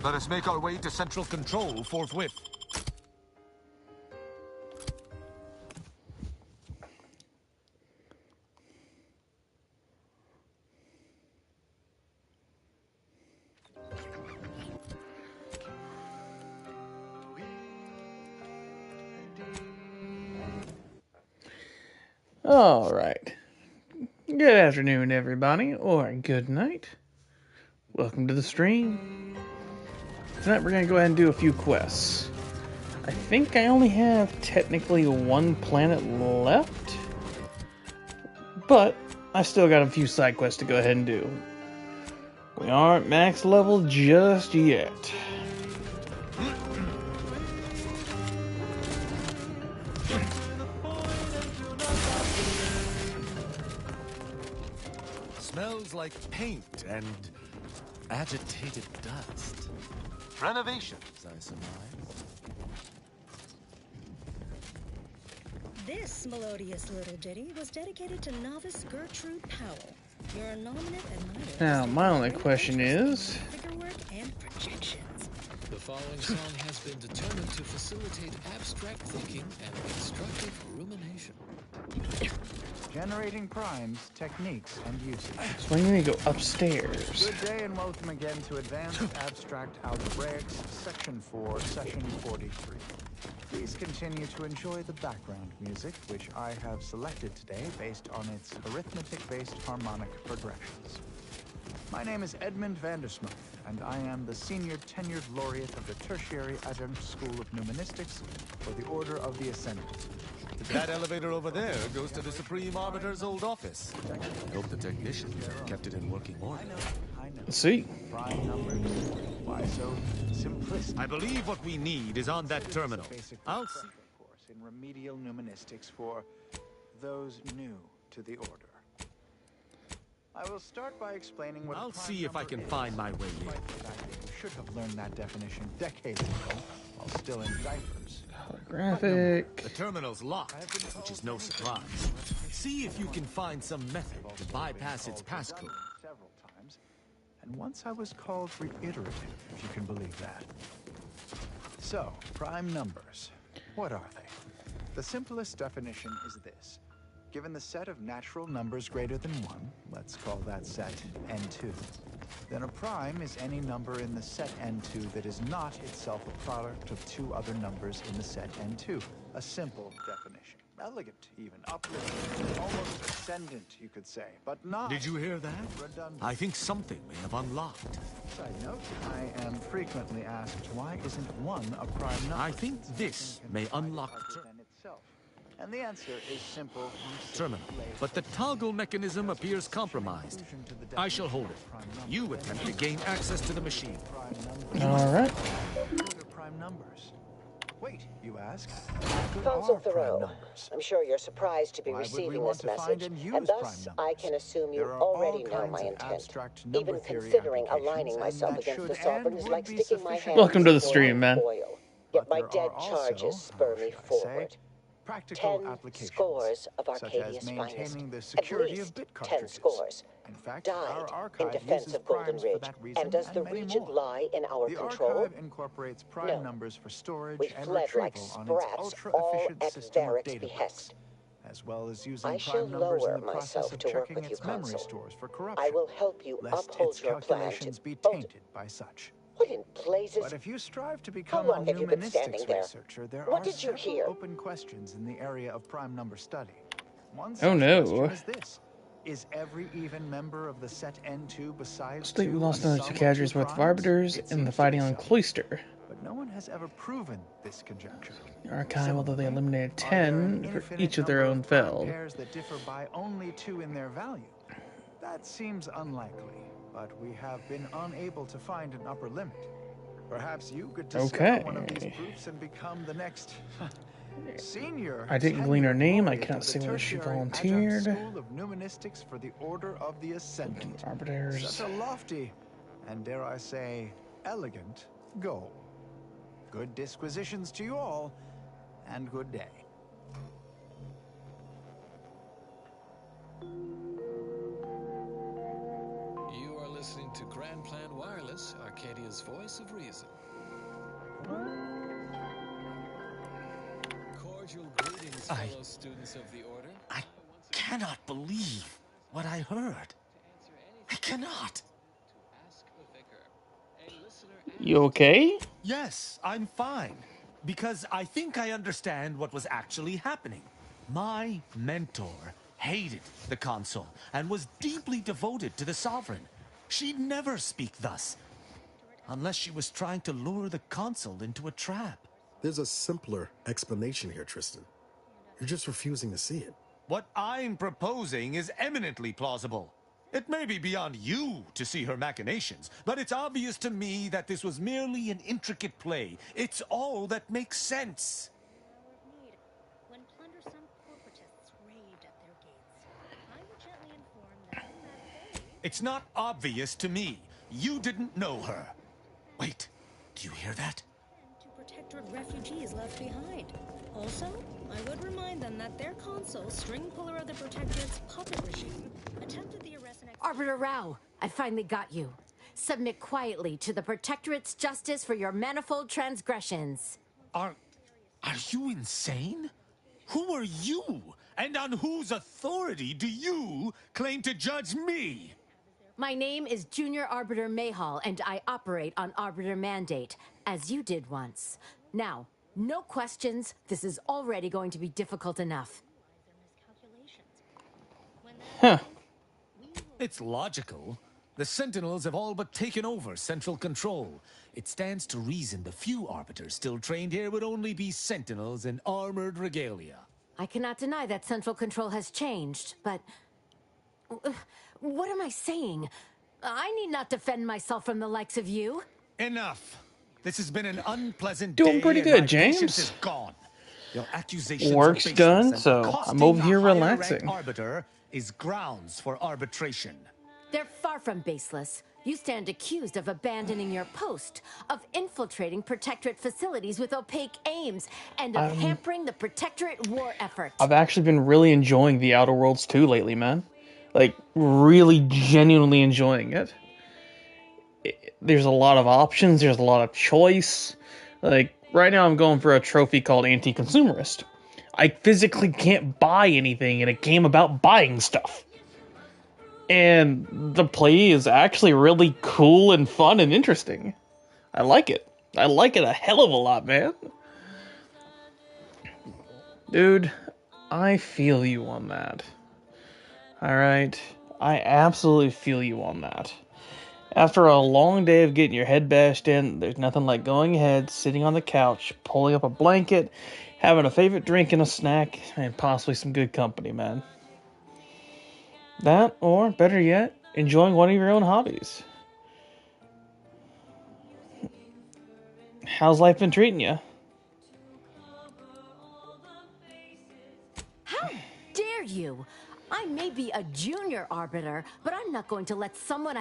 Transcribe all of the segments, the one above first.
Let us make our way to central control forthwith. All right. Good afternoon, everybody, or good night. Welcome to the stream. Tonight we're going to go ahead and do a few quests. I think I only have technically one planet left, but I still got a few side quests to go ahead and do. We aren't max level just yet. Smells like paint and agitated dust. Renovations, I surmise. This melodious little ditty was dedicated to novice Gertrude Powell. Your nominate admirer. Now, my only question is... figure-work and projections. The following song has been determined to facilitate abstract thinking and constructive rumination. Generating primes, techniques, and uses. So I'm going to go upstairs. Good day and welcome again to Advanced Abstract Algebraics, Section 4, Session 43. Please continue to enjoy the background music, which I have selected today based on its arithmetic-based harmonic progressions. My name is Edmund Vandersmoot, and I am the Senior Tenured Laureate of the Tertiary Adjunct School of Numenistics for the Order of the Ascendant. That elevator over there goes to the Supreme Arbiter's old office. Hope the technicians kept it in working order. I know. Let's see. Prime numbers. Why so simplistic? I believe what we need is on that terminal. I'll see. Of course, in remedial numenistics for those new to the order. I will start by explaining what I'll see if I can find my way in. You should have learned that definition decades ago, while still in diapers. Holographic. The terminal's locked, which is no surprise. See if you can find some method to bypass its passcode. Several times, and once I was called reiterative, if you can believe that. So, prime numbers. What are they? The simplest definition is this. Given the set of natural numbers greater than 1, let's call that set n2, then a prime is any number in the set n2 that is not itself a product of two other numbers in the set n2. A simple definition. Elegant, even. Uplifting. Almost ascendant, you could say, but not... Did you hear that? redundant. I think something may have unlocked. Side note, I am frequently asked, why isn't 1 a prime number? I think this may unlock the Than itself. And the answer is simple. terminal, but the toggle mechanism appears compromised. I shall hold it. You attempt to gain access to the machine. All right. What are prime numbers? Wait, you ask? What Consul are prime Thoreau, numbers? I'm sure you're surprised to be Why would we receiving want this to find message, and use and thus prime I numbers? can assume you There are already all know kinds my of intent. abstract number Even theory considering applications, aligning and myself that against the should sovereign and is would like be sticking my sufficient. hand Welcome to the in stream, man. oil. Yet But my there dead are also, charges spur me how should I say, forward. practical 10 applications, scores of such as Arcadia's finest, maintaining the at security least of bit 10 cartridges. scores, In fact, our died archive in defense uses of Golden primes for Ridge. that reason, And does the many region more. lie in our The control? archive incorporates prime No. numbers for storage We and fled retrieval like on its sprats, all ultra-efficient at system of Varric's data behest. banks, as well as using I shall prime numbers in lower the process myself of to work checking with you, its memory Consul. stores for corruption, I will help you lest uphold its your plan to... calculations be Oh, tainted by such. what in blazes? But if you strive to become a long have you been standing numenistics there? researcher, there What are did you several hear? open questions in the area of prime number study. One Oh, such no. question is this. Is every even member of the set N2 besides Looks like we 2 lost a another sum two of cadres 2 worth of primes? arbiters It in the seems to fighting be on so. Cloister. But no one has ever proven this conjecture. Archive, although they Similarly, eliminated are there an 10 for infinite each of their number own prime fell. pairs that differ by only 2 in their value? That seems unlikely, but we have been unable to find an upper limit. Perhaps you could discover one of these Okay. proofs and become the next senior. I didn't glean her tenured name. I laureate cannot of the see whether she Tertiary Adjunct volunteered. School of Numenistics for the Order of the Ascendant. Arbiters. Such a lofty and, dare I say, elegant goal. Good disquisitions to you all, and good day. You are listening to Grand Grand Plan Wireless, Arcadia's voice of reason. Cordial greetings, fellow students of the Order. I cannot believe what I heard. I cannot. You okay? Yes, I'm fine. Because I think I understand what was actually happening. My mentor hated the console and was deeply devoted to the Sovereign. She'd never speak thus, unless she was trying to lure the console into a trap. There's a simpler explanation here, Tristan. You're just refusing to see it. What I'm proposing is eminently plausible. It may be beyond you to see her machinations, but it's obvious to me that this was merely an intricate play. It's all that makes sense. When plundersome corporatists raved at their gates, I would gently inform them that they... It's not obvious to me. You didn't know her. Wait, do you hear that? to protectorate refugees left behind. Also, I would remind them that their consul, string puller of the Protectorate's puppet regime, attempted the arrest and... Arbiter Rao, I finally got you. Submit quietly to the Protectorate's justice for your manifold transgressions. Are you insane? Who are you? And on whose authority do you claim to judge me? My name is Junior Arbiter Mayhall, and I operate on Arbiter Mandate, as you did once. Now, no questions. This is already going to be difficult enough. Huh. It's logical. The Sentinels have all but taken over central control. It stands to reason the few Arbiters still trained here would only be Sentinels in armored regalia. I cannot deny that central control has changed, but... what am I saying? I need not defend myself from the likes of you. Enough. This has been an unpleasant Doing day, pretty and good, my James. patience is gone. Your accusations Work's are baseless, done, and so costing I'm over here a higher-ranked relaxing. Arbiter is grounds for arbitration. They're far from baseless. You stand accused of abandoning your post, of infiltrating Protectorate facilities with opaque aims, and of hampering the Protectorate war effort. I've actually been really enjoying the Outerworlds 2 lately, man. Like, really genuinely enjoying it. There's a lot of options, there's a lot of choice. Like, right now I'm going for a trophy called anti-consumerist. I physically can't buy anything in a game about buying stuff. And the play is actually really cool and fun and interesting. I like it. I like it a hell of a lot, man. Dude, I feel you on that. Alright? I absolutely feel you on that. After a long day of getting your head bashed in, there's nothing like going ahead, sitting on the couch, pulling up a blanket, having a favorite drink and a snack, and possibly some good company, man. That, or better yet, enjoying one of your own hobbies. How's life been treating you? How dare you? I may be a junior arbiter, but I'm not going to let someone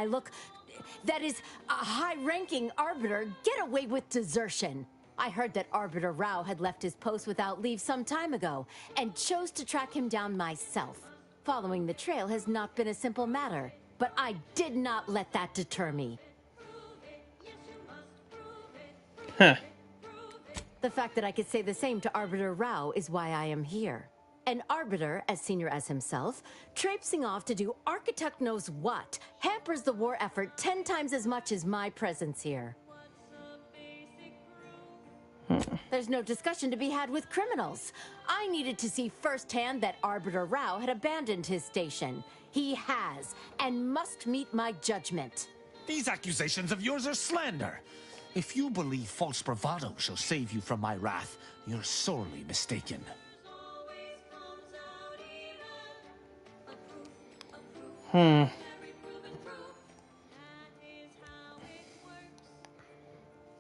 that is a high-ranking arbiter, get away with desertion. I heard that Arbiter Rao had left his post without leave some time ago, and chose to track him down myself. Following the trail has not been a simple matter, but I did not let that deter me. Huh. The fact that I could say the same to Arbiter Rao is why I am here. An arbiter, as senior as himself, traipsing off to do architect knows what, hampers the war effort 10 times as much as my presence here. There's no discussion to be had with criminals. I needed to see firsthand that Arbiter Rao had abandoned his station. He has, and must meet my judgment. These accusations of yours are slander. If you believe false bravado shall save you from my wrath, you're sorely mistaken.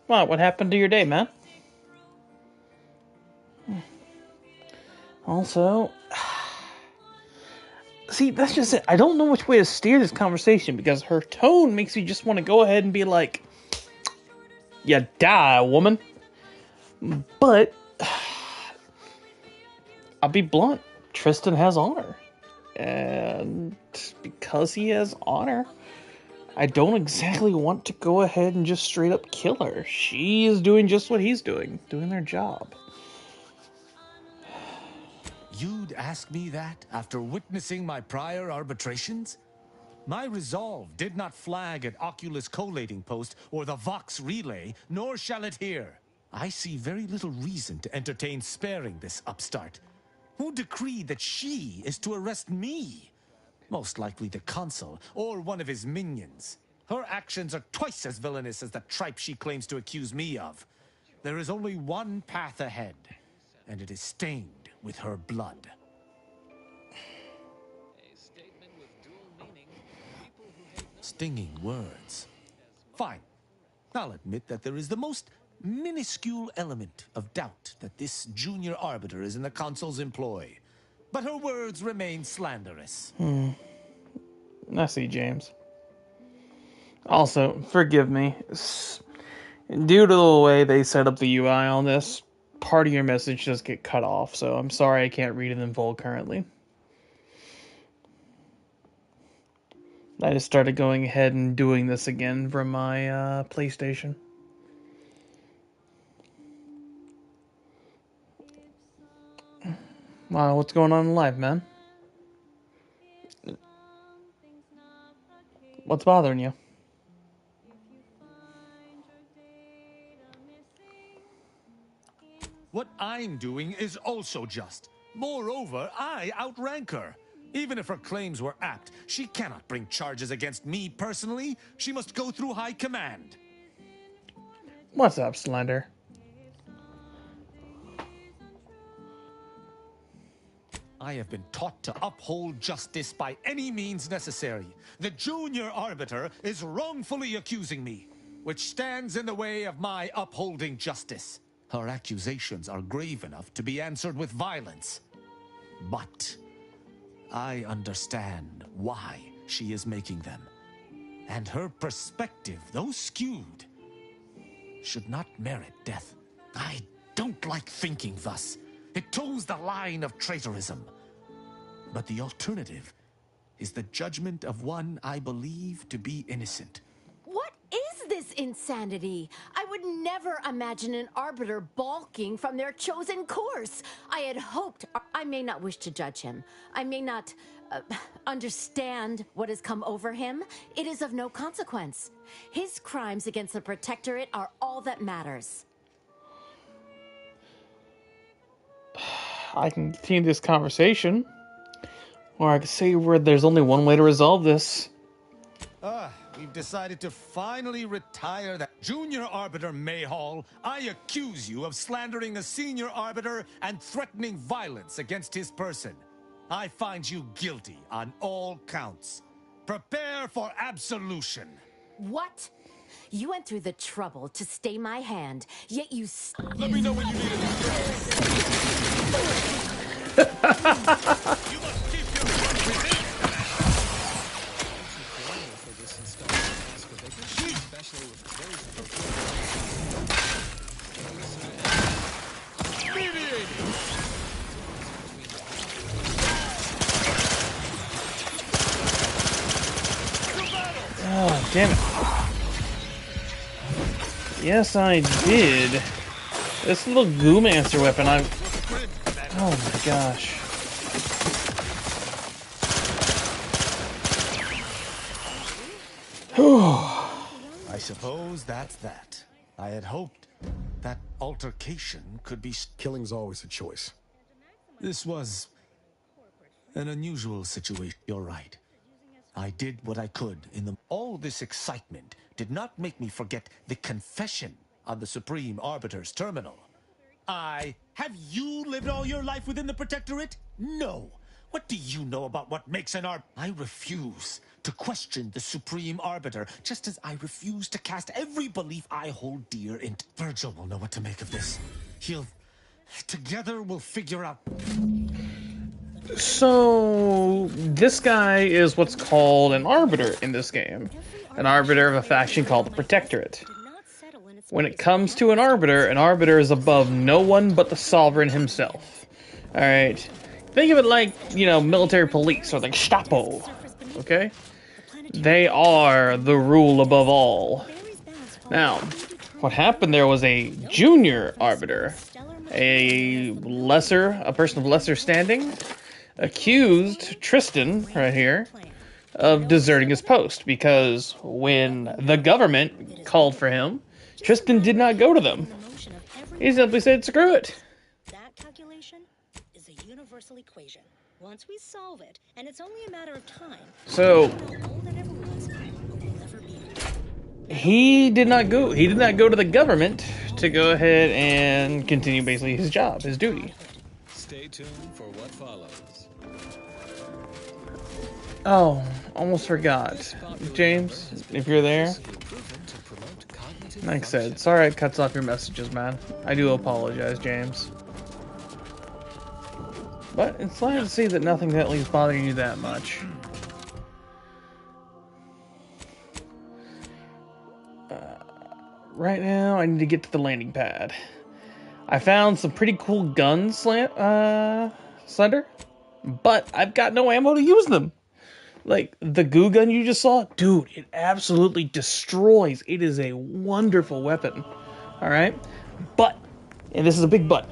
What happened to your day, man? Also, see, that's just it. I don't know which way to steer this conversation because her tone makes me just want to go ahead and be like, "You die, woman." But I'll be blunt. Tristan has honor, and because he has honor, I don't exactly want to go ahead and just straight up kill her. She is doing just what he's doing their job. You'd ask me that after witnessing my prior arbitrations? My resolve did not flag at Oculus collating post or the Vox relay, nor shall it here. I see very little reason to entertain sparing this upstart. Who decreed that she is to arrest me? Most likely the consul, or one of his minions. Her actions are twice as villainous as the tripe she claims to accuse me of. There is only one path ahead, and it is stained with her blood. Stinging words. Fine. I'll admit that there is the most minuscule element of doubt that this junior arbiter is in the consul's employ. But her words remain slanderous. I see, James. Also, forgive me. Due to the way they set up the UI on this, part of your message does get cut off, so I'm sorry I can't read it in full currently. I just started going ahead and doing this again from my PlayStation. Wow, what's going on in life, man? What's bothering you? What I'm doing is also just. Moreover, I outrank her. Even if her claims were apt, she cannot bring charges against me personally. She must go through high command. What's up, Slender? I have been taught to uphold justice by any means necessary. The junior arbiter is wrongfully accusing me, which stands in the way of my upholding justice. Her accusations are grave enough to be answered with violence. But I understand why she is making them. And her perspective, though skewed, should not merit death. I don't like thinking thus. It toes the line of traitorism. But the alternative is the judgment of one I believe to be innocent. What is this insanity? I would never imagine an arbiter balking from their chosen course. I had hoped. I may not wish to judge him. I may not understand what has come over him. It is of no consequence. His crimes against the Protectorate are all that matters. I can continue this conversation, or I could say where there's only one way to resolve this. We've decided to finally retire that junior arbiter Mayhall. I accuse you of slandering a senior arbiter and threatening violence against his person. I find you guilty on all counts. Prepare for absolution. What? You went through the trouble to stay my hand, yet you... Let me know when you need it. You must keep your word within. Oh, damn it. Yes, I did. This little goomancer weapon, oh my gosh. I suppose that's that. I had hoped that altercation could be... Killing's always a choice. This was an unusual situation. You're right. I did what I could in the... All this excitement did not make me forget the confession on the Supreme Arbiter's terminal. Have you lived all your life within the Protectorate? No. What do you know about what makes an I refuse to question the Supreme Arbiter, just as I refuse to cast every belief I hold dear into... Virgil will know what to make of this. Together we'll figure out... So, this guy is what's called an arbiter in this game. An arbiter of a faction called the Protectorate. When it comes to an arbiter is above no one but the Sovereign himself. Alright? Think of it like, military police or like Gestapo. Okay? They are the rule above all. Now, what happened there was a junior arbiter, a person of lesser standing, accused Tristan, right here, of deserting his post, because when the government called for him, Tristan did not go to them. He simply said, screw it. That calculation is a universal equation. Once we solve it, and it's only a matter of time. So All that ever was, will never be. he did not go to the government to go ahead and continue basically his job, his duty. Stay tuned for what follows. Oh, almost forgot. James, if you're there, like I said, sorry it cuts off your messages, man. I do apologize, James. But it's nice to see that nothing's at least bothering you that much. Right now, I need to get to the landing pad. I found some pretty cool guns, Slender, but I've got no ammo to use them. Like, the goo gun you just saw, dude, it absolutely destroys. It is a wonderful weapon. Alright? But, and this is a big but,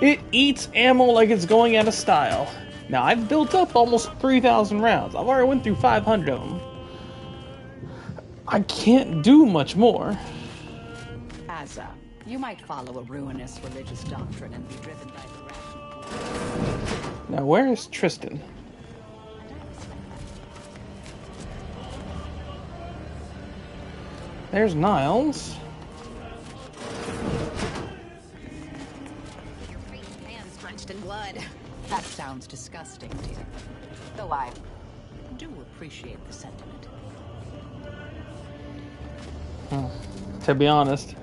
it eats ammo like it's going out of style. Now, I've built up almost 3,000 rounds. I've already went through 500 of them. I can't do much more. Asa, you might follow a ruinous religious doctrine and be driven by the rational. Now, where is Tristan? There's Niles. Your hands drenched in blood. That sounds disgusting, dear. Though I do appreciate the sentiment. To be honest,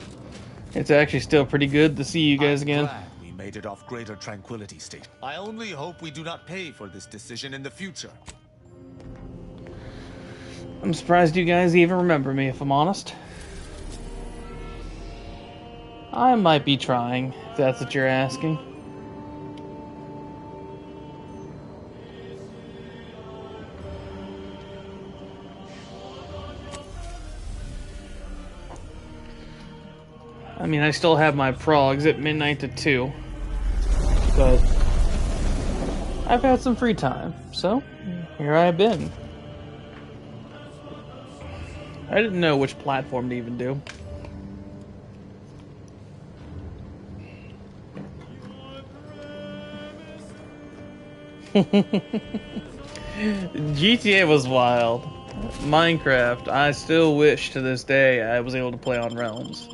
it's actually still pretty good to see you guys again. Glad we made it off Greater Tranquility State. I only hope we do not pay for this decision in the future. I'm surprised you guys even remember me, if I'm honest. I might be trying, if that's what you're asking. I mean, I still have my progs at midnight to 2. But I've had some free time, so here I've been. I didn't know which platform to even do. GTA was wild. Minecraft, I still wish to this day I was able to play on Realms.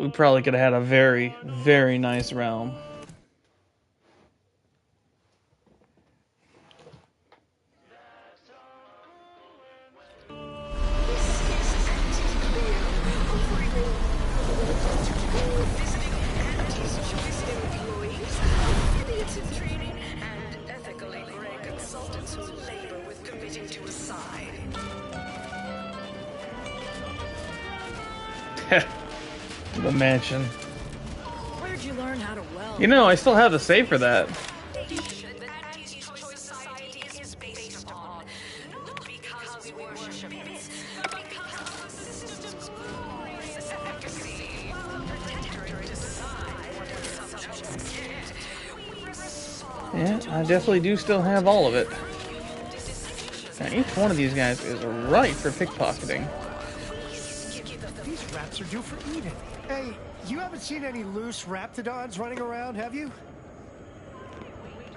We probably could have had a very, very nice realm. The mansion. Where'd you learn how to weld? You know, I still have the save for that. Yeah, I definitely do still have all of it. Now, each one of these guys is ripe for pickpocketing. These rats are due for eating. Hey, you haven't seen any loose raptidons running around, have you?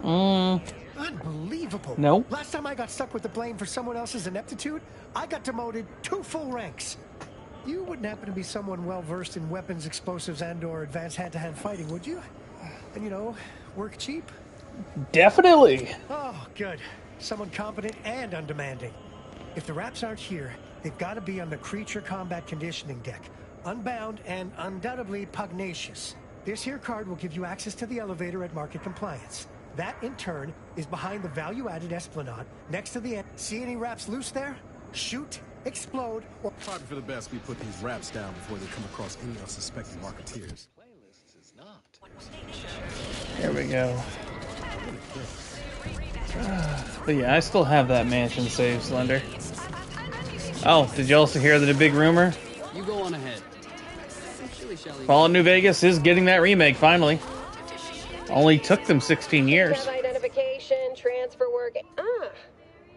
Unbelievable. No. Last time I got stuck with the blame for someone else's ineptitude, I got demoted 2 full ranks. You wouldn't happen to be someone well-versed in weapons, explosives, and/or advanced hand-to-hand fighting, would you? And, you know, work cheap? Definitely. Oh, good. Someone competent and undemanding. If the raps aren't here, they've got to be on the creature combat conditioning deck. Unbound and undoubtedly pugnacious. This here card will give you access to the elevator at market compliance. That, in turn, is behind the value-added esplanade, next to the end. See any raps loose there? Shoot, explode, or... Probably for the best we put these raps down before they come across any unsuspecting marketeers. There we go. But yeah, I still have that mansion saved, Slender. Oh, did you also hear the big rumor? You go on ahead. Fallout New Vegas is getting that remake, finally. Only took them 16 years. Tab identification, transfer work. Ah,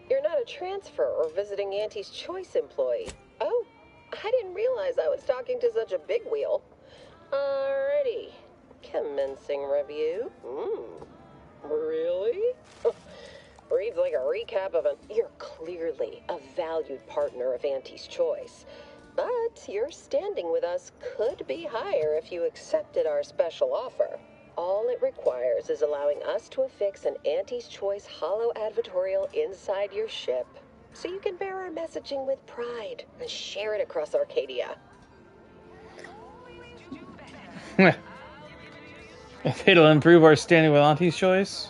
you're not a transfer or visiting Auntie's Choice employee. Oh, I didn't realize I was talking to such a big wheel. Alrighty, commencing review. Really? Reads like a recap of You're clearly a valued partner of Auntie's Choice. But your standing with us could be higher if you accepted our special offer. All it requires is allowing us to affix an Auntie's Choice holo advertorial inside your ship, so you can bear our messaging with pride and share it across Arcadia. If it'll improve our standing with Auntie's Choice,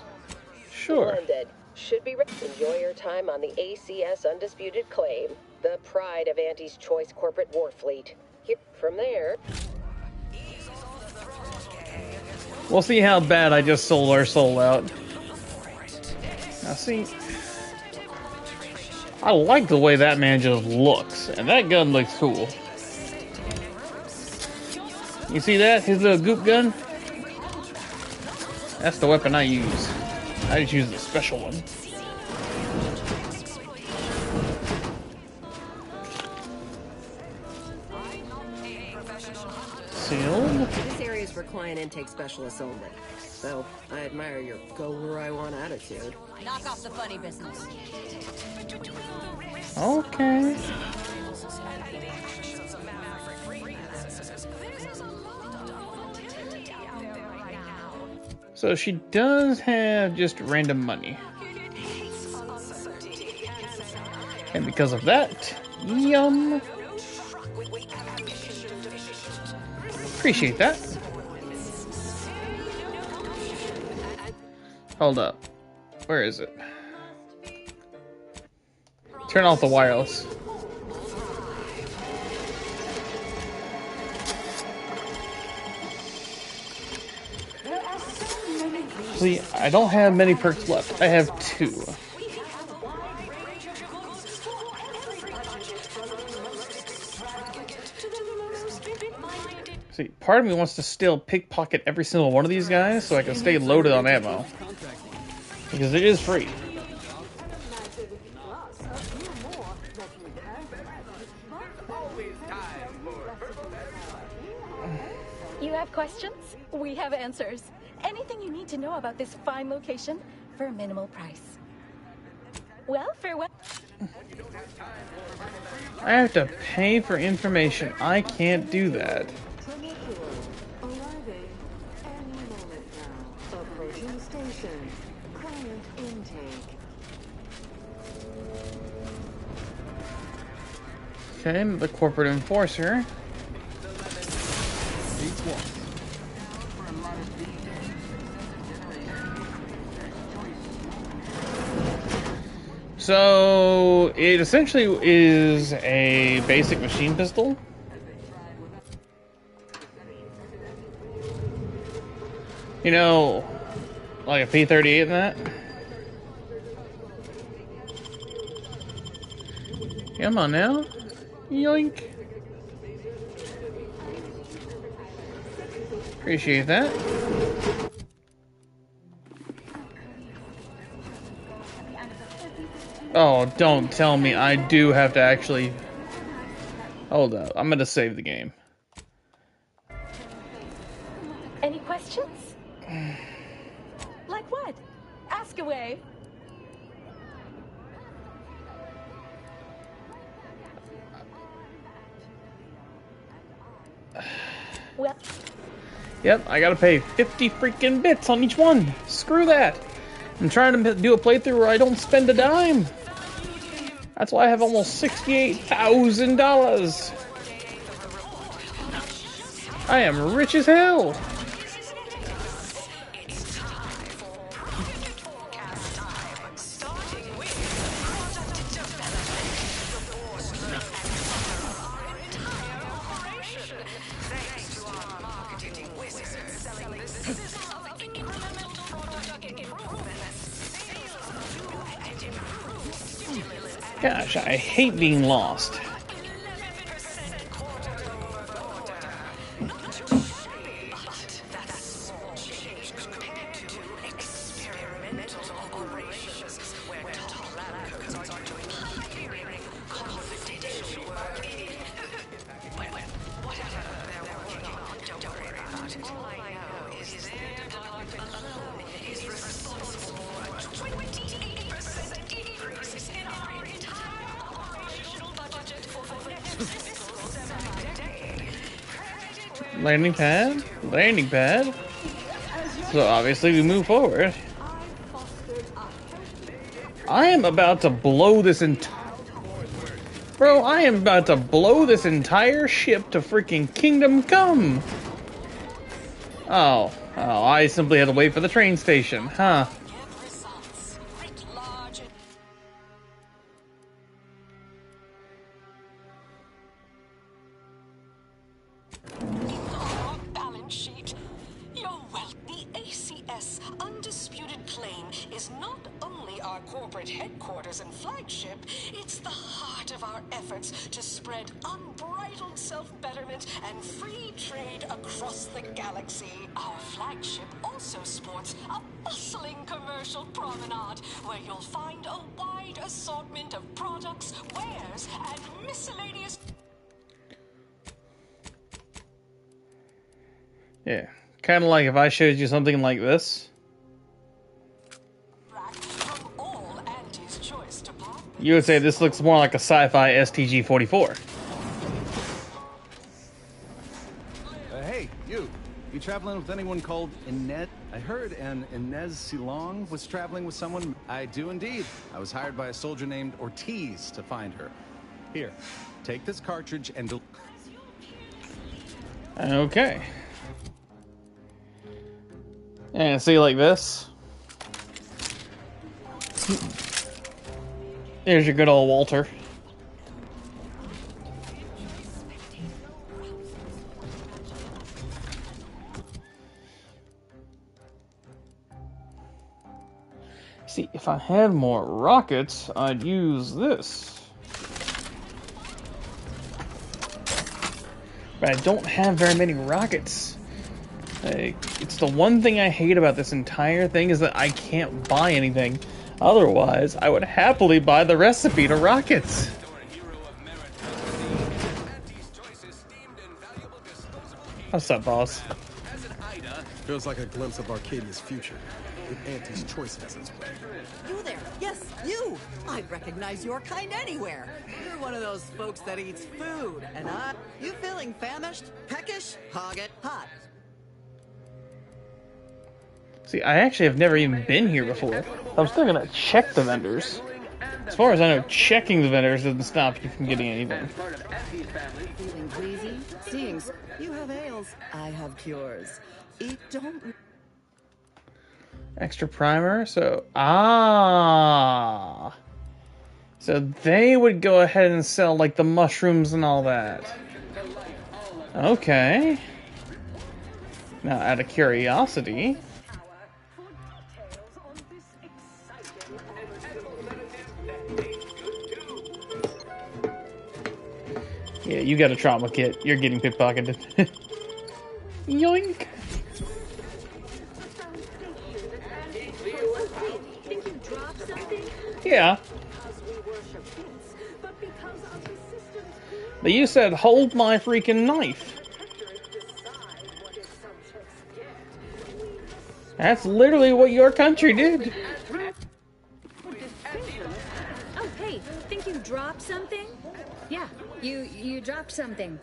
sure. Splendid. Should be enjoy your time on the ACS Undisputed Claim, the pride of Auntie's Choice corporate war fleet. Here, from there. We'll see how bad I just sold our soul out. Now see, I like the way that man just looks, and that gun looks cool. You see that? His little goop gun? That's the weapon I use. I just use the special one. Sealed. This area is for client intake specialists only. So, I admire your go-where-I-want attitude. Knock off the funny business. Okay. So she does have just random money. And because of that, yum. Appreciate that. Hold up. Where is it? Turn off the wireless. See, I don't have many perks left. I have 2. See, part of me wants to still pickpocket every single one of these guys so I can stay loaded on ammo. Because it is free. You have questions? We have answers. Anything you need to know about this fine location for a minimal price. Well, farewell. I have to pay for information. I can't do that. Okay, the corporate enforcer. So, it essentially is a basic machine pistol. You know, like a P38 and that. Come on now. Yoink. Appreciate that. Oh, don't tell me I do have to actually... Hold up, I'm gonna save the game. Any questions? Like what? Ask away. Well... Yep, I gotta pay 50 freaking bits on each one. Screw that. I'm trying to do a playthrough where I don't spend a dime. That's why I have almost $68,000. I am rich as hell. Gosh, I hate being lost. Landing pad? Landing pad? So obviously we move forward. I am about to blow this Bro, I am about to blow this entire ship to freaking Kingdom Come! Oh, I simply had to wait for the train station, huh? Balance sheet. Your wealthy ACS undisputed claim is not only our corporate headquarters and flagship, it's the heart of our efforts to spread unbridled self-betterment and free trade across the galaxy. Our flagship also sports a bustling commercial promenade where you'll find a wide assortment of products, wares, and miscellaneous... Yeah, kind of like if I showed you something like this. You would say this looks more like a sci-fi STG-44. Hey, you traveling with anyone called Inez? I heard an Inez Silong was traveling with someone. I do indeed. I was hired by a soldier named Ortiz to find her. Here, take this cartridge and... Okay. And see, like this. There's your good old Walter. See, if I had more rockets, I'd use this. But I don't have very many rockets. It's the one thing I hate about this entire thing is that I can't buy anything. Otherwise, I would happily buy the recipe to rockets. What's up, boss? Feels like a glimpse of Arcadia's future, with Auntie's choice as its way. You there? Yes, you! I'd recognize your kind anywhere. You're one of those folks that eats food, and you feeling famished, peckish, hog it, hot. See, I actually have never even been here before. I'm still gonna check the vendors. As far as I know, checking the vendors doesn't stop you from getting anything. Feeling queasy? Seeing you have ails, I have cures. Eat don't... Extra primer, so... So they would go ahead and sell, like, the mushrooms and all that. Okay. Now, out of curiosity... Yeah, you got a trauma kit. You're getting pickpocketed. Yoink! Yeah. But you said, hold my freaking knife. That's literally what your country did. Oh, hey, think you dropped something? Yeah, you dropped something.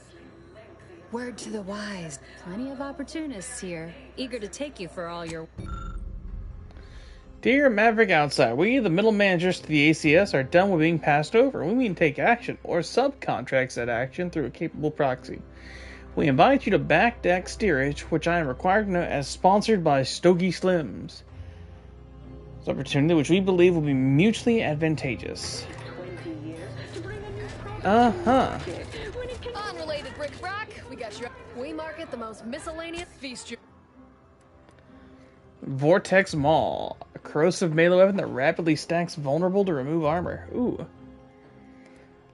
Word to the wise. Plenty of opportunists here, eager to take you for all your... Dear Maverick Outside, we, the middle managers to the ACS, are done with being passed over. We mean take action, or subcontract said action through a capable proxy. We invite you to back deck steerage, which I am required to know as sponsored by Stogie Slims. It's an opportunity which we believe will be mutually advantageous. Uh-huh. Unrelated bric-a-brac, we got your... We market the most miscellaneous feast your... Vortex Maul. A corrosive melee weapon that rapidly stacks vulnerable to remove armor. Ooh.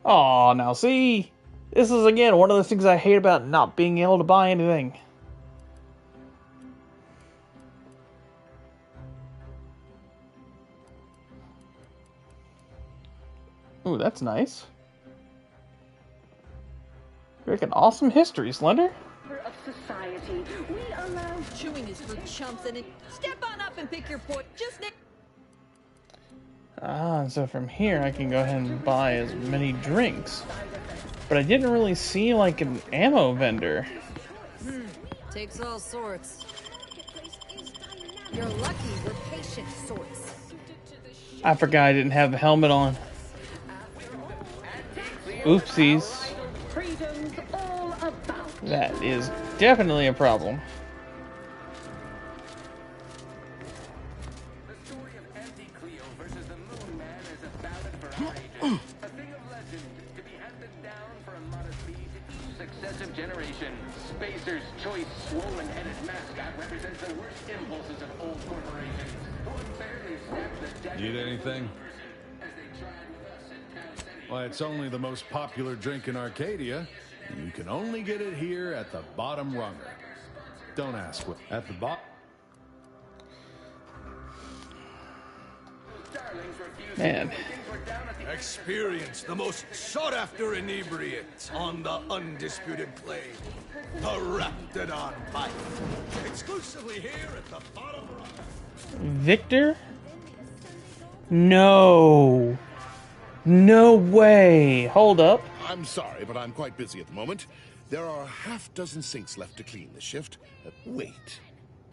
Oh, now see? This is, again, one of those things I hate about not being able to buy anything. Ooh, that's nice. You're like an awesome history, Slender. Of society, we allow chewing is for chumps, and step on up and pick your point. Just Ah, so from here I can go ahead and buy as many drinks. But I didn't really see like an ammo vendor. Takes all sorts. You're lucky we're patient sorts. I forgot I didn't have the helmet on. Oopsies. That is definitely a problem. Successive generation, Spacer's choice swollen-headed mascot represents the worst impulses of old corporations who unfairly snap the deck. Need anything? Why, it's only the most popular drink in Arcadia. You can only get it here at the bottom runner. Don't ask what. At the bottom. Man. Experience the most sought-after inebriate on the undisputed claim. The Raptidon Pipe. Exclusively here at the bottom runner. Victor? No. No way. Hold up. I'm sorry, but I'm quite busy at the moment. There are a half-dozen sinks left to clean this shift. Wait.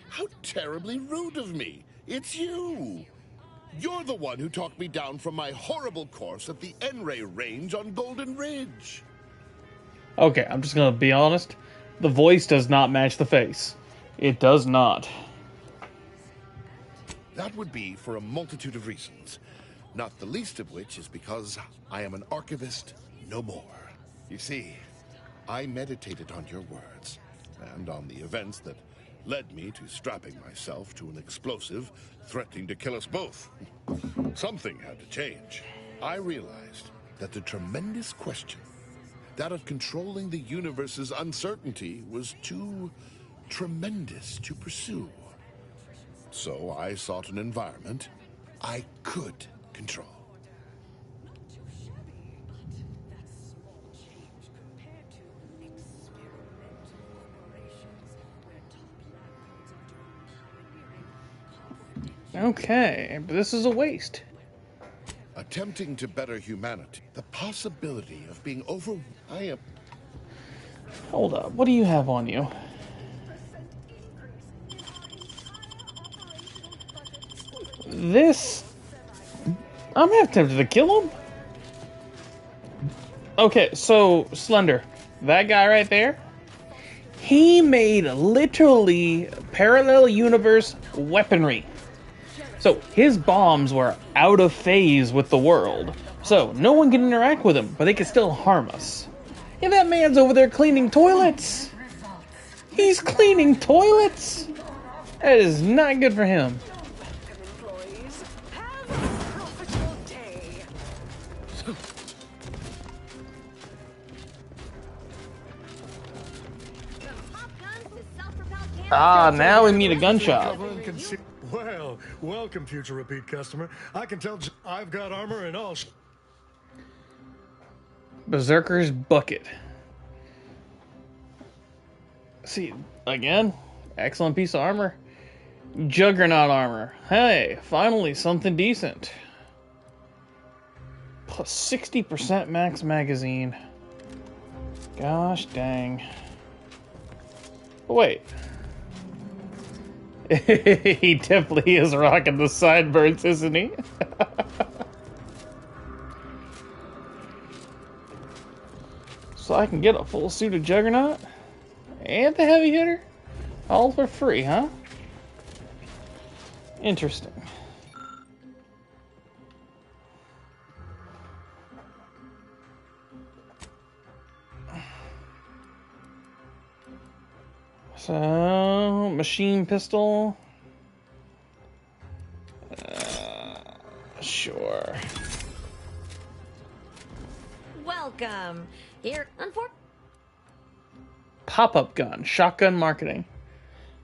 How terribly rude of me. It's you. You're the one who talked me down from my horrible course at the N-Ray range on Golden Ridge. Okay, I'm just gonna be honest. The voice does not match the face. It does not. That would be for a multitude of reasons. Not the least of which is because I am an archivist no more. You see, I meditated on your words and on the events that led me to strapping myself to an explosive threatening to kill us both. Something had to change. I realized that the tremendous question, that of controlling the universe's uncertainty, was too tremendous to pursue. So I sought an environment I could control. Okay, but this is a waste. Attempting to better humanity, the possibility of being I am... Hold up, what do you have on you? This... I'm half tempted to kill him. Okay, so, Slender, that guy right there, he made literally parallel universe weaponry. So, his bombs were out of phase with the world. So, no one can interact with him, but they can still harm us. And that man's over there cleaning toilets! He's cleaning toilets! That is not good for him. Ah, now we meet a gun shop. Well, welcome, future repeat customer. I can tell I've got armor and all. Berserker's bucket. See, again, excellent piece of armor. Juggernaut armor. Hey, finally something decent. Plus 60% max magazine. Gosh dang. Wait. He definitely is rocking the sideburns, isn't he? So I can get a full suit of Juggernaut and the heavy hitter all for free, huh? Interesting. So, machine pistol. Sure. Well welcome. Here, Pop-up gun. Shotgun marketing.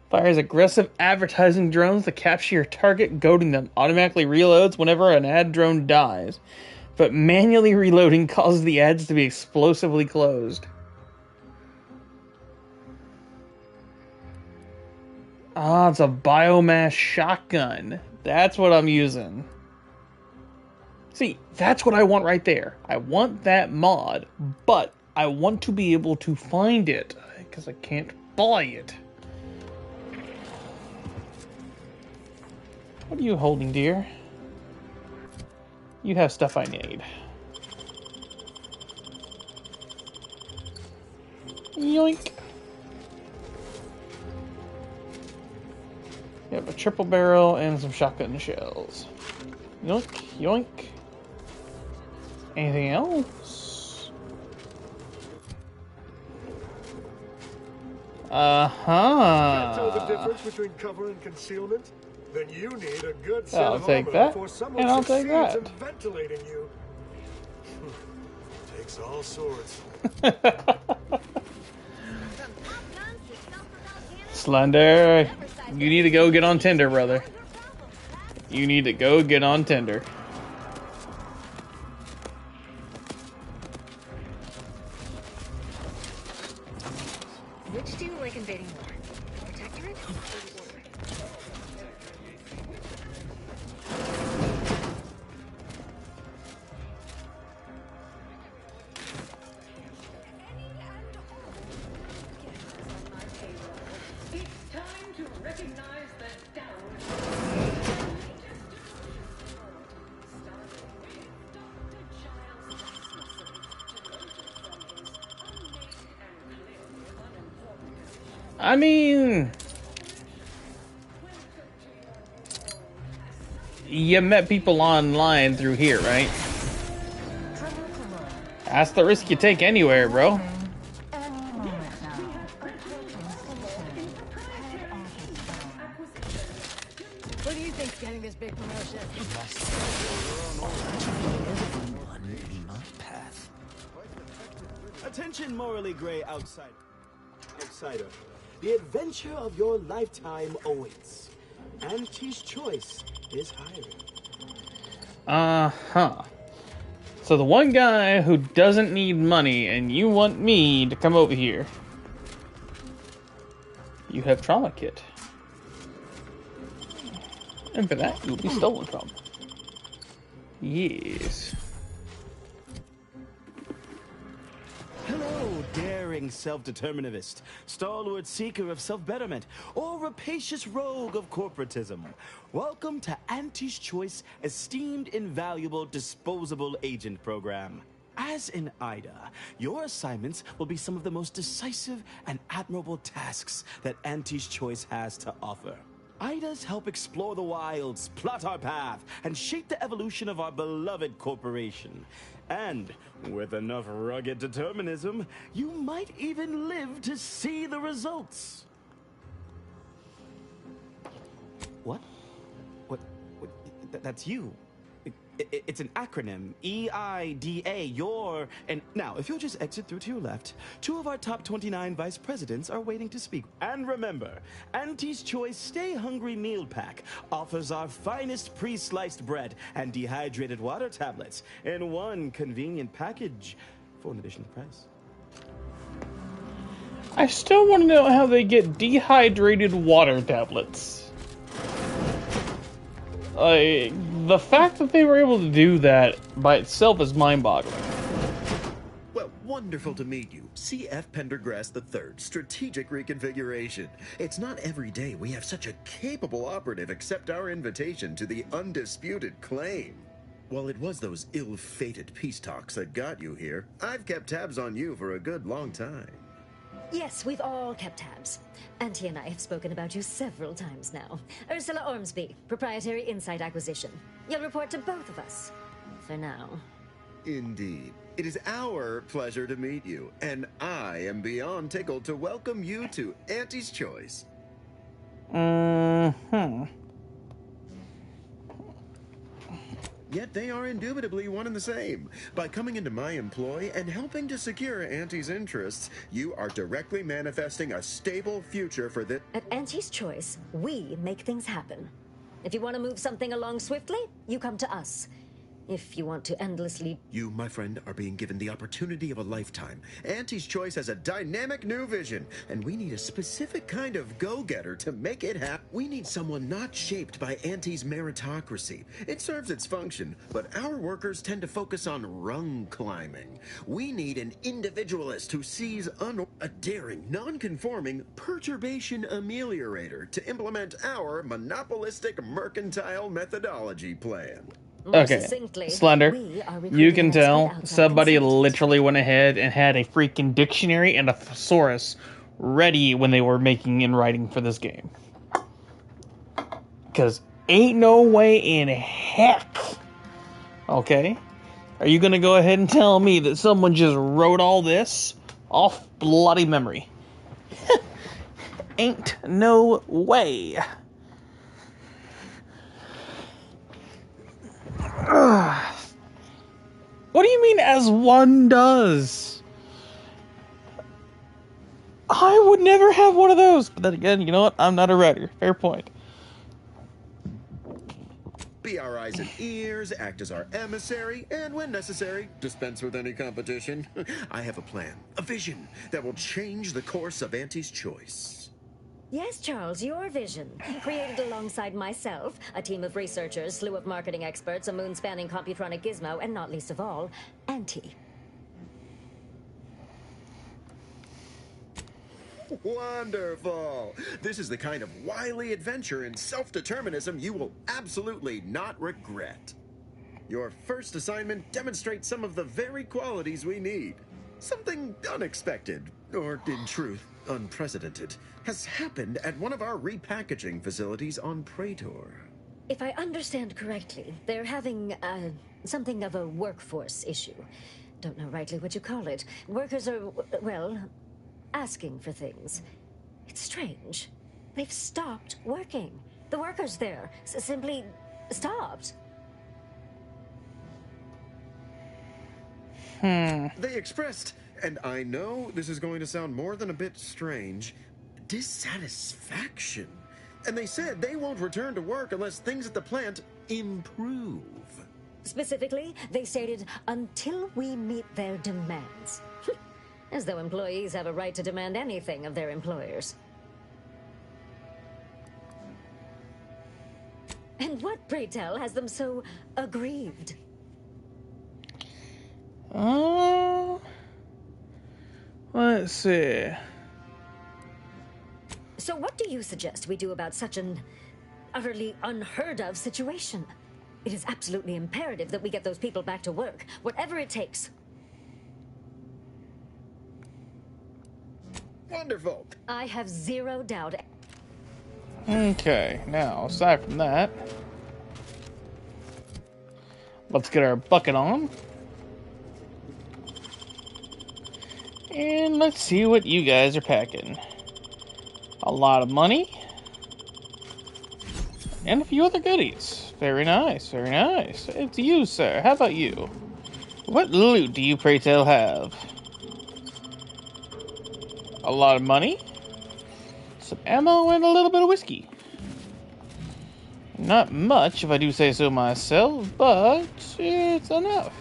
Fires aggressive advertising drones to capture your target, goading them. Automatically reloads whenever an ad drone dies. But manually reloading causes the ads to be explosively closed. Ah, it's a biomass shotgun. That's what I'm using. See, that's what I want right there. I want that mod, but I want to be able to find it, because I can't buy it. What are you holding, dear? You have stuff I need. Yoink. You have a triple barrel and some shotgun shells. Yoink, yoink. Anything else? Can't tell the difference between cover and concealment? Then you need a good set of armor before someone succeeds in ventilating you. Takes all sorts. Slender, you need to go get on Tinder, brother. You need to go get on Tinder. Which do you like invading more? Protectorate or the Order? It's time to recognize the down. I mean, you met people online through here, right? That's the risk you take anywhere, bro. What do you think's getting this big promotion? Attention, morally gray outsider. The adventure of your lifetime awaits. Auntie's Choice is hiring. Uh-huh. So the one guy who doesn't need money and you want me to come over here. You have trauma kit. And for that, you'll be stolen from. Yes. Hello, daring self-determinivist, stalwart seeker of self-betterment, or rapacious rogue of corporatism. Welcome to Auntie's Choice Esteemed Invaluable Disposable Agent Program. As in Ida, your assignments will be some of the most decisive and admirable tasks that Auntie's Choice has to offer. Idas help explore the wilds, plot our path, and shape the evolution of our beloved corporation. And with enough rugged determinism, you might even live to see the results. What? That's you. It's an acronym, EIDA, you're... And now, if you'll just exit through to your left, 2 of our top 29 vice presidents are waiting to speak. And remember, Auntie's Choice Stay Hungry Meal Pack offers our finest pre-sliced bread and dehydrated water tablets in one convenient package for an additional price. I still want to know how they get dehydrated water tablets. The fact that they were able to do that by itself is mind-boggling. Well, wonderful to meet you. C.F. Pendergrass III, Strategic Reconfiguration. It's not every day we have such a capable operative accept our invitation to the undisputed claim. While it was those ill-fated peace talks that got you here, I've kept tabs on you for a good long time. Yes, we've all kept tabs. Auntie and I have spoken about you several times now. Ursula Ormsby, Proprietary Insight Acquisition. You'll report to both of us. For now. Indeed. It is our pleasure to meet you, and I am beyond tickled to welcome you to Auntie's Choice. yet they are indubitably one and the same. By coming into my employ and helping to secure Auntie's interests, you are directly manifesting a stable future for this. At Auntie's Choice, we make things happen. If you want to move something along swiftly, you come to us. If you want to endlessly... You, my friend, are being given the opportunity of a lifetime. Auntie's Choice has a dynamic new vision, and we need a specific kind of go-getter to make it happen. We need someone not shaped by Auntie's meritocracy. It serves its function, but our workers tend to focus on rung climbing. We need an individualist who sees a daring, non-conforming perturbation ameliorator to implement our monopolistic mercantile methodology plan. Okay, Slender, you can tell somebody literally went ahead and had a freaking dictionary and a thesaurus ready when they were making and writing for this game. Because ain't no way in heck, okay, are you going to go ahead and tell me that someone just wrote all this off bloody memory? Ain't no way. What do you mean, as one does? I would never have one of those. But then again, you know what? I'm not a writer. Fair point. Be our eyes and ears, act as our emissary, and when necessary, dispense with any competition. I have a plan, a vision that will change the course of Auntie's Choice. Yes, Charles, your vision. Created alongside myself, a team of researchers, slew of marketing experts, a moon-spanning computronic gizmo, and not least of all, Auntie. Wonderful! This is the kind of wily adventure in self-determinism you will absolutely not regret. Your first assignment demonstrates some of the very qualities we need. Something unexpected, or in truth, unprecedented, has happened at one of our repackaging facilities on Praetor. If I understand correctly, they're having, something of a workforce issue. Don't know rightly what you call it. Workers are, well, asking for things. It's strange. They've stopped working. The workers there simply stopped. They expressed, and I know this is going to sound more than a bit strange, dissatisfaction. And they said they won't return to work unless things at the plant improve. Specifically, they stated, until we meet their demands. As though employees have a right to demand anything of their employers. And what, pray tell, has them so aggrieved? Let's see. So what do you suggest we do about such an utterly unheard of situation? It is absolutely imperative that we get those people back to work, whatever it takes. Wonderful. I have zero doubt. Okay, now, aside from that, let's get our bucket on. And let's see what you guys are packing. A lot of money. And a few other goodies. Very nice, very nice. It's you, sir. How about you? What loot do you, pray tell, have? A lot of money. Some ammo and a little bit of whiskey. Not much, if I do say so myself, but it's enough.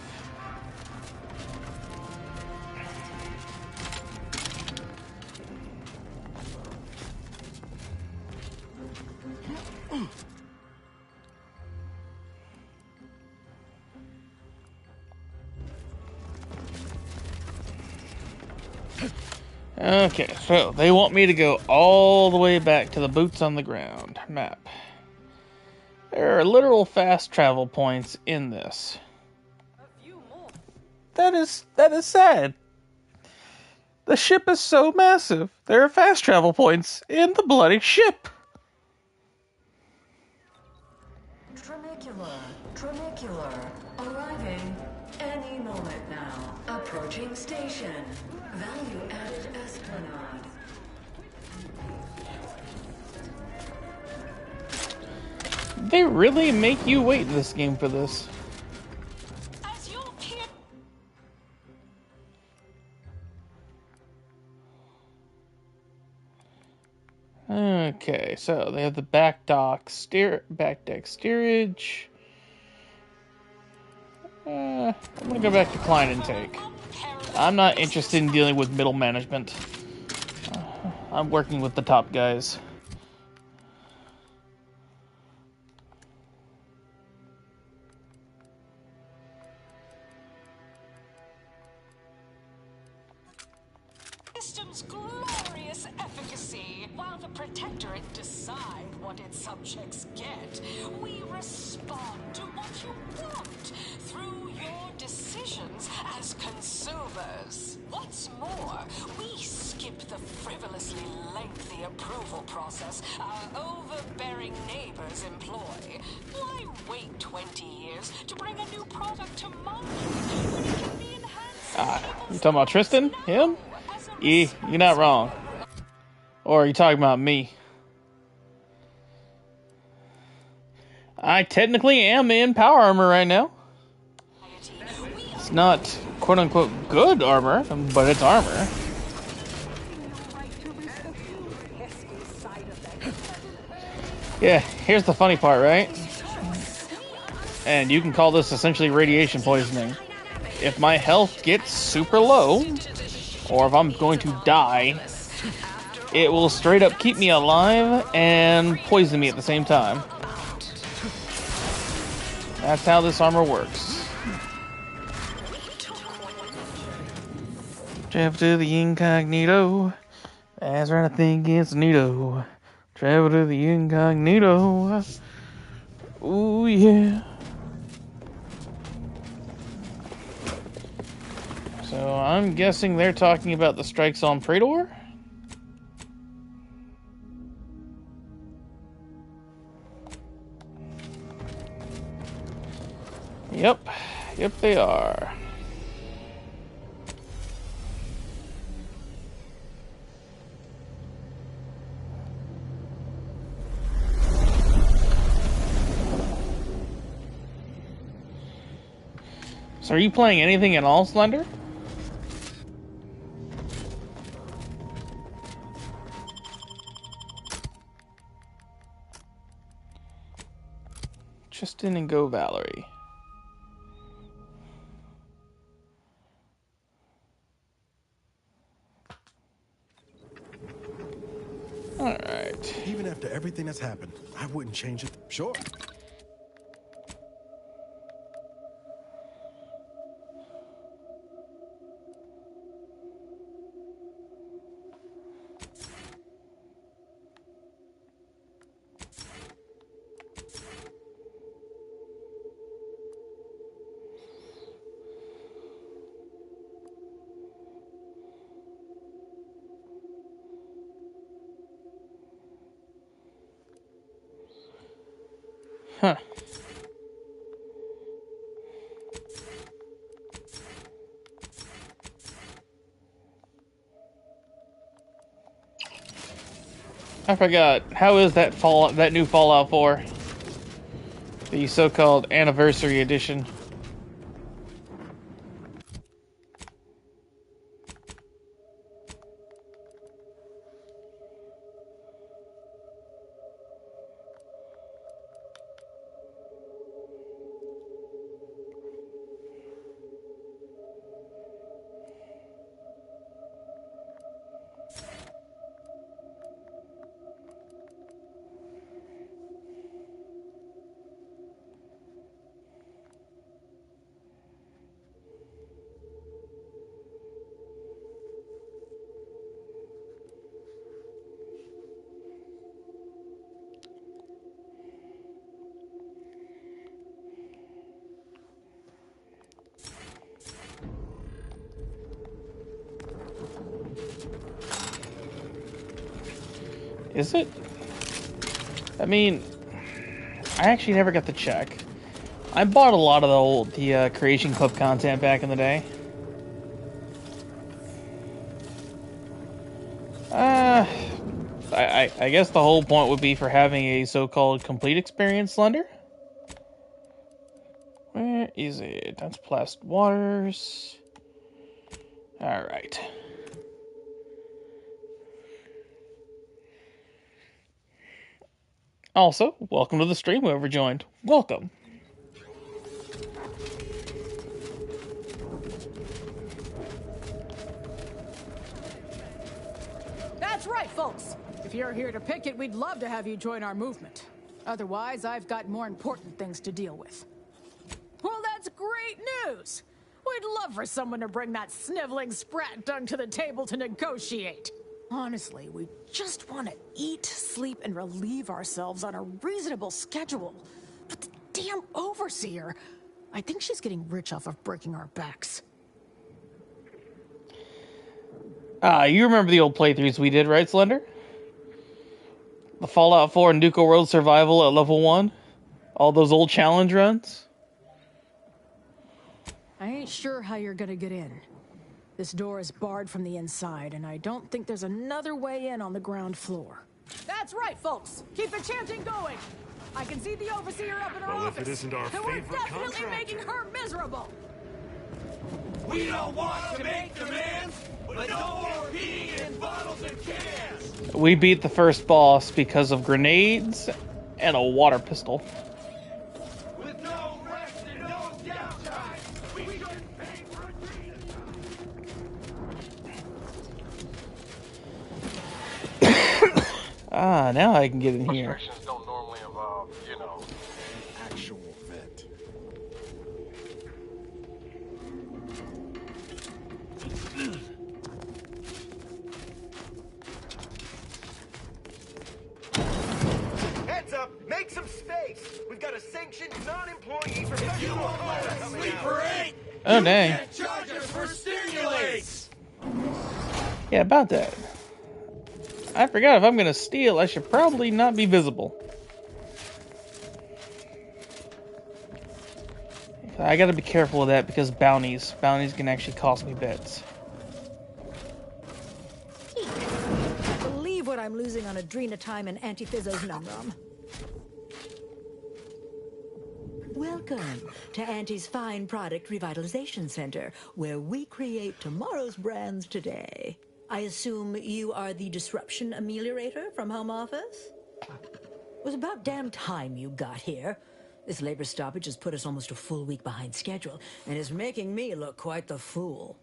Okay, so they want me to go all the way back to the boots on the ground map. There are literal fast travel points in this. That is sad. The ship is so massive. There are fast travel points in the bloody ship. Tramicular, arriving any moment now. Approaching station. Value added Esplanade. They really make you wait in this game for this. Okay, so they have the back deck steerage. I'm gonna go back to client intake. I'm not interested in dealing with middle management. I'm working with the top guys. System's glorious efficacy. While the Protectorate decide what its subjects get, we respond to what you want through your decisions as consumers. What's more, we skip the frivolously lengthy approval process our overbearing neighbors employ. Why wait 20 years to bring a new product to market when it can be enhanced? You talking about Tristan? Him? Yeah, you're not wrong. Or are you talking about me? I technically am in power armor right now. It's not quote-unquote good armor, but it's armor. Yeah, here's the funny part, right? And you can call this essentially radiation poisoning. If my health gets super low, or if I'm going to die, it will straight up keep me alive and poison me at the same time. That's how this armor works. Travel to the incognito. That's right, I think it's neato. Travel to the incognito. Ooh, yeah. So I'm guessing they're talking about the strikes on Praetor? Yep. Yep, they are. So are you playing anything at all, Slender? Tristan and Go Valerie. Alright. Even after everything that's happened, I wouldn't change it. Sure. Huh. I forgot. How is that new Fallout 4? The so-called Anniversary Edition. Is it? I mean, I actually never got to check. I bought a lot of the Creation Club content back in the day. I guess the whole point would be for having a so-called complete experience, Slender? Where is it? That's Placid Waters. Alright. Also, welcome to the stream, whoever joined. Welcome. That's right, folks. If you're here to picket, we'd love to have you join our movement. Otherwise, I've got more important things to deal with. Well, that's great news! We'd love for someone to bring that sniveling sprat dung to the table to negotiate. Honestly, we just want to eat, sleep, and relieve ourselves on a reasonable schedule. But the damn overseer, I think she's getting rich off of breaking our backs. You remember the old playthroughs we did, right, Slender? The Fallout 4 and Outerworlds survival at level 1? All those old challenge runs? I ain't sure how you're gonna get in. This door is barred from the inside, and I don't think there's another way in on the ground floor. That's right, folks! Keep the chanting going! I can see the overseer up in her office. If it isn't our and we're favorite definitely contractor. making her miserable! We don't want to make demands, but no more peeing in bottles and cans! We beat the first boss because of grenades and a water pistol. With no rest and no downtime, we couldn't pay for a Now I can get in here. Frustrations don't normally involve, you know, an actual vent. Heads up! Make some space! We've got a sanctioned non-employee professional fighter coming out. Oh, dang. Charge us for stimulates! Yeah, about that. I forgot if I'm gonna steal, I should probably not be visible. I gotta be careful of that because bounties can actually cost me bits. Can't believe what I'm losing on adrenatime and antiphysos numrum. Welcome to Auntie's Fine Product Revitalization Center, where we create tomorrow's brands today. I assume you are the disruption ameliorator from home office? It was about damn time you got here. This labor stoppage has put us almost a full week behind schedule and is making me look quite the fool.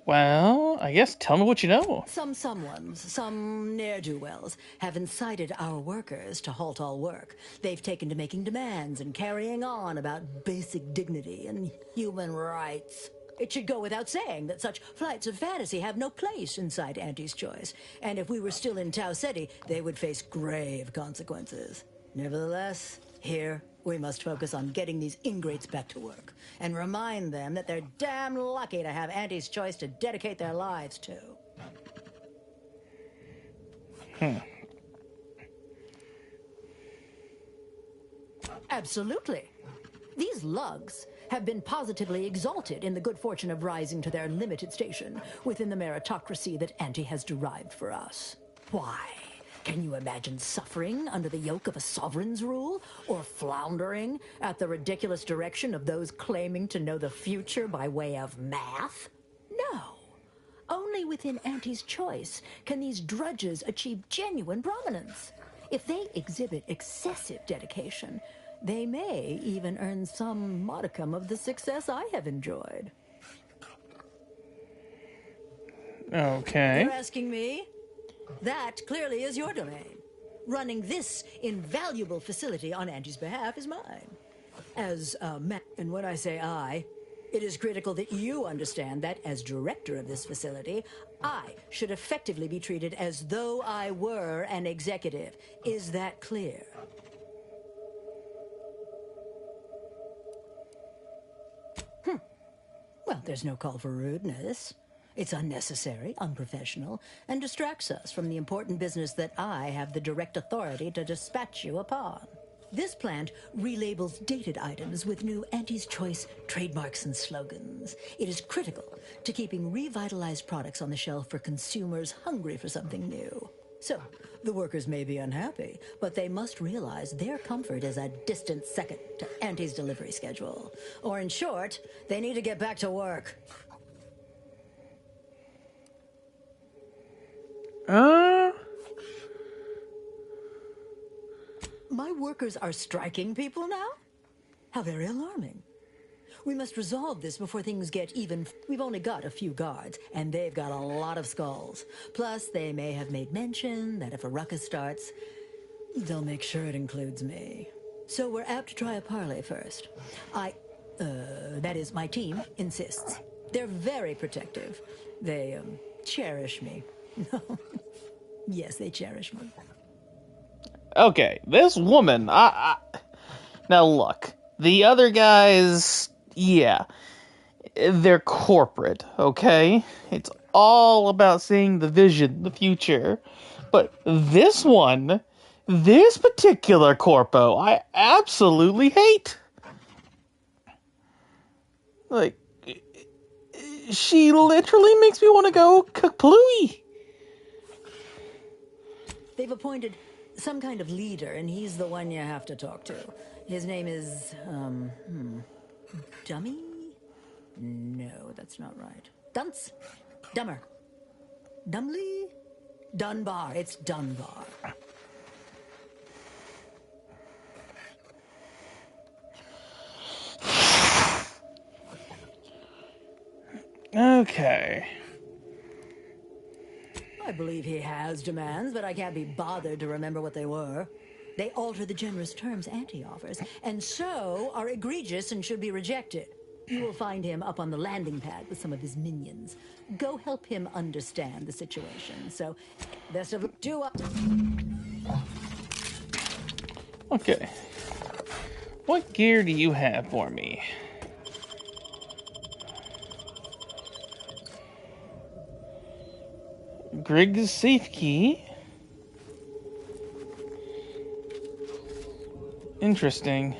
Well, I guess tell me what you know. Some ne'er-do-wells have incited our workers to halt all work. They've taken to making demands and carrying on about basic dignity and human rights. It should go without saying that such flights of fantasy have no place inside Auntie's Choice. And if we were still in Tau Ceti, they would face grave consequences. Nevertheless, here we must focus on getting these ingrates back to work and remind them that they're damn lucky to have Auntie's Choice to dedicate their lives to. Absolutely. These lugs have been positively exalted in the good fortune of rising to their limited station within the meritocracy that Auntie has derived for us. Why? Can you imagine suffering under the yoke of a sovereign's rule? Or floundering at the ridiculous direction of those claiming to know the future by way of math? No. Only within Auntie's Choice can these drudges achieve genuine prominence. If they exhibit excessive dedication, they may even earn some modicum of the success I have enjoyed. Okay. You're asking me? That clearly is your domain. Running this invaluable facility on Auntie's behalf is mine. As and when I say I, it is critical that you understand that as director of this facility, I should effectively be treated as though I were an executive. Is that clear? Well, there's no call for rudeness. It's unnecessary, unprofessional, and distracts us from the important business that I have the direct authority to dispatch you upon. This plant relabels dated items with new Auntie's Choice trademarks and slogans. It is critical to keeping revitalized products on the shelf for consumers hungry for something new. So, the workers may be unhappy, but they must realize their comfort is a distant second to Auntie's delivery schedule. Or in short, they need to get back to work. workers are striking people now? How very alarming. We must resolve this before things get even. We've only got a few guards, and they've got a lot of skulls. Plus, they may have made mention that if a ruckus starts, they'll make sure it includes me. So we're apt to try a parley first. That is, my team insists. They're very protective. They, cherish me. Yes, they cherish me. Okay, this woman, now look, the other guys, yeah, they're corporate, okay? It's all about seeing the vision, the future. But this one, this particular corpo, I absolutely hate. Like, she literally makes me want to go kaplooey. They've appointed some kind of leader, and he's the one you have to talk to. His name is, Dummy? No, that's not right. Dunce? Dummer. Dumley? Dunbar. It's Dunbar. Okay. I believe he has demands, but I can't be bothered to remember what they were. They alter the generous terms Auntie offers, and so are egregious and should be rejected. You will find him up on the landing pad with some of his minions. Go help him understand the situation. So, best of luck. Do up. Okay. What gear do you have for me? Grig's safe key. Interesting.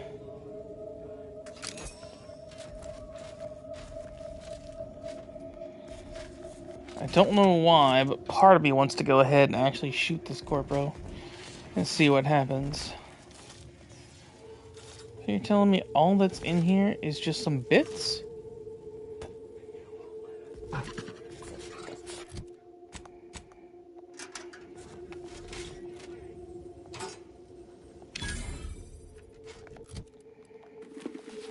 I don't know why, but part of me wants to go ahead and actually shoot this corpo and see what happens. So you're telling me all that's in here is just some bits?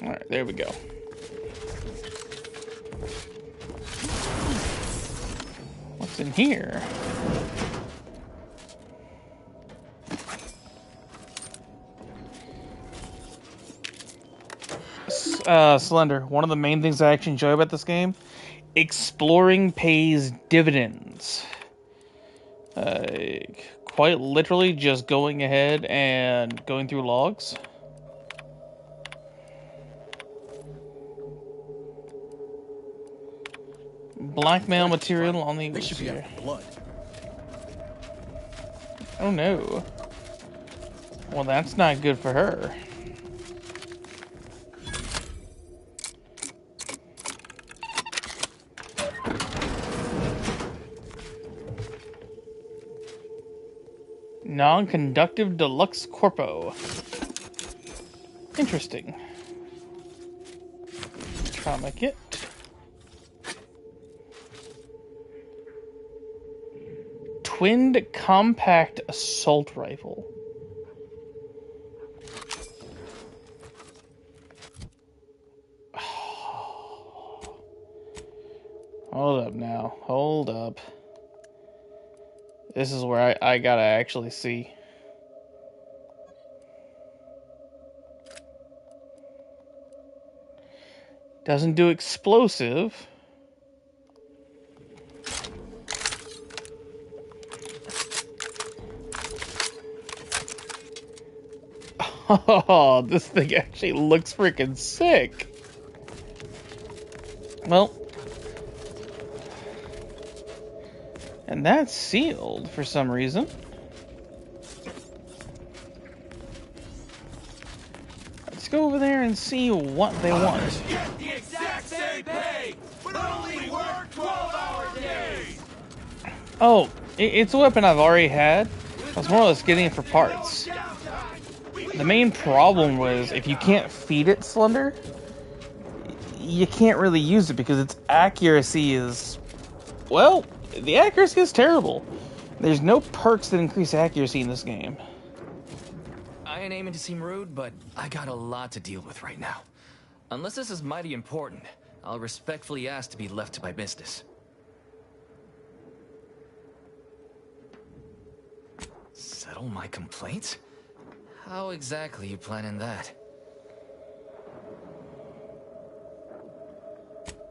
Alright, there we go. What's in here? Slender, one of the main things I actually enjoy about this game, exploring pays dividends. Quite literally just going ahead and going through logs. Blackmail material on the here. Blood. Oh no. Well, that's not good for her. Non-conductive deluxe corpo. Interesting. Trauma kit. Twinned compact assault rifle. Hold up now. Hold up. This is where I gotta actually see. Doesn't do explosive. Oh, this thing actually looks freaking sick. Well, and that's sealed for some reason. Let's go over there and see what they want. Get the exact same pay, but only work 12-hour days. Oh, it's a weapon I've already had. I was more or less getting it for parts. The main problem was if you can't feed it Slender, you can't really use it because its accuracy is, well, the accuracy is terrible. There's no perks that increase accuracy in this game. I ain't aiming to seem rude, but I got a lot to deal with right now. Unless this is mighty important, I'll respectfully ask to be left to my business. Settle my complaints? How exactly you planning that?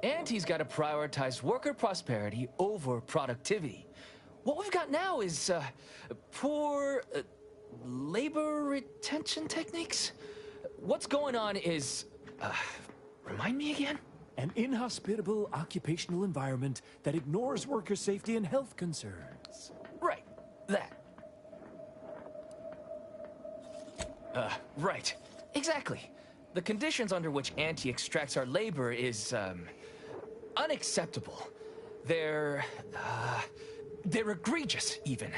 Auntie's got to prioritize worker prosperity over productivity. What we've got now is, poor, labor retention techniques? What's going on is, remind me again? An inhospitable occupational environment that ignores worker safety and health concerns. Right, that. Right. Exactly. The conditions under which Auntie extracts our labor is, unacceptable. They're egregious, even.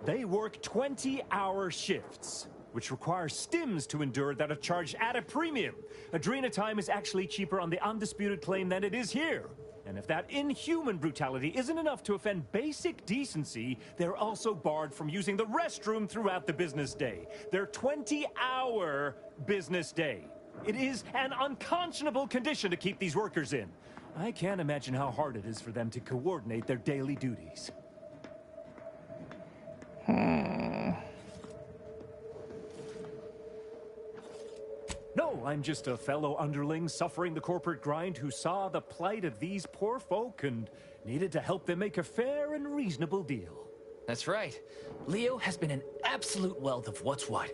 They work 20-hour shifts, which require stims to endure that are charged at a premium. Adrena time is actually cheaper on the undisputed claim than it is here. And if that inhuman brutality isn't enough to offend basic decency, they're also barred from using the restroom throughout the business day. Their 20-hour business day. It is an unconscionable condition to keep these workers in. I can't imagine how hard it is for them to coordinate their daily duties. No, I'm just a fellow underling suffering the corporate grind who saw the plight of these poor folk and needed to help them make a fair and reasonable deal. That's right. Leo has been an absolute wealth of what's what.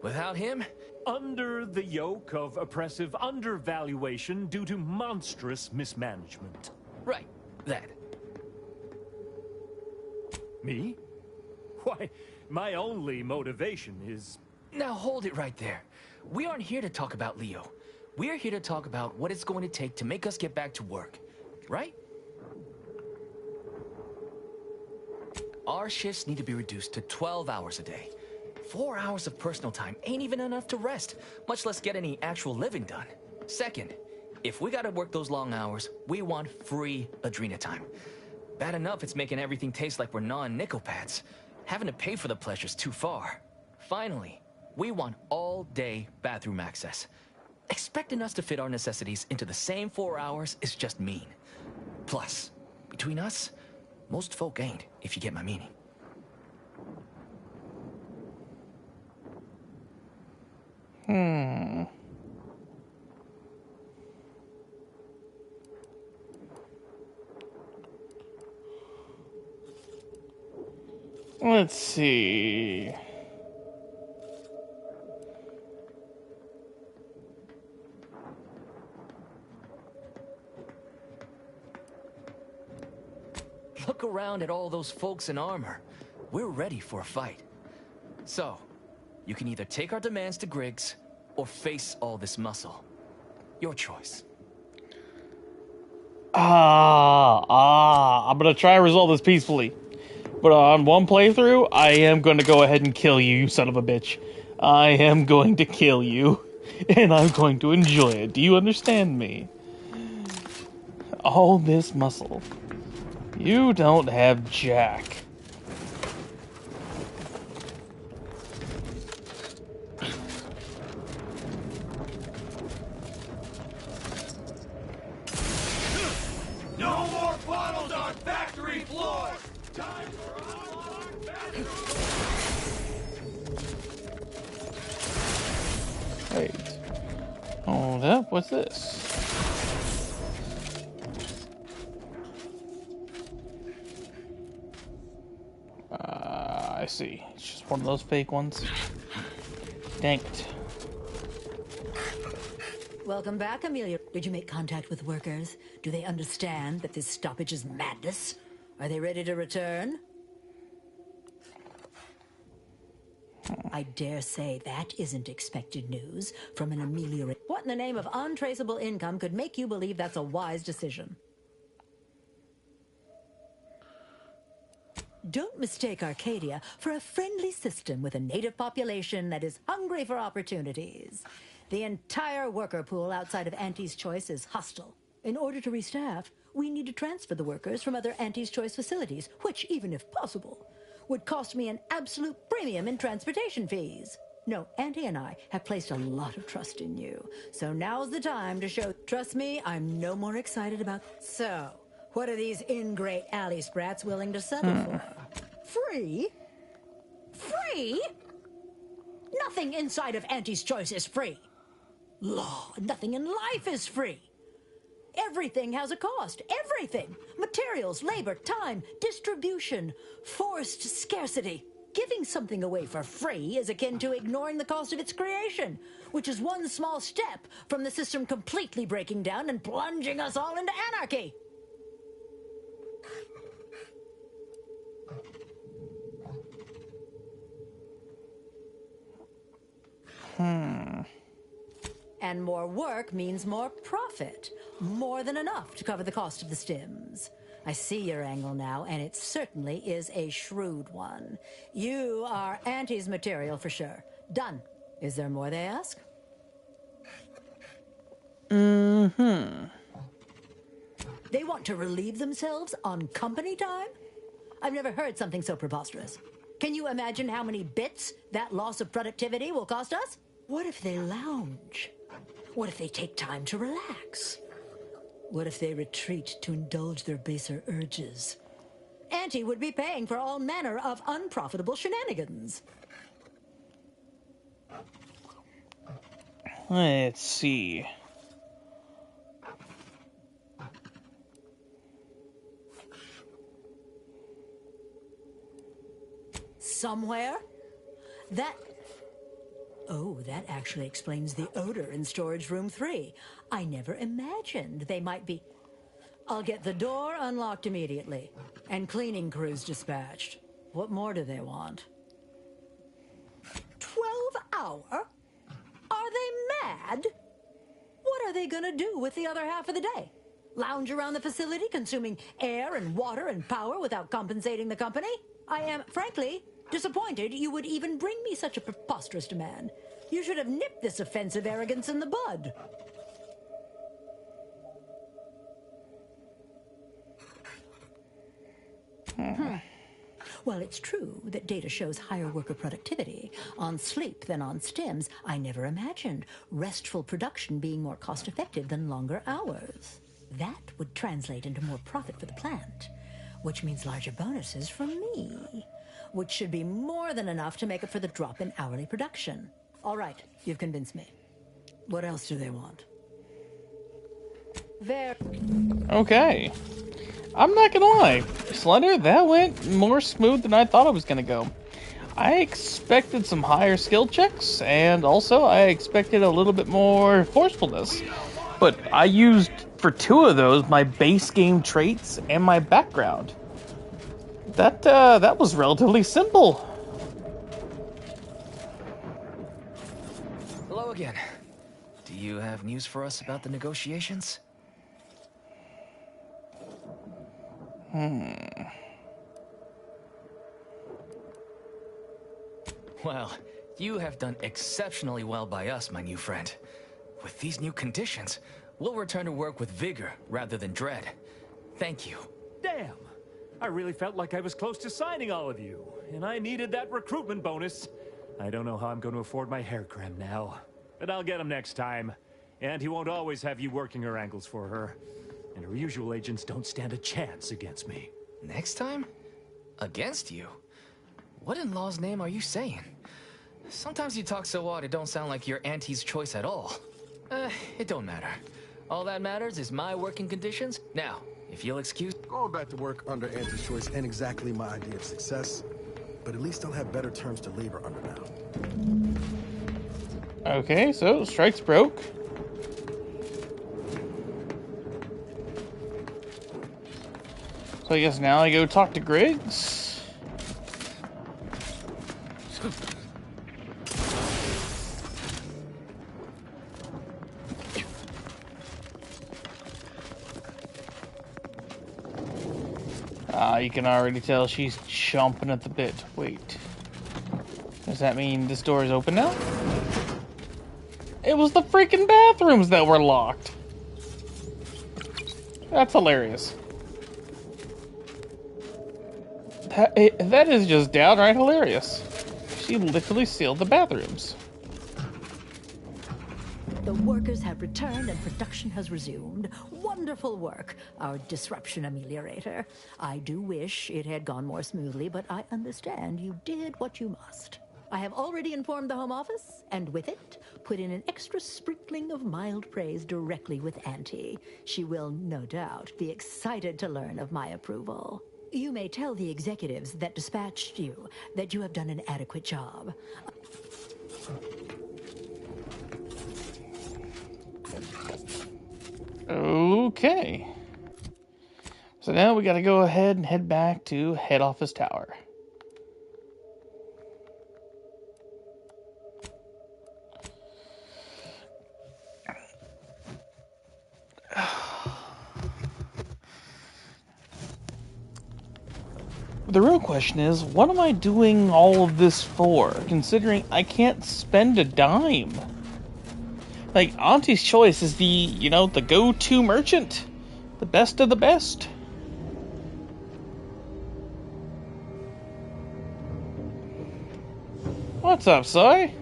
Without him... Under the yoke of oppressive undervaluation due to monstrous mismanagement. Right, that. Me? Why, my only motivation is... Now hold it right there. We aren't here to talk about Leo. We're here to talk about what it's going to take to make us get back to work. Right? Our shifts need to be reduced to 12 hours a day. 4 hours of personal time ain't even enough to rest, much less get any actual living done. Second, if we gotta work those long hours, we want free Adrena time. Bad enough it's making everything taste like we're gnawing nickel pads. Having to pay for the pleasure's too far. Finally, we want all-day bathroom access. Expecting us to fit our necessities into the same 4 hours is just mean. Plus, between us, most folk ain't, if you get my meaning. Let's see. Look around at all those folks in armor. We're ready for a fight. So, you can either take our demands to Griggs, or face all this muscle. Your choice. I'm gonna try to resolve this peacefully. But on one playthrough, I am going to go ahead and kill you, you son of a bitch. I am going to kill you. And I'm going to enjoy it. Do you understand me? All this muscle. You don't have jack. No more bottles on factory floor! Time for unlocked bathroom! Wait. Hold up, what's this? I see. It's just one of those fake ones. Dang it. Welcome back, Amelia. Did you make contact with workers? Do they understand that this stoppage is madness? Are they ready to return? I dare say that isn't expected news from an Amelia. What in the name of untraceable income could make you believe that's a wise decision? Don't mistake Arcadia for a friendly system with a native population that is hungry for opportunities. The entire worker pool outside of Auntie's Choice is hostile. In order to restaff, we need to transfer the workers from other Auntie's Choice facilities, which, even if possible, would cost me an absolute premium in transportation fees. No, Auntie and I have placed a lot of trust in you. So now's the time to show... Trust me, I'm no more excited about... So, what are these ingrate alley sprats willing to settle for? Free? Free? Nothing inside of Auntie's Choice is free. Law, nothing in life is free. Everything has a cost. Everything. Materials, labor, time, distribution, forced scarcity. Giving something away for free is akin to ignoring the cost of its creation, which is one small step from the system completely breaking down and plunging us all into anarchy. And more work means more profit. More than enough to cover the cost of the stims. I see your angle now, and it certainly is a shrewd one. You are Auntie's material for sure. Done. Is there more they ask? Mm-hmm. They want to relieve themselves on company time? I've never heard something so preposterous. Can you imagine how many bits that loss of productivity will cost us? What if they lounge? What if they take time to relax? What if they retreat to indulge their baser urges? Auntie would be paying for all manner of unprofitable shenanigans. Let's see. Somewhere? Oh, that actually explains the odor in storage room 3. I never imagined they might be... I'll get the door unlocked immediately, and cleaning crews dispatched. What more do they want? 12 hour? Are they mad? What are they gonna do with the other half of the day? Lounge around the facility, consuming air and water and power without compensating the company? I am, frankly, disappointed you would even bring me such a preposterous demand. You should have nipped this offensive arrogance in the bud. Well, it's true that data shows higher worker productivity on sleep than on stims. I never imagined restful production being more cost-effective than longer hours. That would translate into more profit for the plant, which means larger bonuses from me, which should be more than enough to make up for the drop in hourly production. All right, you've convinced me. What else do they want? Okay. I'm not gonna lie, Slender, that went more smooth than I thought it was gonna go. I expected some higher skill checks, and also I expected a little bit more forcefulness. But I used, for 2 of those, my base game traits and my background. That was relatively simple. Hello again. Do you have news for us about the negotiations? Well, you have done exceptionally well by us, my new friend. With these new conditions, we'll return to work with vigor rather than dread. Thank you. Damn! I really felt like I was close to signing all of you, and I needed that recruitment bonus. I don't know how I'm going to afford my hair cream now, but I'll get him next time. And he won't always have you working her ankles for her. And her usual agents don't stand a chance against me. Next time? Against you? What in law's name are you saying? Sometimes you talk so odd it don't sound like you're Auntie's choice at all. It don't matter. All that matters is my working conditions. Now, if you'll excuse... Going back to work under Auntie's choice ain't exactly my idea of success, but at least I'll have better terms to labor under now. Okay, so strikes broke. So I guess now I go talk to Griggs. You can already tell she's chomping at the bit. Wait. Does that mean this door is open now? It was the freaking bathrooms that were locked. That's hilarious. That is just downright hilarious. She literally sealed the bathrooms. The workers have returned and production has resumed. Wonderful work, our disruption ameliorator. I do wish it had gone more smoothly, but I understand you did what you must. I have already informed the Home Office, and with it, put in an extra sprinkling of mild praise directly with Auntie. She will, no doubt, be excited to learn of my approval. You may tell the executives that dispatched you that you have done an adequate job. Okay. So now we gotta go ahead and head back to head office tower. The real question is, what am I doing all of this for, considering I can't spend a dime? Like, Auntie's Choice is the, the go-to merchant. The best of the best. What's up, Soy?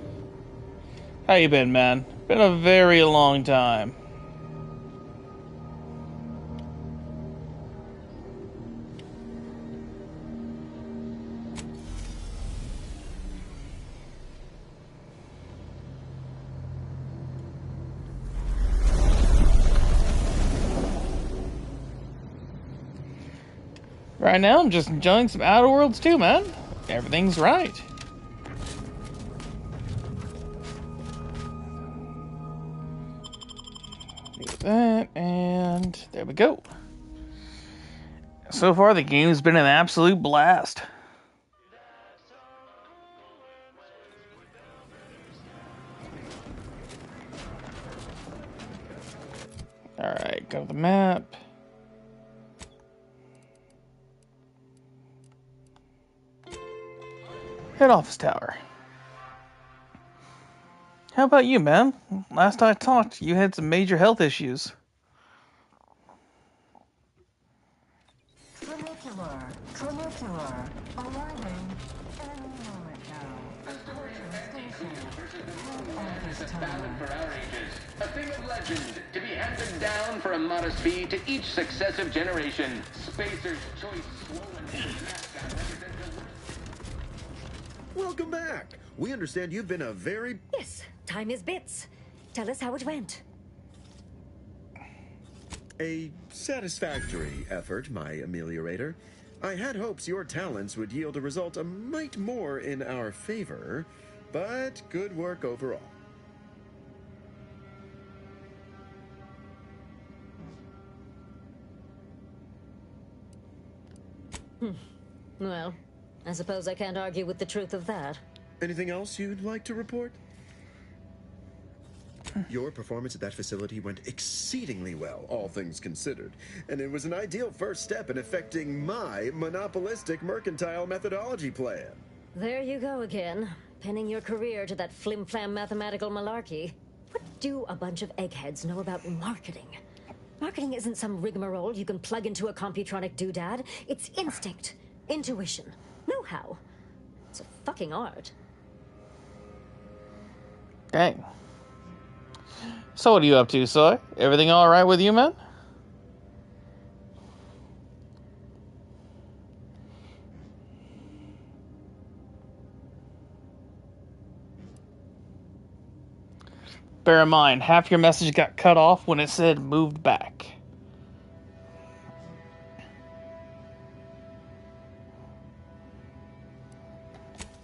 How you been, man? Been a very long time. Right now, I'm just enjoying some Outerworlds too, man. Everything's right. Do that, and there we go. So far, the game's been an absolute blast. Alright, go to the map. Head office tower. How about you, man? Last I talked, you had some major health issues. Follicular, arriving any moment now. Ballad for our ages. A thing of legend, to be handed down for a modest fee to each successive generation. Spacer's choice swollen mascot represents the... Welcome back. We understand you've been a very... Yes, time is bits. Tell us how it went. A satisfactory effort, my ameliorator. I had hopes your talents would yield a result a mite more in our favor, but good work overall. Well, I suppose I can't argue with the truth of that. Anything else you'd like to report? Your performance at that facility went exceedingly well, all things considered, and it was an ideal first step in effecting my monopolistic mercantile methodology plan. There you go again, pinning your career to that flim-flam mathematical malarkey. What do a bunch of eggheads know about marketing? Marketing isn't some rigmarole you can plug into a computronic doodad. It's instinct, intuition, know-how. It's a fucking art. Dang. So what are you up to, Soy? Everything alright with you, man? Bear in mind, half your message got cut off when it said moved back.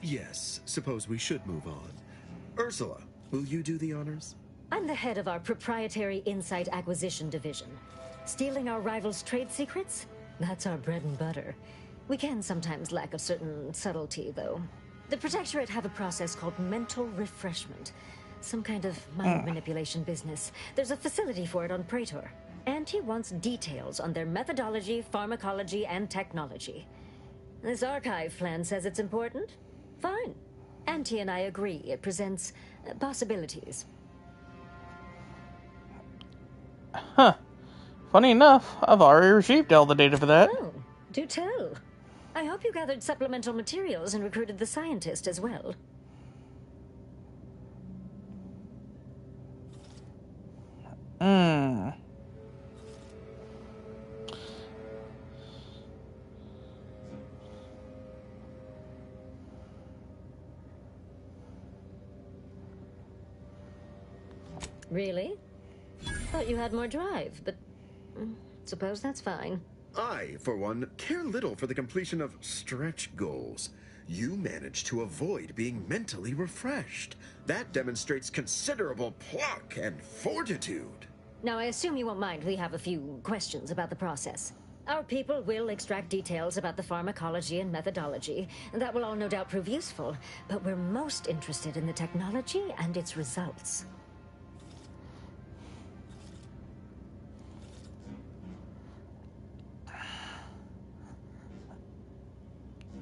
Yes, suppose we should move on. Ursula, will you do the honors? I'm the head of our proprietary Insight Acquisition Division. Stealing our rivals' trade secrets? That's our bread and butter. We can sometimes lack a certain subtlety, though. The Protectorate have a process called mental refreshment. Some kind of mind manipulation business. There's a facility for it on Praetor. And he wants details on their methodology, pharmacology, and technology. This archive plan says it's important? Fine. Auntie and I agree it presents possibilities. Huh. Funny enough, I've already received all the data for that. Oh, do tell. I hope hope you gathered supplemental materials and recruited the scientist as well. Really? Thought you had more drive, but suppose that's fine. I, for one, care little for the completion of stretch goals. You managed to avoid being mentally refreshed. That demonstrates considerable pluck and fortitude. Now, I assume you won't mind we have a few questions about the process. Our people will extract details about the pharmacology and methodology, and that will all no doubt prove useful, but we're most interested in the technology and its results.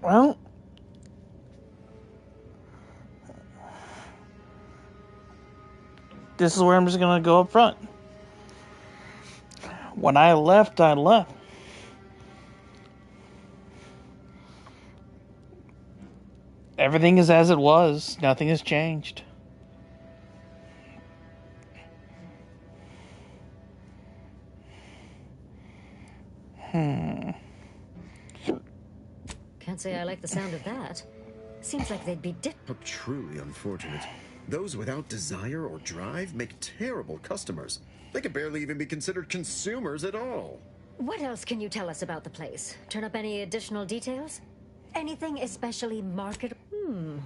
Well, this is where I'm just gonna go up front. When I left, I left. Everything is as it was. Nothing has changed. Can't say I like the sound of that. Seems like they'd be How truly unfortunate. Those without desire or drive make terrible customers. They can barely even be considered consumers at all. What else can you tell us about the place? Turn up any additional details? Anything especially marketable?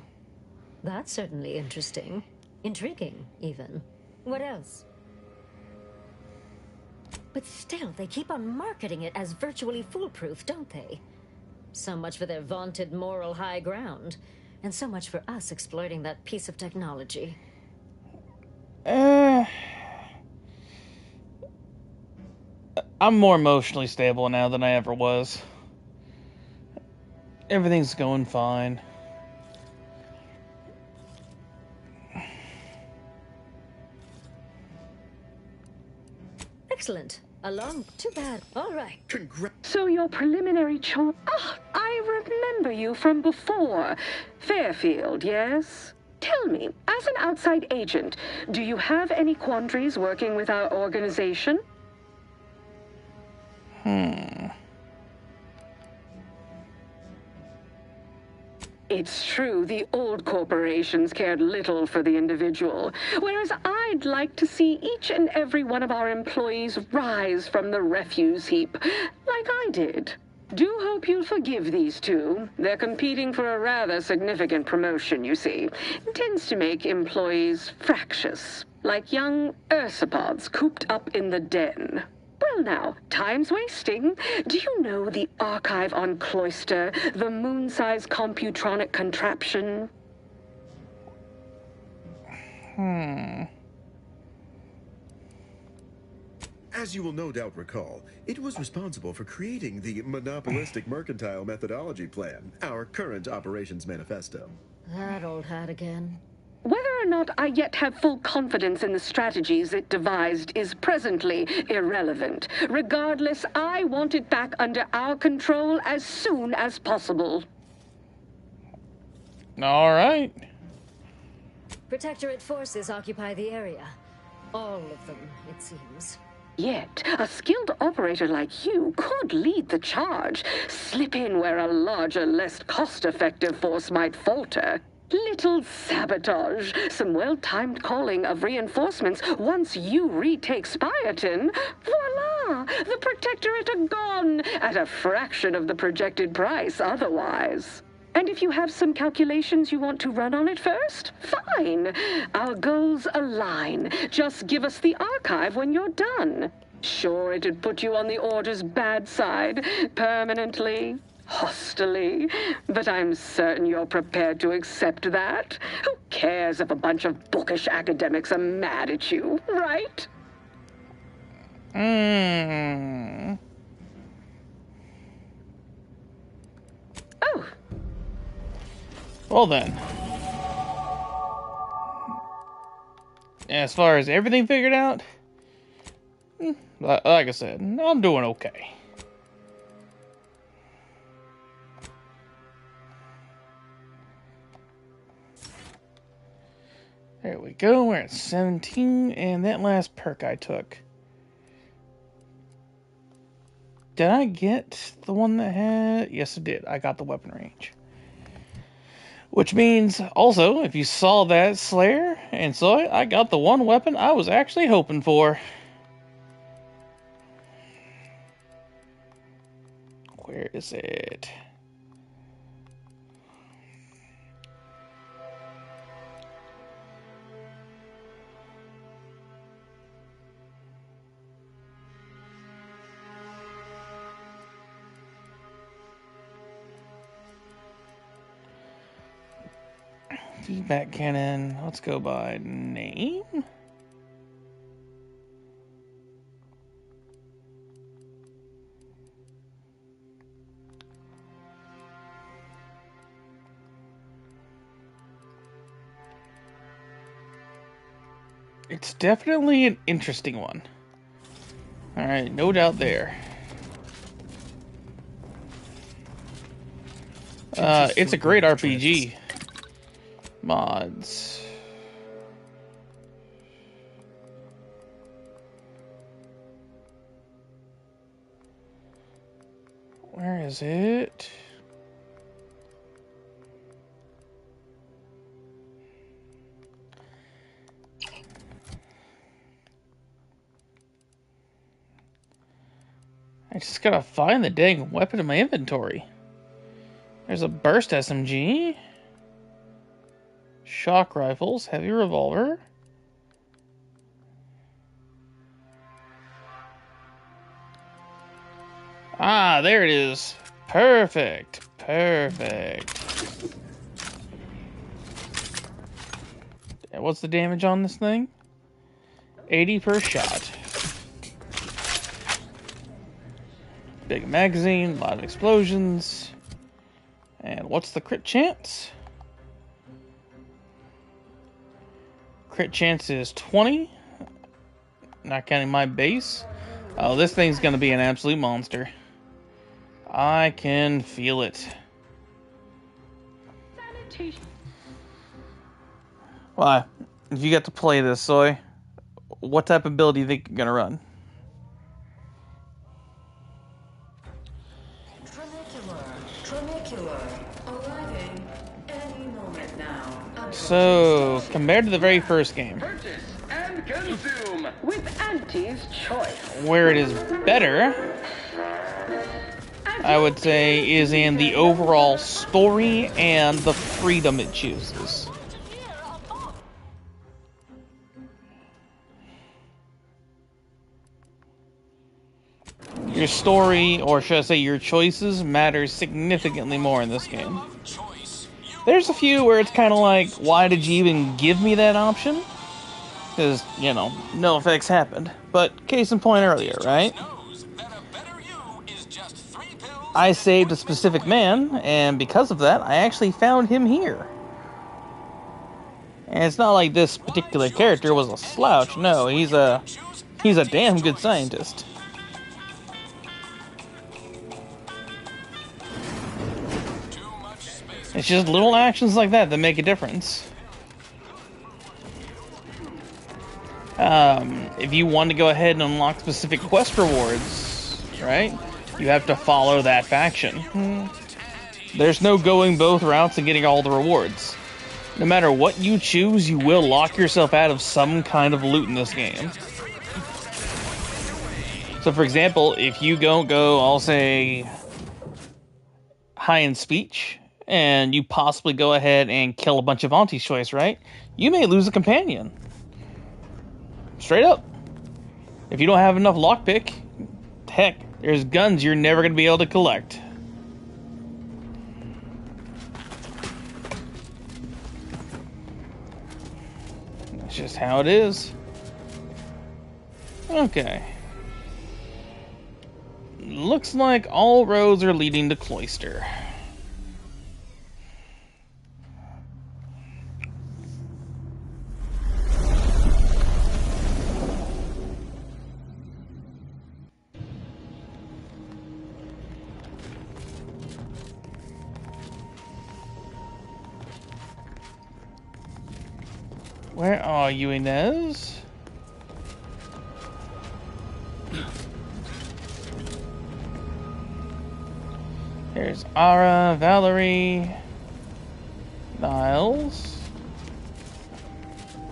That's certainly interesting. Intriguing, even. What else? But still, they keep on marketing it as virtually foolproof, don't they? So much for their vaunted moral high ground. And so much for us exploiting that piece of technology. I'm more emotionally stable now than I ever was. Everything's going fine. Excellent. Too bad. All right. So your preliminary I remember you from before. Fairfield, yes? Tell me, as an outside agent, do you have any quandaries working with our organization? It's true, the old corporations cared little for the individual, whereas I'd like to see each and every one of our employees rise from the refuse heap, like I did. Do hope you'll forgive these two. They're competing for a rather significant promotion, you see. It tends to make employees fractious, like young ursopods cooped up in the den. Well now, time's wasting. Do you know the archive on Cloister, the moon-sized computronic contraption? As you will no doubt recall, it was responsible for creating the monopolistic mercantile methodology plan, our current operations manifesto. That old hat again. Whether or not I yet have full confidence in the strategies it devised is presently irrelevant. Regardless, I want it back under our control as soon as possible. All right. Protectorate forces occupy the area. All of them, it seems. Yet, a skilled operator like you could lead the charge. Slip in where a larger, less cost-effective force might falter. Little sabotage, some well-timed calling of reinforcements once you retake Spireton. Voila! The Protectorate are gone, at a fraction of the projected price otherwise. And if you have some calculations you want to run on it first, fine. Our goals align. Just give us the archive when you're done. Sure, it'd put you on the Order's bad side, permanently, hostilely, but I'm certain you're prepared to accept that. Who cares if a bunch of bookish academics are mad at you, right? Oh. Well then. As far as everything figured out, like I said, I'm doing okay. There we go, we're at 17, and that last perk I took. Did I get the one that had... Yes, I did. I got the weapon range. Which means, also, if you saw that Slayer and saw it, I got the one weapon I was actually hoping for. Where is it? Feedback cannon. Let's go by name. It's definitely an interesting one. Alright, no doubt there. It's a great RPG. Mods. Where is it? I just gotta find the dang weapon in my inventory. There's a burst SMG. Shock rifles, heavy revolver. Ah, there it is. Perfect. Perfect. And what's the damage on this thing? 80 per shot. Big magazine, a lot of explosions. And what's the crit chance? Crit chance is 20. Not counting my base. Oh, this thing's gonna be an absolute monster. I can feel it. Why? If you get to play this, Soy, what type of build do you think you're gonna run? So, compared to the very first game, Purchase and consume with Auntie's Choice. Where it is better, I would say, is in the overall story and the freedom it chooses. Your story, or should I say your choices, matters significantly more in this game. There's a few where it's kind of like, why did you even give me that option? Because, you know, no effects happened. But case in point earlier, right? I saved a specific man, and because of that, I actually found him here. And it's not like this particular character was a slouch. No, he's a damn good scientist. It's just little actions like that that make a difference. If you want to go ahead and unlock specific quest rewards, right, you have to follow that faction. There's no going both routes and getting all the rewards. No matter what you choose, you will lock yourself out of some kind of loot in this game. So for example, if you don't go, I'll say, high in speech, and you possibly go ahead and kill a bunch of Auntie's Choice, right? You may lose a companion. Straight up. If you don't have enough lockpick, heck, there's guns you're never going to be able to collect. That's just how it is. Okay. Looks like all roads are leading to Cloister. Where are you, Inez? There's Ara, Valerie, Niles.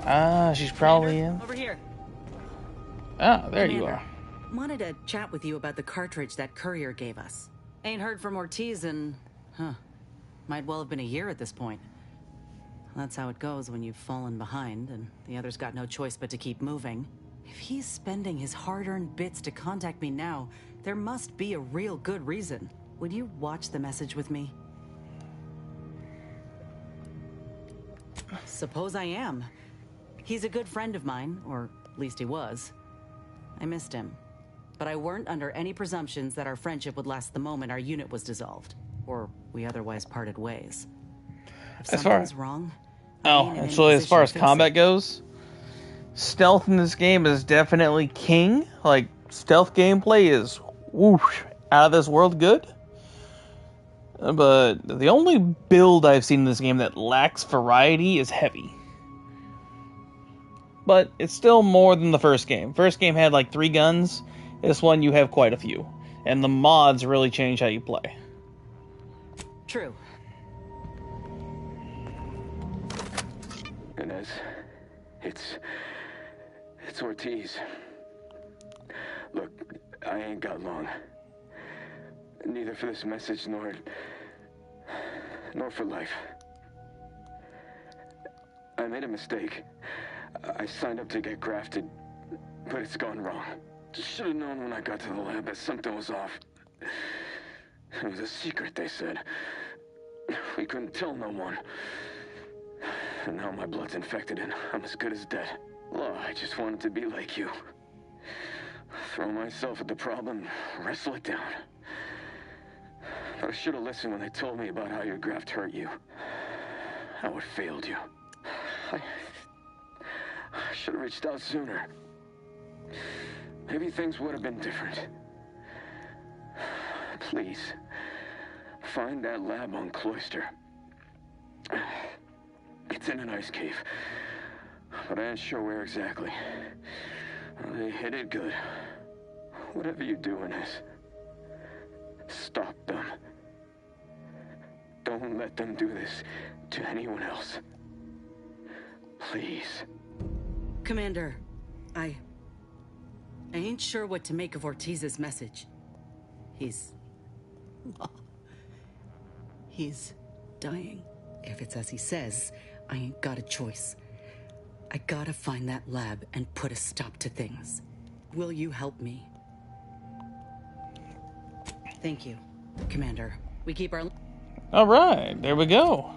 Ah, she's probably in. Over here. Ah, there you Commander, are. wanted to chat with you about the cartridge that courier gave us. Ain't heard from Ortiz in, might well have been a year at this point. That's how it goes when you've fallen behind and the others got no choice but to keep moving. If he's spending his hard-earned bits to contact me now, there must be a real good reason. Would you watch the message with me? Suppose I am. He's a good friend of mine, or at least he was. I missed him. But I weren't under any presumptions that our friendship would last the moment our unit was dissolved. Or we otherwise parted ways. If something's wrong... Actually, as far as combat goes, stealth in this game is definitely king. Like, stealth gameplay is whoosh, out of this world good. But the only build I've seen in this game that lacks variety is heavy. But it's still more than the first game. First game had like 3 guns. This one you have quite a few. And the mods really change how you play. True. Inez, it's Ortiz. Look, I ain't got long. Neither for this message nor for life. I made a mistake. I signed up to get grafted, but it's gone wrong. Should have known when I got to the lab that something was off. It was a secret, they said. We couldn't tell no one. And now my blood's infected and I'm as good as dead. Well, I just wanted to be like you. Throw myself at the problem, wrestle it down. But I should have listened when they told me about how your graft hurt you. How it failed you. I should have reached out sooner. Maybe things would have been different. Please, find that lab on Cloister. It's in an ice cave, but I ain't sure where exactly. They hit it good. Whatever you do in this, stop them. Don't let them do this to anyone else. Please. Commander, I ain't sure what to make of Ortiz's message. He's dying. If it's as he says, I ain't got a choice. I gotta find that lab and put a stop to things. Will you help me? Thank you, Commander. We keep our... Alright, there we go.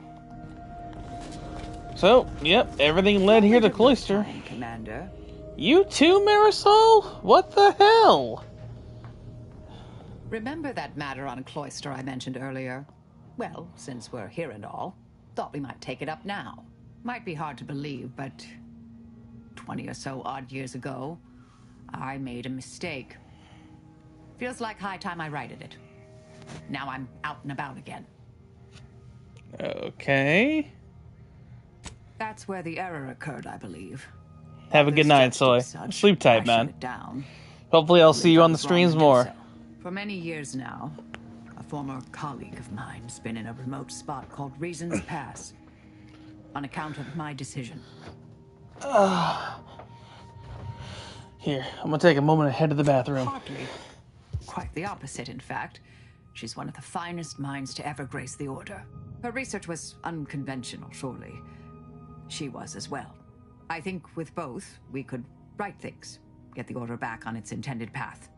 So, yep, everything led here to Cloister. Commander. You too, Marisol? What the hell? Remember that matter on Cloister I mentioned earlier? Well, since we're here and all, thought we might take it up now. Might be hard to believe, but 20 or so odd years ago, I made a mistake. Feels like high time I righted it. Now I'm out and about again. Okay. That's where the error occurred, I believe. Have a good night, Soy. Sleep tight, man. Hopefully I'll see you on the streams more. For many years now, a former colleague of mine's been in a remote spot called Reasons Pass on account of my decision. Here, I'm gonna take a moment to head to the bathroom. Hardly. Quite the opposite, in fact. She's one of the finest minds to ever grace the Order. Her research was unconventional, surely. She was as well. I think with both, we could right things, get the Order back on its intended path.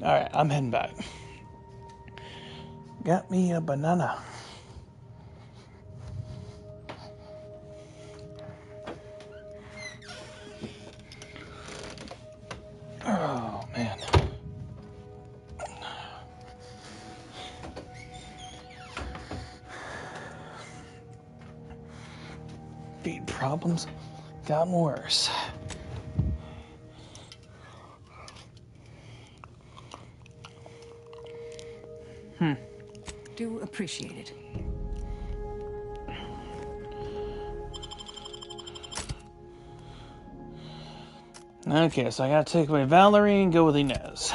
Alright, I'm heading back. Got me a banana. Oh, man. Feet problems gotten worse. Do appreciate it. Okay, so I gotta take away Valerie and go with Inez.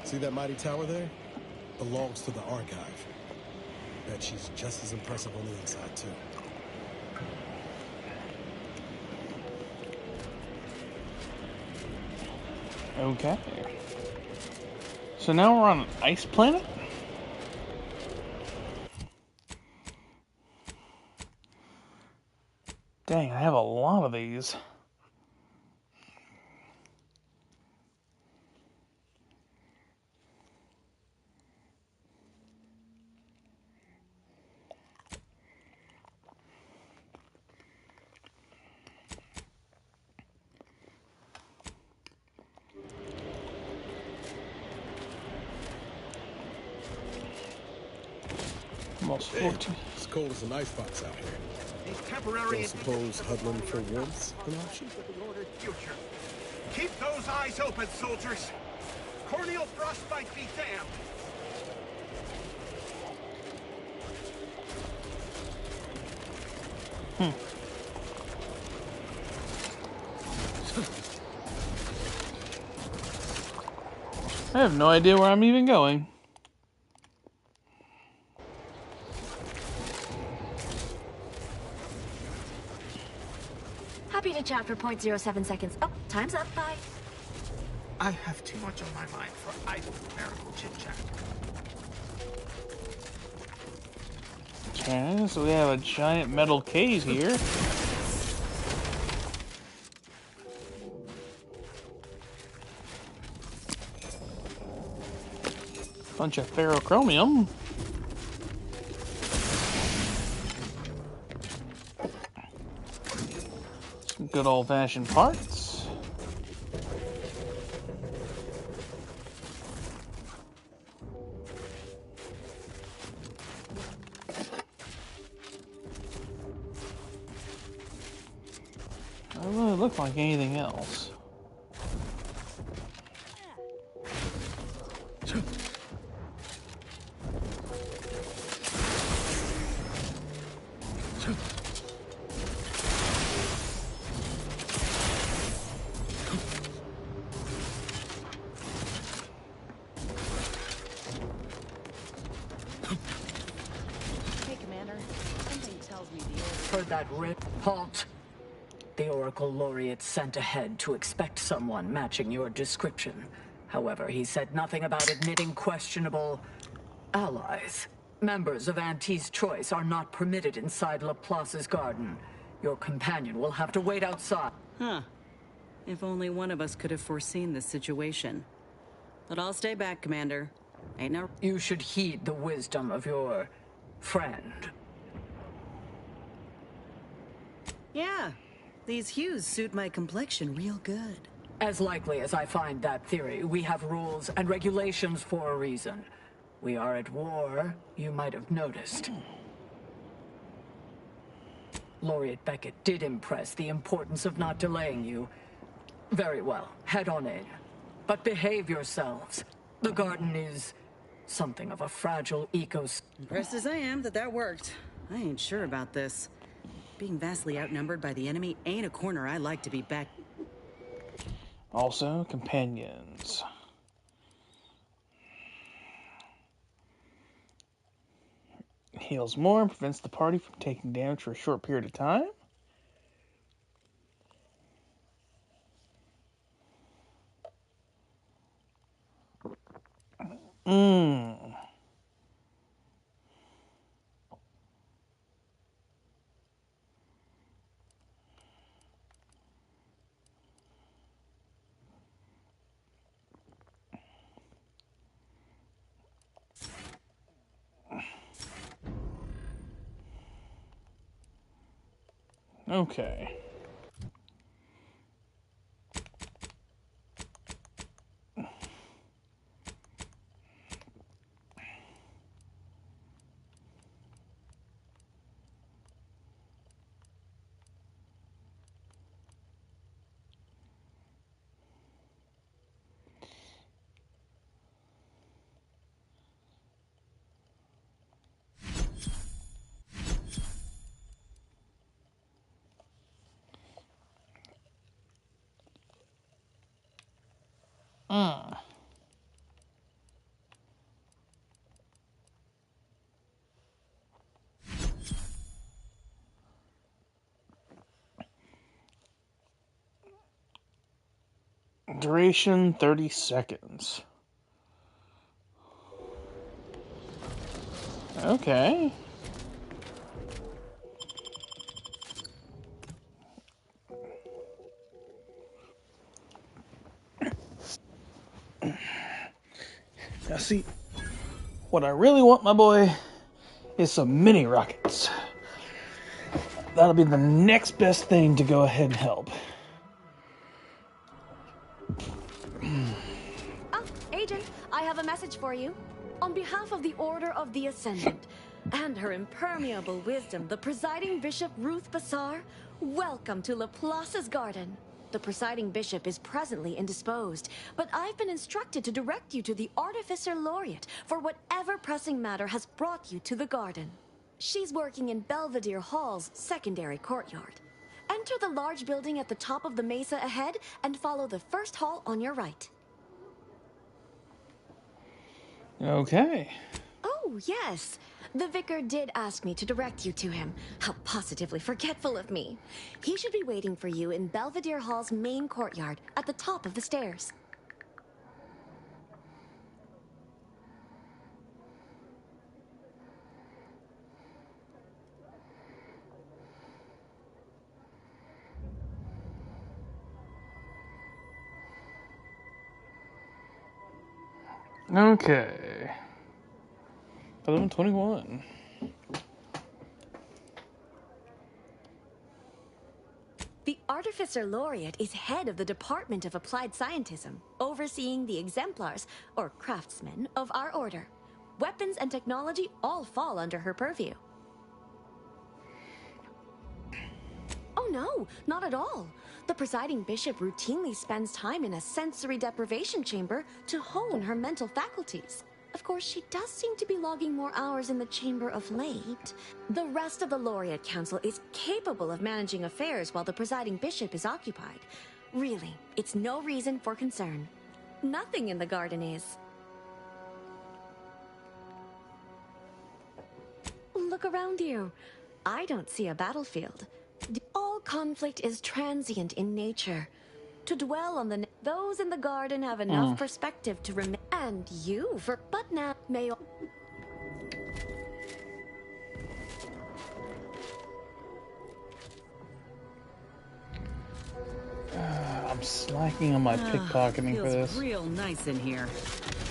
See that mighty tower there? Belongs to the archive. Bet she's just as impressive on the inside, too. Okay. So now we're on an ice planet? Dang, I have a lot of these. Almost 14. It's cold as an icebox out here. These temporary Don't suppose huddling for warmth an option? future. Keep those eyes open, soldiers. Corneal frostbite be damned. I have no idea where I'm even going. Happy to chat for 0.07 seconds. Oh, time's up. Bye. I have too much on my mind for idle numerical chit-chat. Okay, so we have a giant metal cave here. Bunch of ferrochromium. Some good old-fashioned parts. Doesn't really look like anything else. Hey, Commander. Something tells me the Heard that rip? Halt! The Oracle Laureate sent ahead to expect someone matching your description. However, he said nothing about admitting questionable allies. Members of Auntie's Choice are not permitted inside Laplace's garden. Your companion will have to wait outside. Huh. If only one of us could have foreseen this situation. But I'll stay back, Commander. Ain't no... You should heed the wisdom of your friend. Yeah. These hues suit my complexion real good. As likely as I find that theory, we have rules and regulations for a reason. We are at war, you might have noticed. Laureate Beckett did impress the importance of not delaying you. Very well, head on in. But behave yourselves. The garden is something of a fragile ecosystem. Impressed as I am that worked. I ain't sure about this. Being vastly outnumbered by the enemy ain't a corner I like to be back. Also, companions. Heals more and prevents the party from taking damage for a short period of time. Okay. Duration 30 seconds. Okay. Now see, what I really want, my boy, is some mini rockets. That'll be the next best thing to go ahead and help. Oh, Agent, I have a message for you. On behalf of the Order of the Ascendant and her impermeable wisdom, the presiding bishop Ruth Bassar, welcome to Laplace's garden. The presiding bishop is presently indisposed, but I've been instructed to direct you to the Artificer Laureate for whatever pressing matter has brought you to the garden. She's working in Belvedere Hall's secondary courtyard. Enter the large building at the top of the mesa ahead and follow the first hall on your right. Okay. Oh, yes. The vicar did ask me to direct you to him. How positively forgetful of me. He should be waiting for you in Belvedere Hall's main courtyard at the top of the stairs. Okay. 11:21. The Artificer Laureate is head of the Department of Applied Scientism, overseeing the exemplars, or craftsmen, of our order. Weapons and technology all fall under her purview. Oh no, not at all. The presiding bishop routinely spends time in a sensory deprivation chamber to hone her mental faculties. Of course, she does seem to be logging more hours in the chamber of late. The rest of the Laureate Council is capable of managing affairs while the presiding bishop is occupied. Really, it's no reason for concern. Nothing in the garden is. Look around you. I don't see a battlefield. All conflict is transient in nature. To dwell on those in the garden have enough perspective to remain. And you, but now may. I'm slacking on my pickpocketing for this. Feels real nice in here.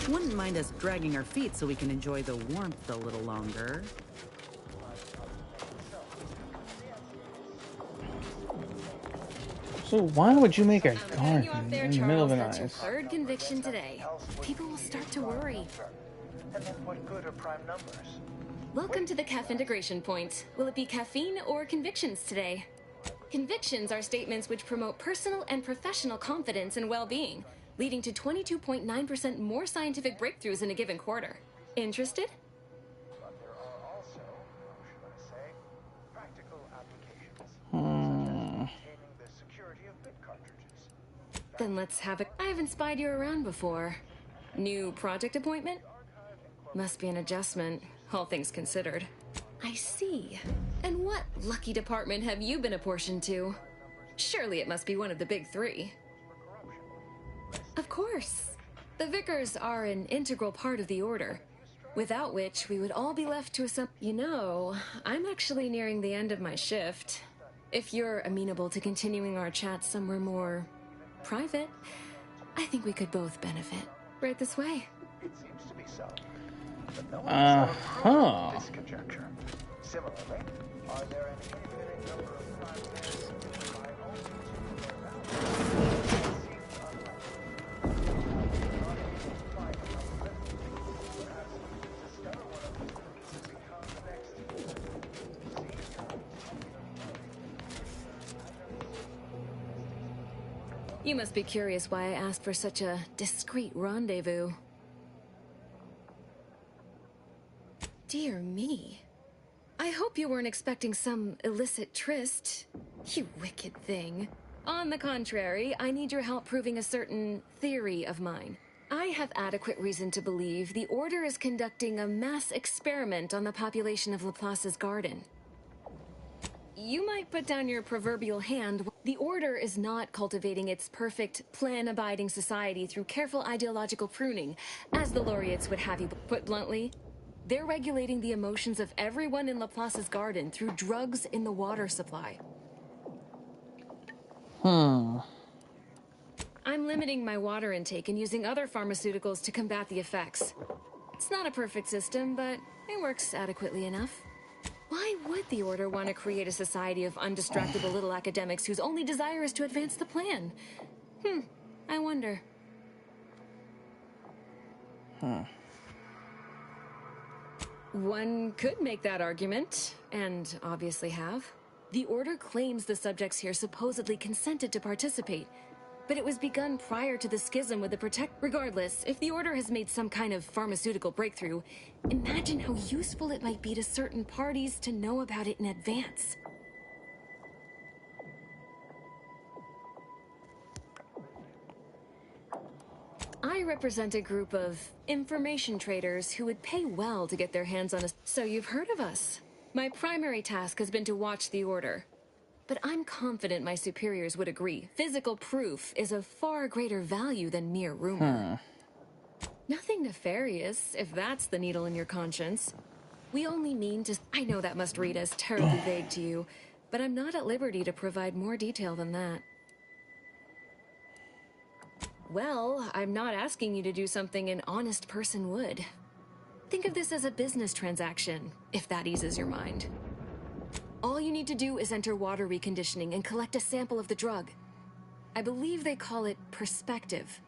Wouldn't mind us dragging our feet so we can enjoy the warmth a little longer. So why would you make a garden You up there, in the middle of the Charles. That's your night? third conviction today. People will start to worry. And then what good are prime numbers? Welcome to the CAF integration point. Will it be caffeine or convictions today? Convictions are statements which promote personal and professional confidence and well-being, leading to 22.9% more scientific breakthroughs in a given quarter. Interested? But there are also, how should I say, practical applications. Maintaining the security of bit cartridges. Then let's have it. I haven't spied you around before. New project appointment? Must be an adjustment, all things considered. I see. And what lucky department have you been apportioned to? Surely it must be one of the big three. Of course. The Vicars are an integral part of the Order, without which we would all be left to some. You know, I'm actually nearing the end of my shift. If you're amenable to continuing our chat somewhere more private, I think we could both benefit. Right this way. It seems to be so. But no one has ever proven this conjecture. Similarly, are there an infinite number of primitives by only to their value? It seems unlikely. Not able to find enough living. Perhaps we could discover one of these things and become the next You must be curious why I asked for such a discreet rendezvous. Dear me. I hope you weren't expecting some illicit tryst. You wicked thing. On the contrary, I need your help proving a certain theory of mine. I have adequate reason to believe the Order is conducting a mass experiment on the population of Laplace's garden. You might put down your proverbial hand. The Order is not cultivating its perfect, plan-abiding society through careful ideological pruning, as the laureates would have you put bluntly. They're regulating the emotions of everyone in Laplace's garden through drugs in the water supply. I'm limiting my water intake and using other pharmaceuticals to combat the effects. It's not a perfect system, but it works adequately enough. Why would the Order want to create a society of undistractable little academics whose only desire is to advance the plan? I wonder. One could make that argument, and obviously have. The Order claims the subjects here supposedly consented to participate, but it was begun prior to the schism with the Protect. Regardless, if the Order has made some kind of pharmaceutical breakthrough, imagine how useful it might be to certain parties to know about it in advance. I represent a group of information traders who would pay well to get their hands on us. So you've heard of us. My primary task has been to watch the Order. But I'm confident my superiors would agree. Physical proof is of far greater value than mere rumor. Nothing nefarious, if that's the needle in your conscience. We only mean to... I know that must read as terribly vague to you, but I'm not at liberty to provide more detail than that. Well, I'm not asking you to do something an honest person would. Think of this as a business transaction, if that eases your mind. All you need to do is enter water reconditioning and collect a sample of the drug. I believe they call it perspective.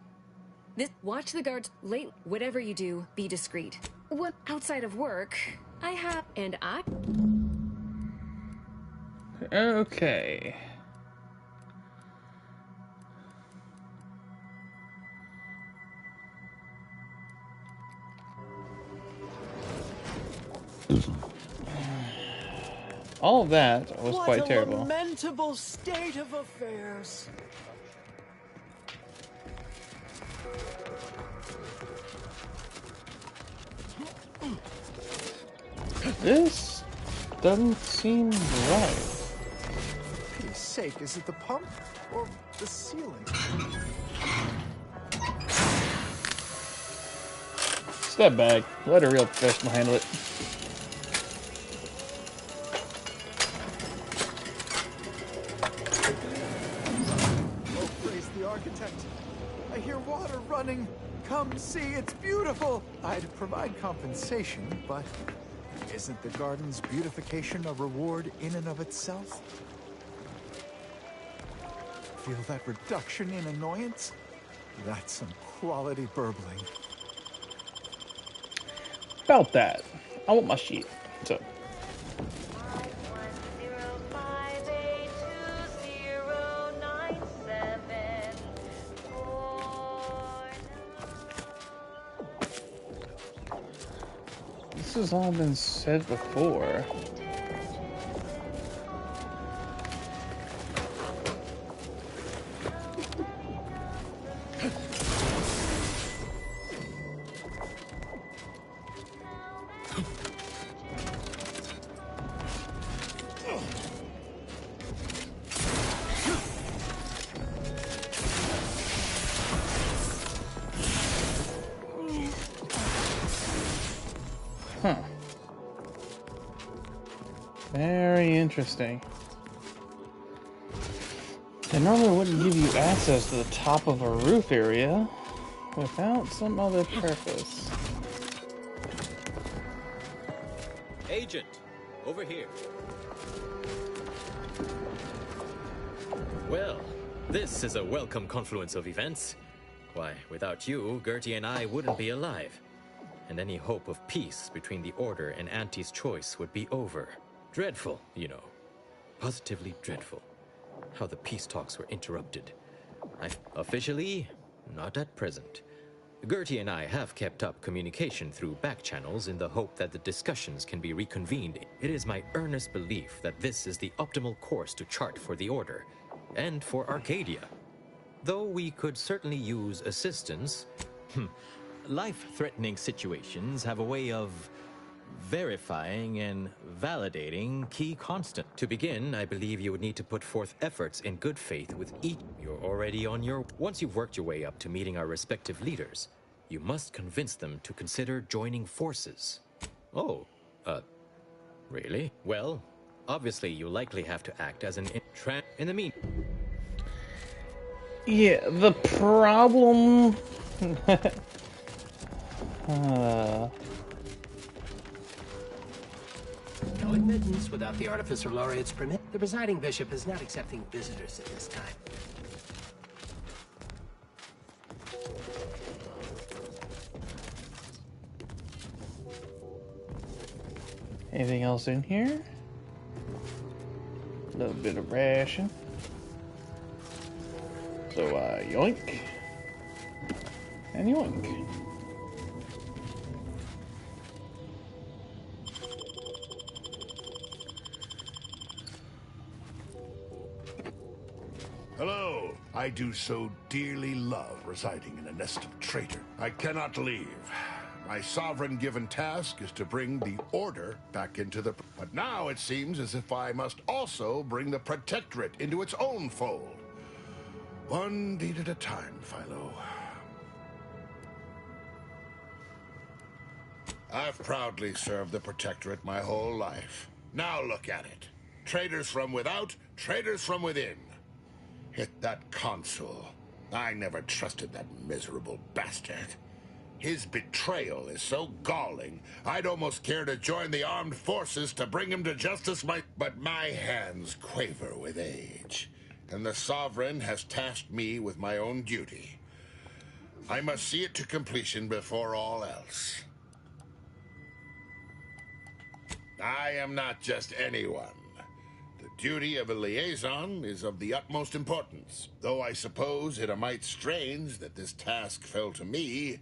Watch the guards late. Whatever you do, be discreet. What outside of work, I have... And I... Okay. All of that was quite terrible. What a lamentable state of affairs. This doesn't seem right. For pity's sake, is it the pump or the ceiling? Step back. Let a real professional handle it. Oh, praise the architect. I hear water running. Come see, it's beautiful. I'd provide compensation, but isn't the garden's beautification a reward in and of itself? Feel that reduction in annoyance? That's some quality burbling. About that. I want my sheet. So. This has all been said before. Very interesting. They normally wouldn't give you access to the top of a roof area without some other purpose. Agent, over here. Well, this is a welcome confluence of events. Why, without you, Gertie and I wouldn't be alive. And any hope of peace between the Order and Auntie's choice would be over. Dreadful, you know. Positively dreadful. How the peace talks were interrupted. Officially, not at present. Gertie and I have kept up communication through back channels in the hope that the discussions can be reconvened. It is my earnest belief that this is the optimal course to chart for the Order, and for Arcadia. Though we could certainly use assistance, life-threatening situations have a way of verifying and validating key constant. To begin, I believe you would need to put forth efforts in good faith with each. You're already on your... Once you've worked your way up to meeting our respective leaders, you must convince them to consider joining forces. Oh, really? Well, obviously you likely have to act as an in the meantime. Yeah, the problem... No admittance without the Artificer Laureate's permit. The presiding bishop is not accepting visitors at this time. Anything else in here? A little bit of ration. So, yoink. And yoink. Hello. I do so dearly love residing in a nest of traitors. I cannot leave. My sovereign-given task is to bring the Order back into the... But now it seems as if I must also bring the Protectorate into its own fold. One deed at a time, Philo. I've proudly served the Protectorate my whole life. Now look at it. Traitors from without, traitors from within. Hit that consul. I never trusted that miserable bastard. His betrayal is so galling, I'd almost care to join the armed forces to bring him to justice. But my hands quaver with age, and the Sovereign has tasked me with my own duty. I must see it to completion before all else. I am not just anyone. The duty of a liaison is of the utmost importance, though I suppose it a mite strange that this task fell to me,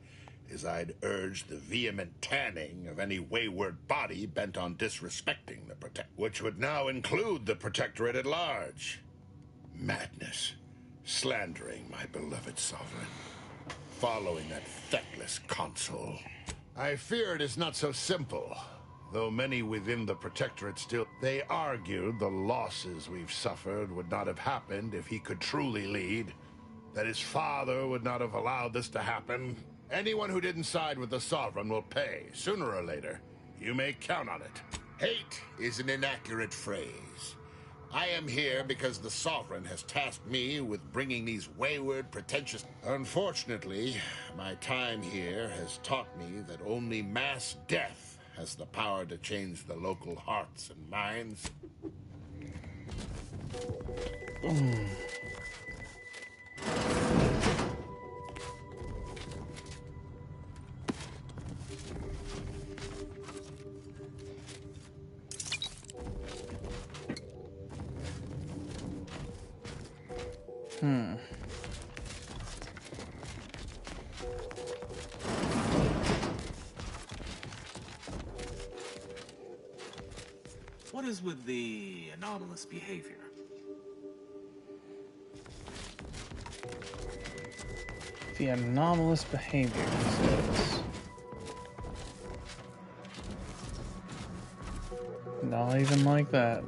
as I'd urge the vehement tanning of any wayward body bent on disrespecting the which would now include the Protectorate at large. Madness. Slandering my beloved sovereign. Following that feckless consul. I fear it is not so simple. Though many within the Protectorate still... They argued the losses we've suffered would not have happened if he could truly lead. That his father would not have allowed this to happen. Anyone who didn't side with the Sovereign will pay, sooner or later. You may count on it. Hate is an inaccurate phrase. I am here because the Sovereign has tasked me with bringing these wayward, pretentious... Unfortunately, my time here has taught me that only mass death has the power to change the local hearts and minds. What is with the anomalous behavior? The anomalous behavior, he says. Not even like that.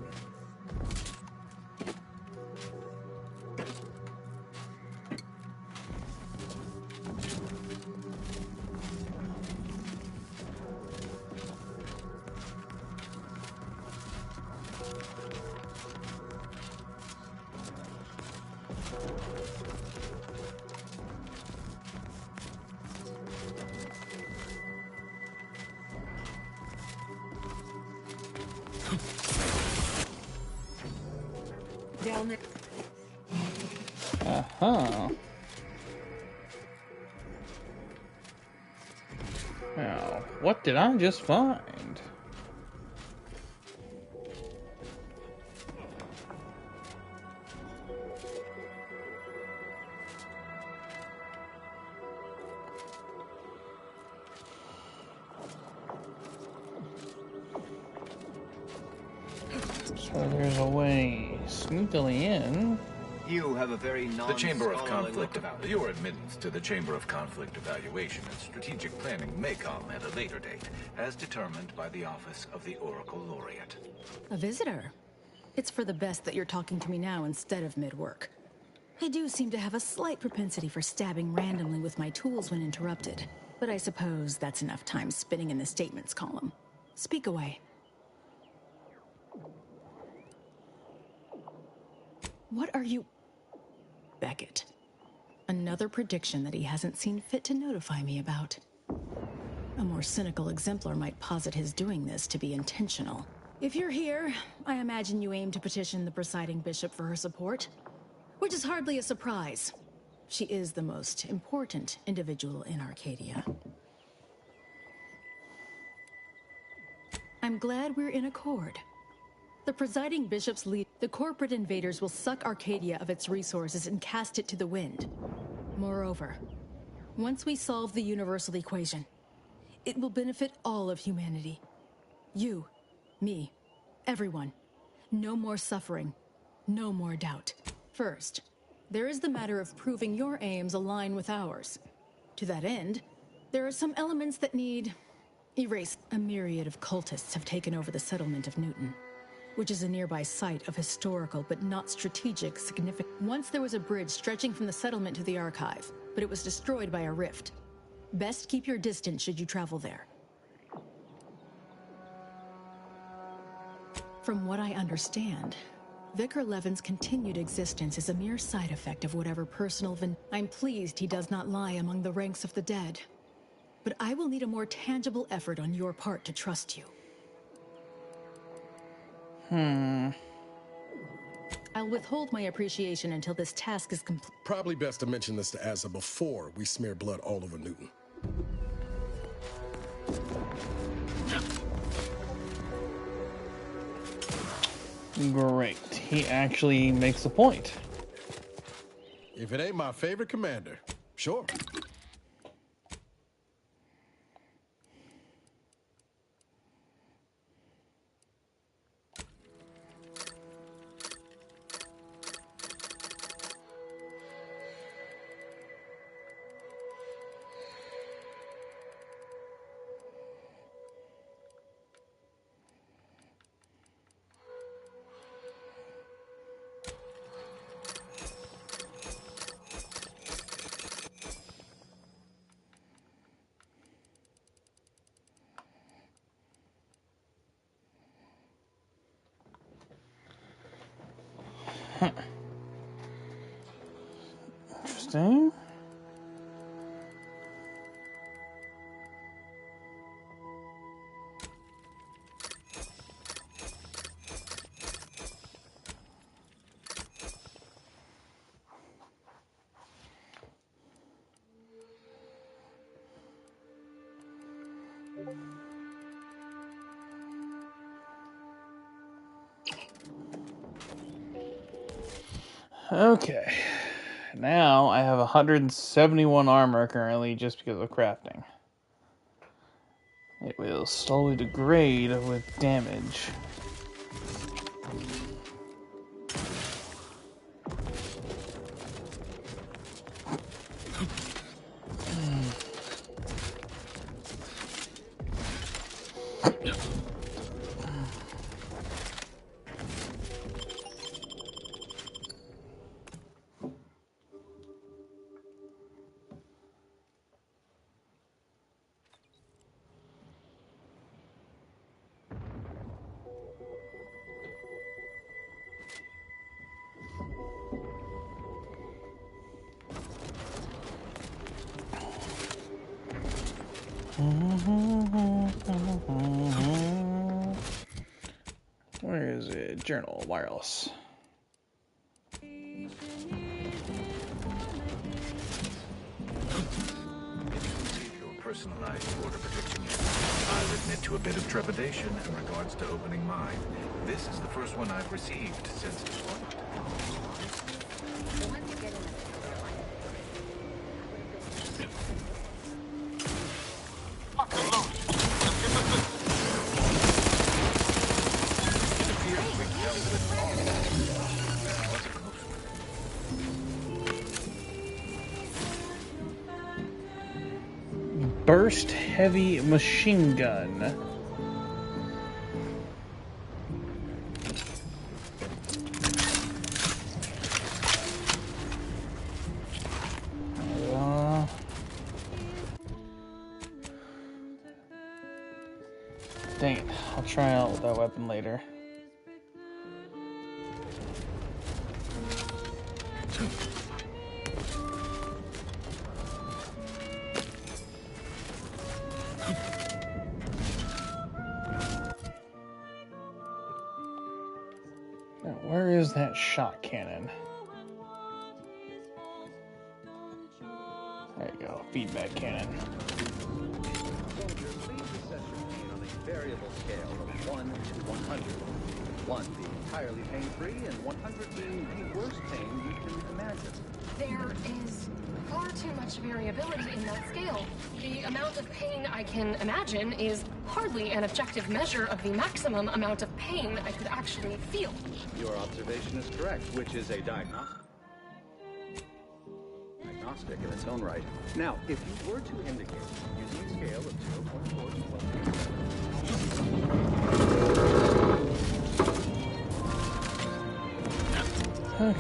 Down there. Uh-huh. Now, what did I just find? So there's a way sneakily in. You have a very The Chamber of non-scholarly Conflict. look about it. Your admittance to the Chamber of Conflict Evaluation and Strategic Planning may come at a later date, as determined by the Office of the Oracle Laureate. A visitor? It's for the best that you're talking to me now instead of mid-work. I do seem to have a slight propensity for stabbing randomly with my tools when interrupted, but I suppose that's enough time spinning in the statements column. Speak away. What are you... Beckett. Another prediction that he hasn't seen fit to notify me about. A more cynical exemplar might posit his doing this to be intentional. If you're here, I imagine you aim to petition the presiding bishop for her support, which is hardly a surprise. She is the most important individual in Arcadia. I'm glad we're in accord. The presiding bishop's lead. The corporate invaders will suck Arcadia of its resources and cast it to the wind. Moreover, once we solve the universal equation, it will benefit all of humanity. You, me, everyone. No more suffering, no more doubt. First, there is the matter of proving your aims align with ours. To that end, there are some elements that need erased. A myriad of cultists have taken over the settlement of Newton, which is a nearby site of historical but not strategic significance. Once there was a bridge stretching from the settlement to the archive, but it was destroyed by a rift. Best keep your distance should you travel there. From what I understand, Vicar Levin's continued existence is a mere side effect of whatever personal I'm pleased he does not lie among the ranks of the dead. But I will need a more tangible effort on your part to trust you. I'll withhold my appreciation until this task is complete. Probably best to mention this to Asa before we smear blood all over Newton. Great. He actually makes a point. If it ain't my favorite commander, sure. Interesting. Okay. Now I have 171 armor currently just because of crafting. It will slowly degrade with damage. Where is it? Journal, wireless. Personalized order prediction. I'll admit to a bit of trepidation in regards to opening mine. This is the first one I've received since deployment. Burst heavy machine gun. Dang it, I'll try out with that weapon later. Now, where is that shot cannon? There you go, feedback cannon. Variable scale of 1 to 100. 1 being entirely pain-free, and 100 being the worst pain you can imagine. There is far too much variability in that scale. The amount of pain I can imagine is hardly an objective measure of the maximum amount of pain I could actually feel. Your observation is correct, which is a diagnostic in its own right. Now, if you were to indicate using a scale of 0.4 to 1. Okay.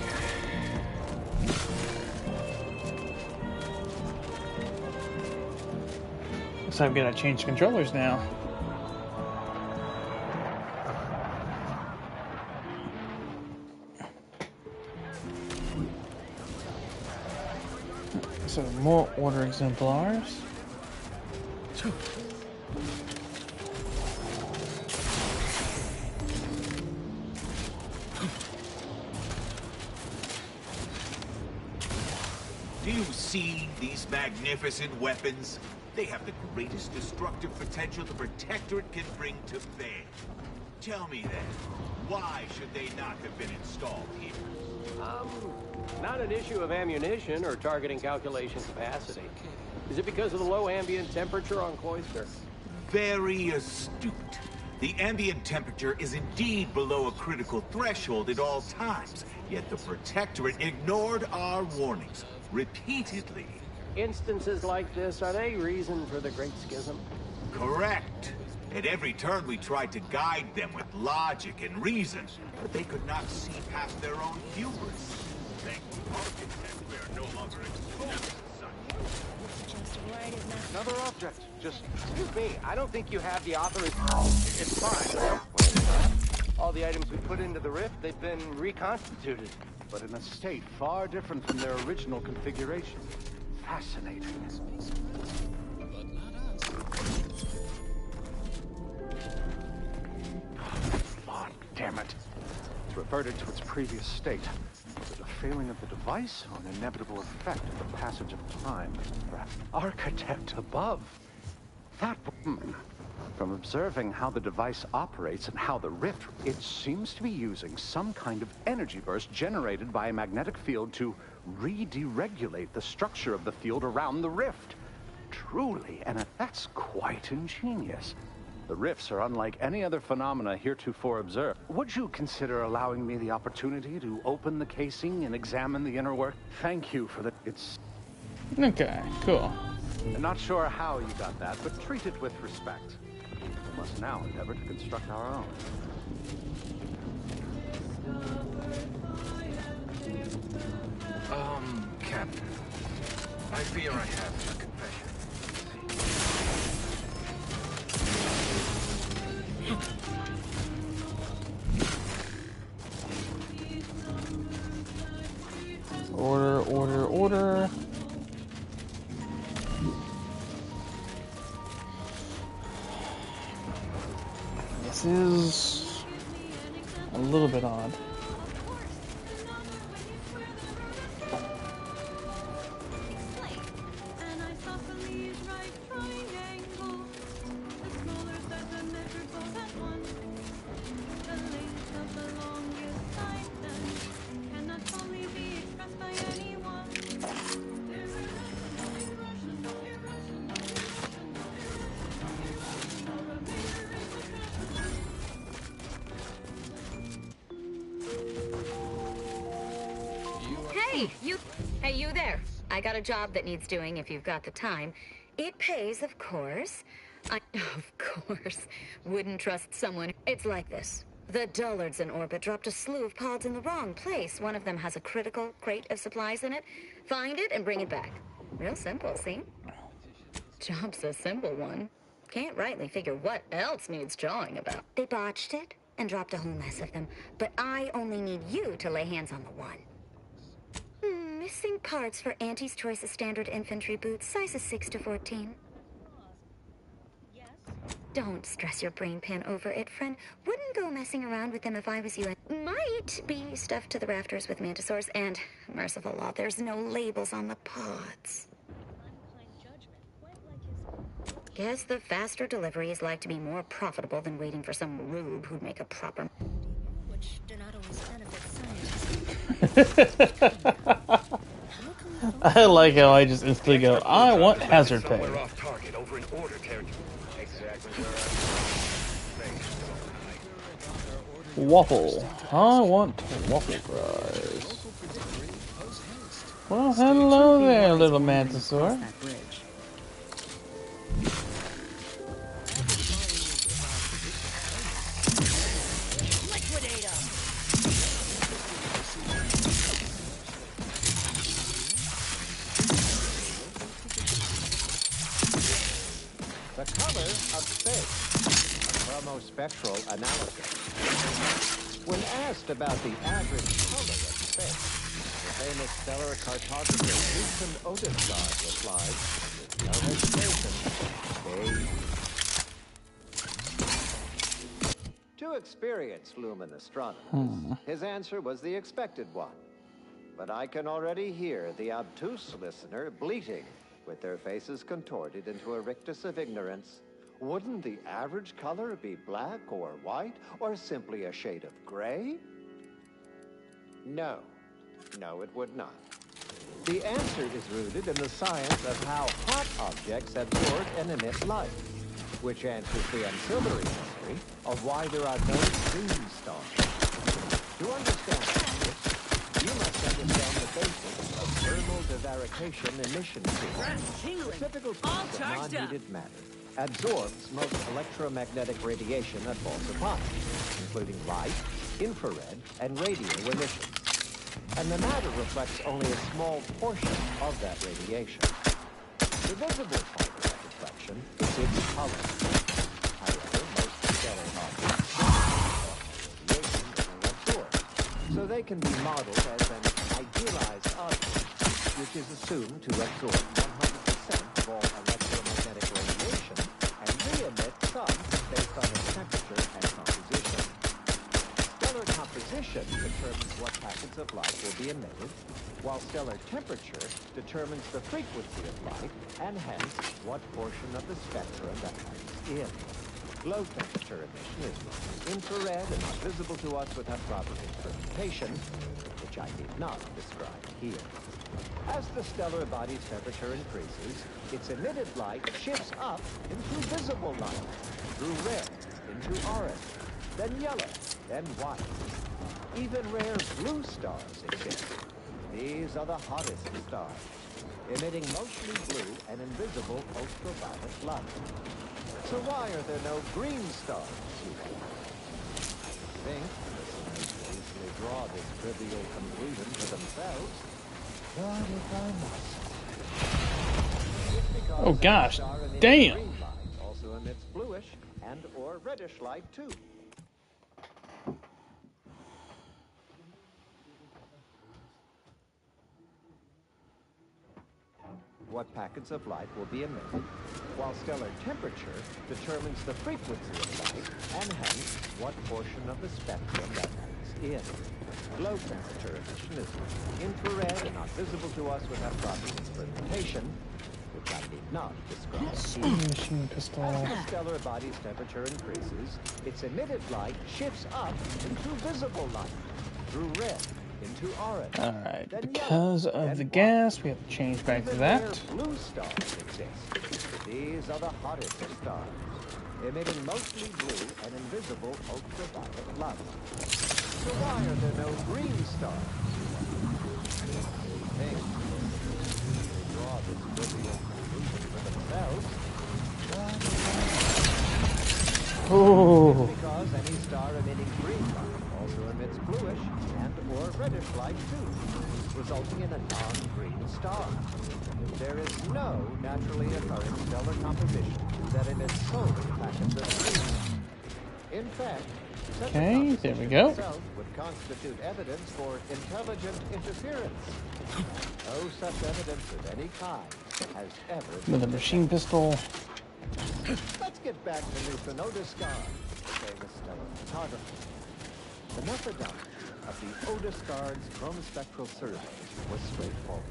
Looks like I've got to change controllers now. So more order exemplars. Do you see these magnificent weapons? They have the greatest destructive potential the Protectorate can bring to bear. Tell me then, why should they not have been installed here? Not an issue of ammunition or targeting calculation capacity. Is it because of the low ambient temperature on Cloister? Very astute. The ambient temperature is indeed below a critical threshold at all times, yet the Protectorate ignored our warnings repeatedly. Instances like this, are they reason for the Great Schism? Correct. At every turn we tried to guide them with logic and reason, but they could not see past their own hubris. Thank you, architect, we are no longer exposed to such. Another object. Just excuse me, I don't think you have the authorization. It's fine. All the items we put into the rift, they've been reconstituted. but in a state far different from their original configuration. Fascinating. Lord damn it. It's reverted to its previous state. Is it a failing of the device or an inevitable effect of the passage of time? Architect above. That From observing how the device operates and how the rift, it seems to be using some kind of energy burst generated by a magnetic field to re-deregulate the structure of the field around the rift. Truly, and that's quite ingenious. The rifts are unlike any other phenomena heretofore observed. Would you consider allowing me the opportunity to open the casing and examine the inner work? Thank you for the... It's... Okay, cool. I'm not sure how you got that, but treat it with respect. We must now endeavor to construct our own. Captain, I fear I have a confession. Order. Hey, you there. I got a job that needs doing if you've got the time. It pays, of course. Of course. Wouldn't trust someone. It's like this. The dullards in orbit dropped a slew of pods in the wrong place. One of them has a critical crate of supplies in it. Find it and bring it back. Real simple, see? Job's a simple one. Can't rightly figure what else needs jawing about. They botched it and dropped a whole mess of them. But I only need you to lay hands on the one. Missing parts for Auntie's Choice of standard infantry boots, sizes 6 to 14. Don't stress your brain pan over it, friend. Wouldn't go messing around with them if I was you. Might be stuffed to the rafters with mantisaurs, and merciful law, there's no labels on the pods. Guess the faster delivery is like to be more profitable than waiting for some rube who'd make a proper... Which do not always benefit scientists. I like how I just instantly go, I want hazard pay. Waffle. I want waffle fries. Well, hello there, little mantisaur. The color of space, a chromospectral analysis. When asked about the average color of space, the famous stellar cartographer Houston Otisgard replied, no hesitation, beige. To experienced lumen astronomers, his answer was the expected one. But I can already hear the obtuse listener bleating, with their faces contorted into a rictus of ignorance. Wouldn't the average color be black or white, or simply a shade of gray? No. No, it would not. The answer is rooted in the science of how hot objects absorb and emit light, which answers the ancillary mystery of why there are no green stars. To understand this, you must understand the basics of thermal divarication emission field. The typical piece of non-heated matter absorbs most electromagnetic radiation that falls upon it, including light, infrared, and radio emissions. And the matter reflects only a small portion of that radiation. The visible part of that reflection is its color. However, most stellar objects radiation are absorbed, so they can be modeled as an idealized object, which is assumed to absorb 100% of all electromagnetic radiation and re-emit some based on its temperature and composition. Stellar composition determines what packets of light will be emitted, while stellar temperature determines the frequency of light and hence what portion of the spectrum that light is in. Low temperature emission is infrared and not visible to us without proper interpretation, which I need not describe here. As the stellar body's temperature increases, its emitted light shifts up into visible light, through red, into orange, then yellow, then white. Even rare blue stars exist. These are the hottest stars, emitting mostly blue and invisible ultraviolet light. So why are there no green stars? I think listeners will easily draw this trivial conclusion for themselves. But if I must. Oh gosh, damn. Green light also emits bluish and or reddish light too. What packets of light will be emitted, while stellar temperature determines the frequency of light and hence what portion of the spectrum that light is in. Low temperature emission is infrared and not visible to us without proper interpretation, which I need not describe here. As the stellar body's temperature increases, its emitted light shifts up into visible light, through red, into orange. Alright, because of the gas, we have to change back to that. Blue stars exist. These are the hottest of stars, emitting mostly blue and invisible ultraviolet light. So why are there no green stars? emitting green light also emits bluish and/or reddish light too, resulting in a non-green star. There is no naturally occurring stellar composition that emits solely packets of green. In fact, such a Okay, there we go. itself would constitute evidence for intelligent interference. No such evidence of any kind has ever been. With a machine pistol. Let's get back to neutrino discard, the famous stellar photographer. The methodology of the Odegaard's chromospectral survey was straightforward.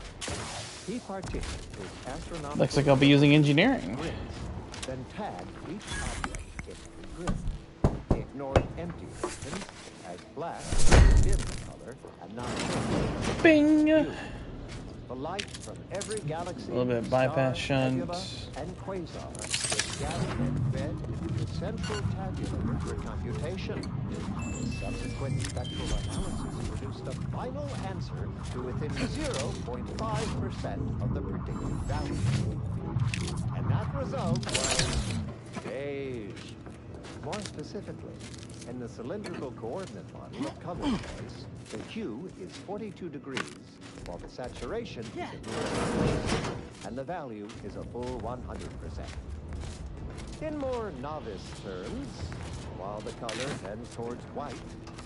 He partitioned his astronomical... Looks like I'll be using engineering. grids, then tagged each object in the grid. He ignored empty regions as black, dim color, and not... Bing! The light from every galaxy, A little bit of bypass shunt. nebula, and quasar was gathered and fed into the central tabulator for computation. Subsequent spectral analysis produced a final answer to within 0.5% of the predicted value. And that result was beige. More specifically, in the cylindrical coordinate model of color choice, the hue is 42 degrees, while the saturation is at 0, and the value is a full 100%. In more novice terms, while the color tends towards white,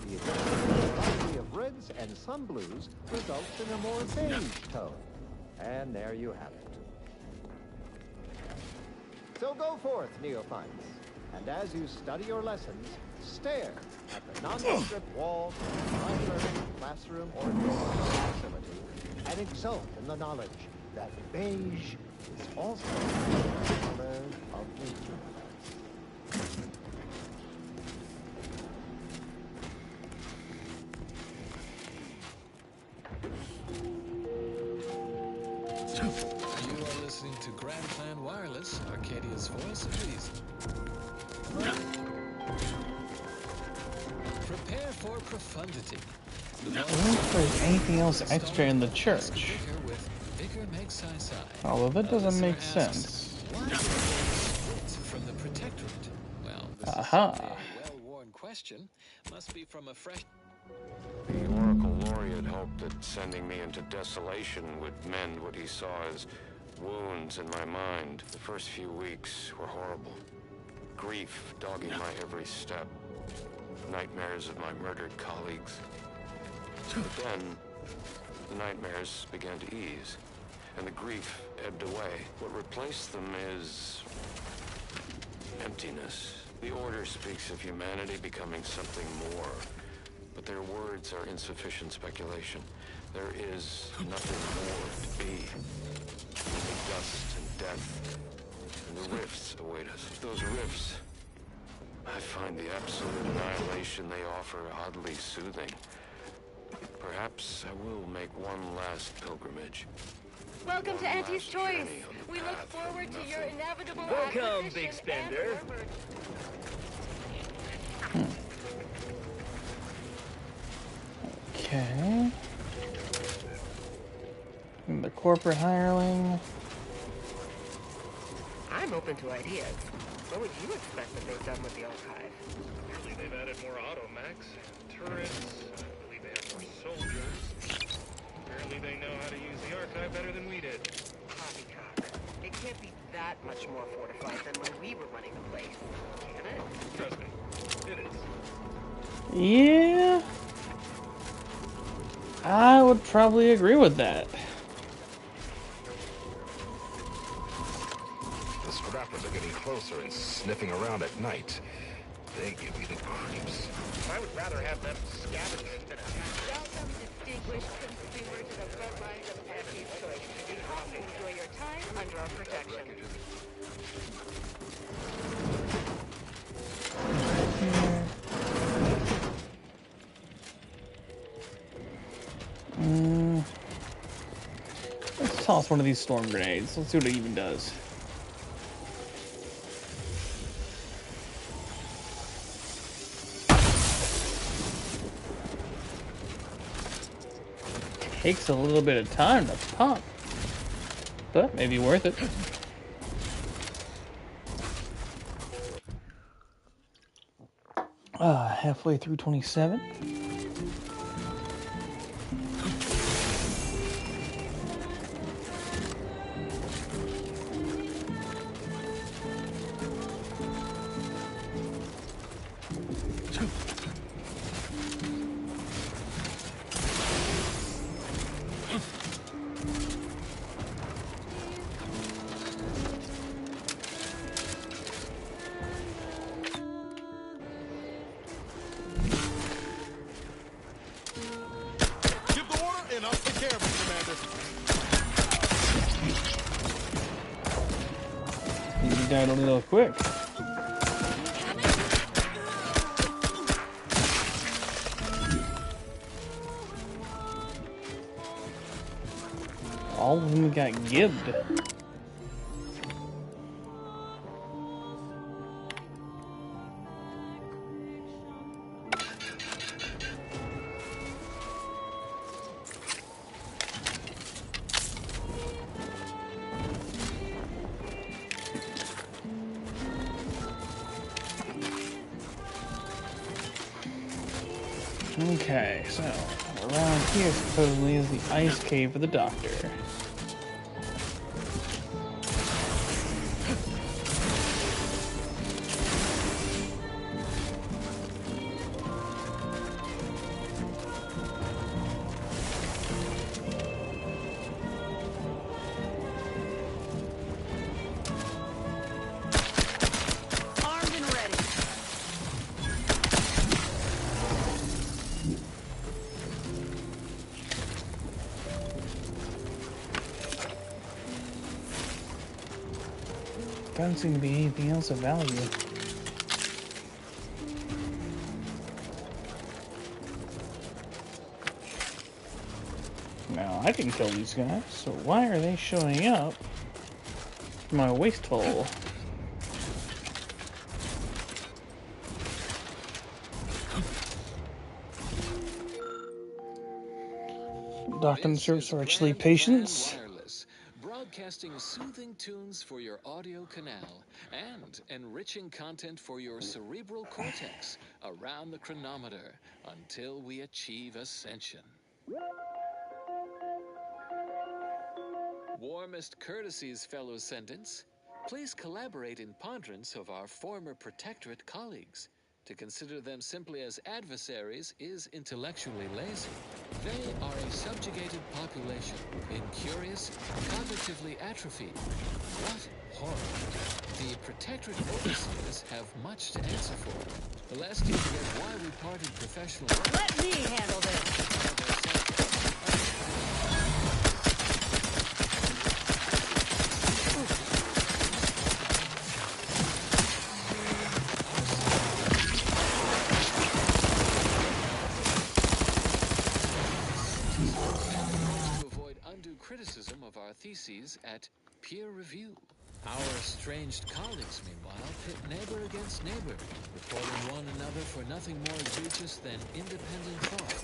the additional variety of reds and some blues results in a more beige tone. And there you have it. So go forth, neophytes, and as you study your lessons, stare at the nondescript walls of a library, classroom, or dorm facility, and exult in the knowledge that beige is also the color of the universe. You are listening to Grand Plan Wireless, Arcadia's voice of reason. Prepare for profundity. I wonder if there's anything else extra in the church. Although that doesn't make sense. From the Protectorate. Well, this Aha. is a well-worn question. Must be from a fresh... The Oracle Laureate hoped that sending me into desolation would mend what he saw as wounds in my mind. The first few weeks were horrible. Grief dogging my every step. Nightmares of my murdered colleagues. But then, the nightmares began to ease, and the grief ebbed away. What replaced them is... emptiness. The Order speaks of humanity becoming something more, but their words are insufficient speculation. There is nothing more to be. Only dust and death, and the rifts await us. Those rifts, I find the absolute annihilation they offer oddly soothing. Perhaps I will make one last pilgrimage. Welcome to Auntie's Choice. We look forward to your inevitable Welcome, big spender. Okay. And the corporate hireling. I'm open to ideas. What would you expect that they've done with the archive? Apparently they've added more automechs and turrets. I believe they have more soldiers. Apparently they know how to use the archive better than we did. Poppycock. It can't be that much more fortified than when we were running the place, can it? Trust me, it is. Yeah. I would probably agree with that. The scrappers are getting closer and sniffing around at night. They give me the creeps. I would rather have them scavenge than Welcome, distinguished consumer, to the front lines of Auntie's Choice. We hope you enjoy your time under our protection. Let's toss one of these storm grenades. Let's see what it even does. Takes a little bit of time to pop, but maybe worth it. Halfway through 27. And I'll take care of it, Commander. You died a little quick. All of them got gibbed. Okay, so around here supposedly is the ice cave for the doctor. Armed and ready. Doesn't seem to be anything else of value. Now I can kill these guys, so why are they showing up in my waste hole? Doctor and service are actually patients. Broadcasting soothing tunes for your audio canal and enriching content for your cerebral cortex around the chronometer until we achieve ascension. Warmest courtesies, fellow ascendants. Please collaborate in ponderance of our former protectorate colleagues. To consider them simply as adversaries is intellectually lazy. They are a subjugated population, incurious, cognitively atrophied. What horror! The protectorate overseers have much to answer for. The last year forget why we parted professional. Let me handle this. Criticism of our theses at peer review. Our estranged colleagues, meanwhile, pit neighbor against neighbor, reporting one another for nothing more egregious than independent thought.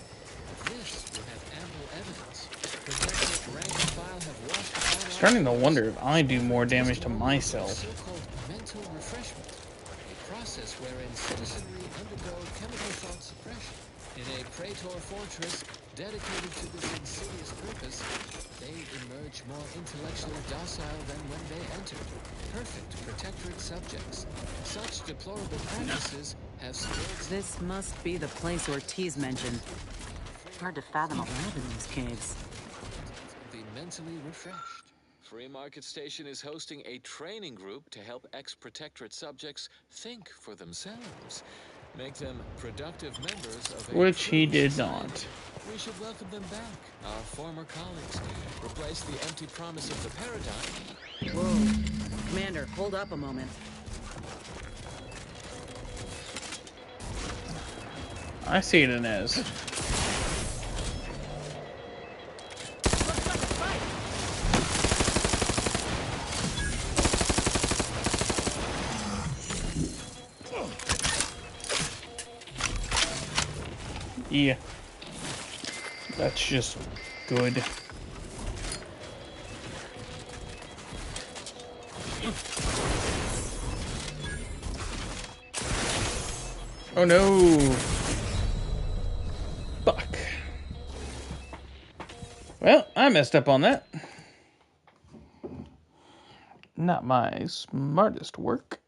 This will have ample evidence. Protectorate rank and file have washed down. I'm starting to wonder if I do more damage to myself. So-called mental refreshment, a process wherein citizenry undergo chemical thought suppression. In a praetor fortress dedicated to this insidious purpose, they emerge more intellectually docile than when they entered. Perfect protectorate subjects. Such deplorable practices have skills. This must be the place Ortiz mentioned. Hard to fathom alive in these caves. The mentally refreshed. Free Market Station is hosting a training group to help ex-protectorate subjects think for themselves. Make them productive members of a Which he did society. not. We should welcome them back, our former colleagues. Replace the empty promise of the paradigm. Whoa. Commander, hold up a moment. I see it, Inez. Yeah. That's just good. Oh no! Fuck. Well, I messed up on that. Not my smartest work.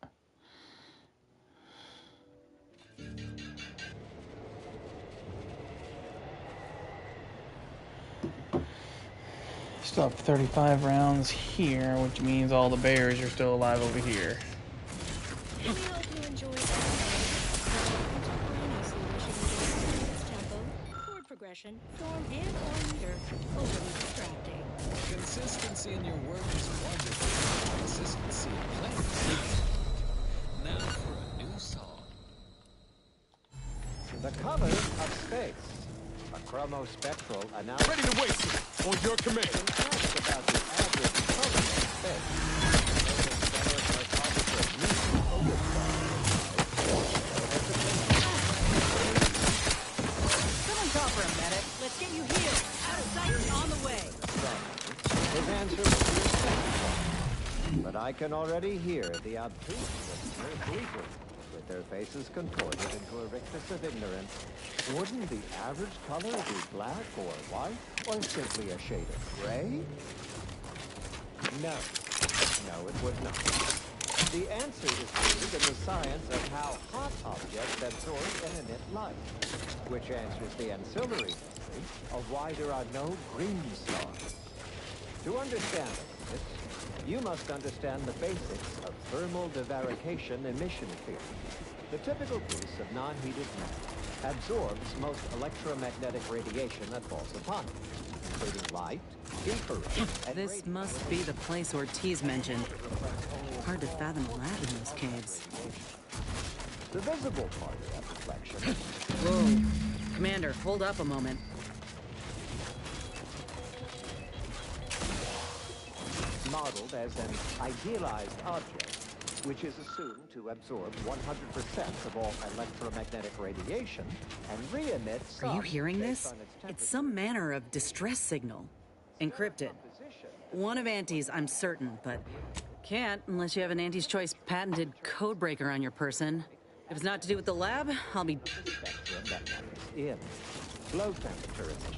Still have 35 rounds here, which means all the bears are still alive over here. We hope you enjoyed tempo, chord progression, form, and/or meter. Overly distracting. Consistency in your work is wonderful. Consistency in players. Now for a new song. The color of space. A chromospectral analysis. Ready to waste it. On your command. About the average color of space. Someone talk for a minute. Let's get you healed. Out of sight and on the way. His answer was the expected one. But I can already hear the obtuse listener bleating, with their faces contorted into a rictus of ignorance. Wouldn't the average color be black or white, or simply a shade of gray? No. No, it would not. The answer is rooted in the science of how hot objects absorb and emit light, which answers the ancillary mystery of why there are no green stars. To understand this, you must understand the basics of thermal divarication emission theory. The typical piece of non-heated matter absorbs most electromagnetic radiation that falls upon it, including light, infrared, and This must be the place Ortiz mentioned. Hard to fathom a lab in those caves. the visible part of that reflection. Whoa. Commander, hold up a moment. Modeled as an idealized object, which is assumed to absorb 100% of all electromagnetic radiation and re-emit some. Are you hearing based this? on its It's some manner of distress signal. Encrypted. One of Auntie's, I'm certain, but can't unless you have an Auntie's Choice patented codebreaker on your person. If it's not to do with the lab, I'll be... spectrum that matters in low temperature emission.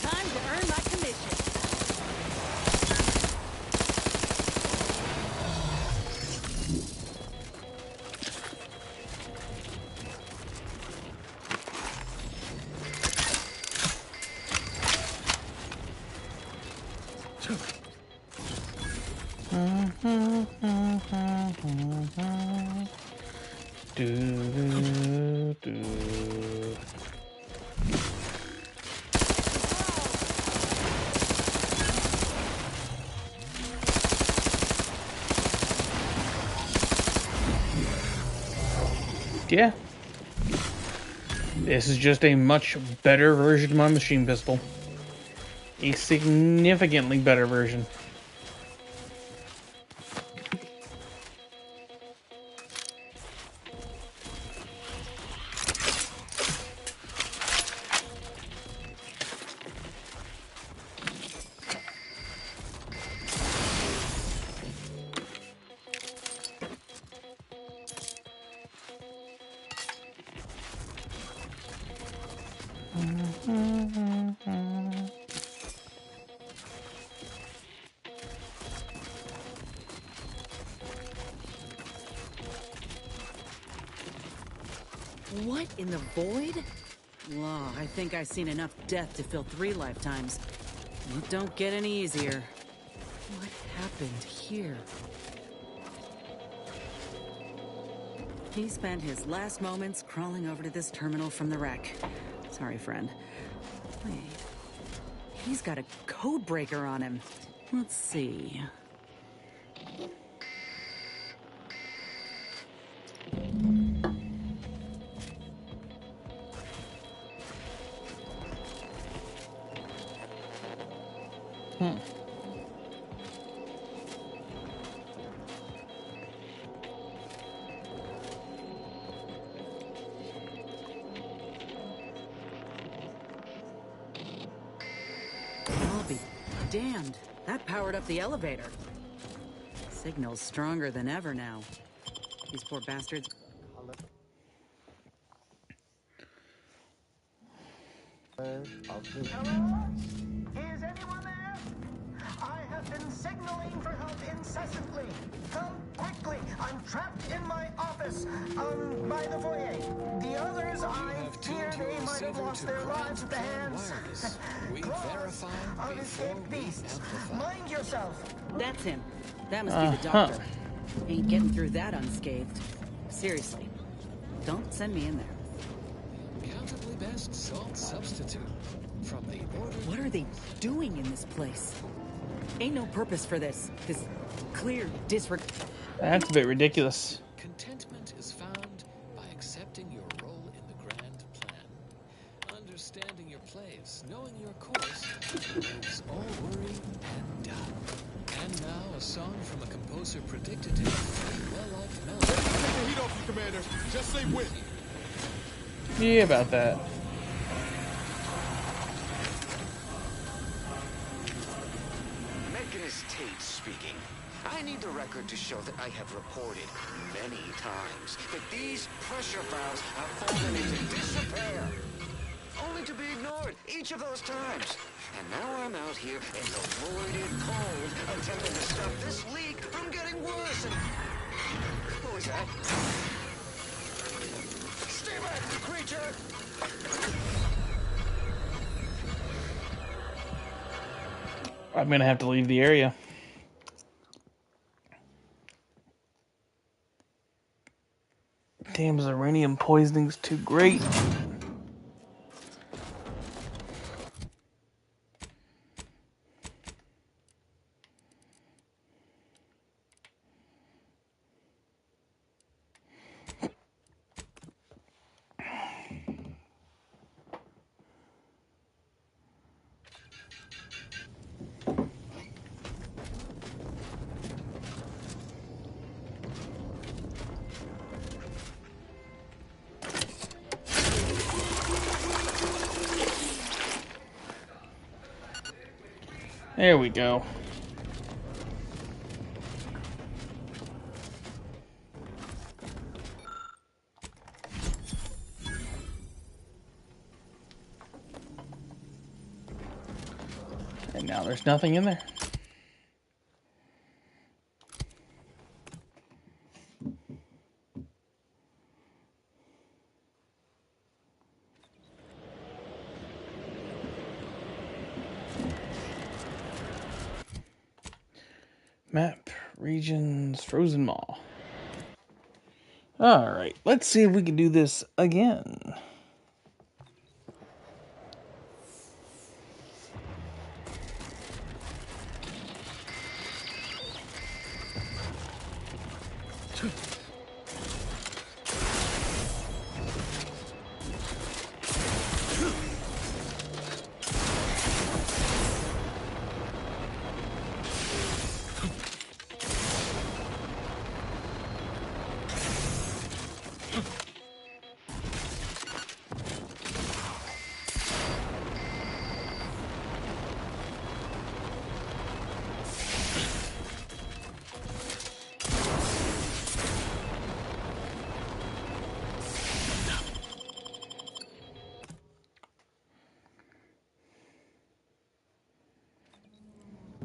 Time to earn my commission. Yeah. This is just a much better version of my machine pistol. A significantly better version. What in the void? Law, I think I've seen enough death to fill 3 lifetimes. It don't get any easier. What happened here? He spent his last moments crawling over to this terminal from the wreck. Sorry, friend. Wait. He's got a code breaker on him. Let's see. damned. That powered up the elevator. Signal's stronger than ever now. These poor bastards. Hello? Is anyone there? I have been signaling for help incessantly. Come quickly. I'm trapped in my office, by the foyer. The others, I fear they might have lost their lives at the hands of escaped beasts. Mind yourself. That's him. That must be the doctor. Ain't getting through that unscathed. Seriously. Don't send me in there. Uncountably best salt substitute from the order. What are they doing in this place? Ain't no purpose for this. This clear disregard. That's a bit ridiculous. Contentment is found by accepting your role in the grand plan. Understanding your place, knowing your course, removes all worry and doubt. And now a song from a composer predicted to have well-liked melody. Take the heat off you, Commander. Just say when. Yeah, about that. Tate speaking. I need the record to show that I have reported many times that these pressure valves have fallen into disrepair, only to be ignored each of those times. And now I'm out here in the voided cold, attempting to stop this leak from getting worse. And what was that? Stay back, creature! I'm gonna have to leave the area. Damn, uranium poisoning's too great. There we go. And now there's nothing in there. Map, regions, frozen maw. Alright, let's see if we can do this again.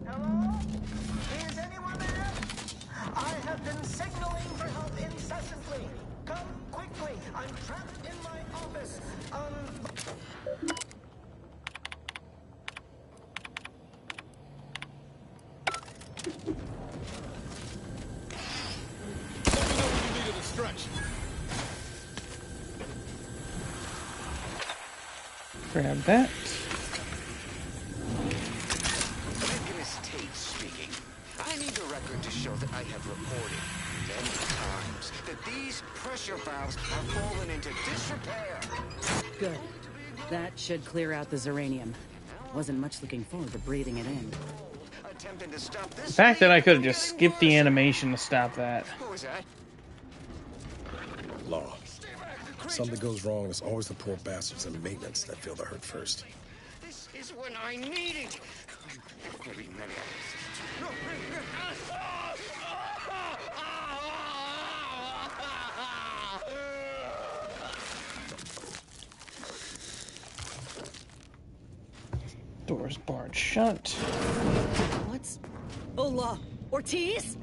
Hello? Is anyone there? I have been signaling for help incessantly. Come quickly. I'm trapped in my office. Let me know when you needed a stretch. Grab that. I need the record to show that I have reported many times that these pressure valves have fallen into disrepair. Good. That should clear out the uranium. Wasn't much looking forward to breathing it in. Attempting to stop this. The fact that I could have just skipped the animation to stop that. What was that? Law. Something goes wrong, it's always the poor bastards in maintenance that feel the hurt first. This is when I need it. Maybe many Doors barred shut. What's... Hola, Ortiz?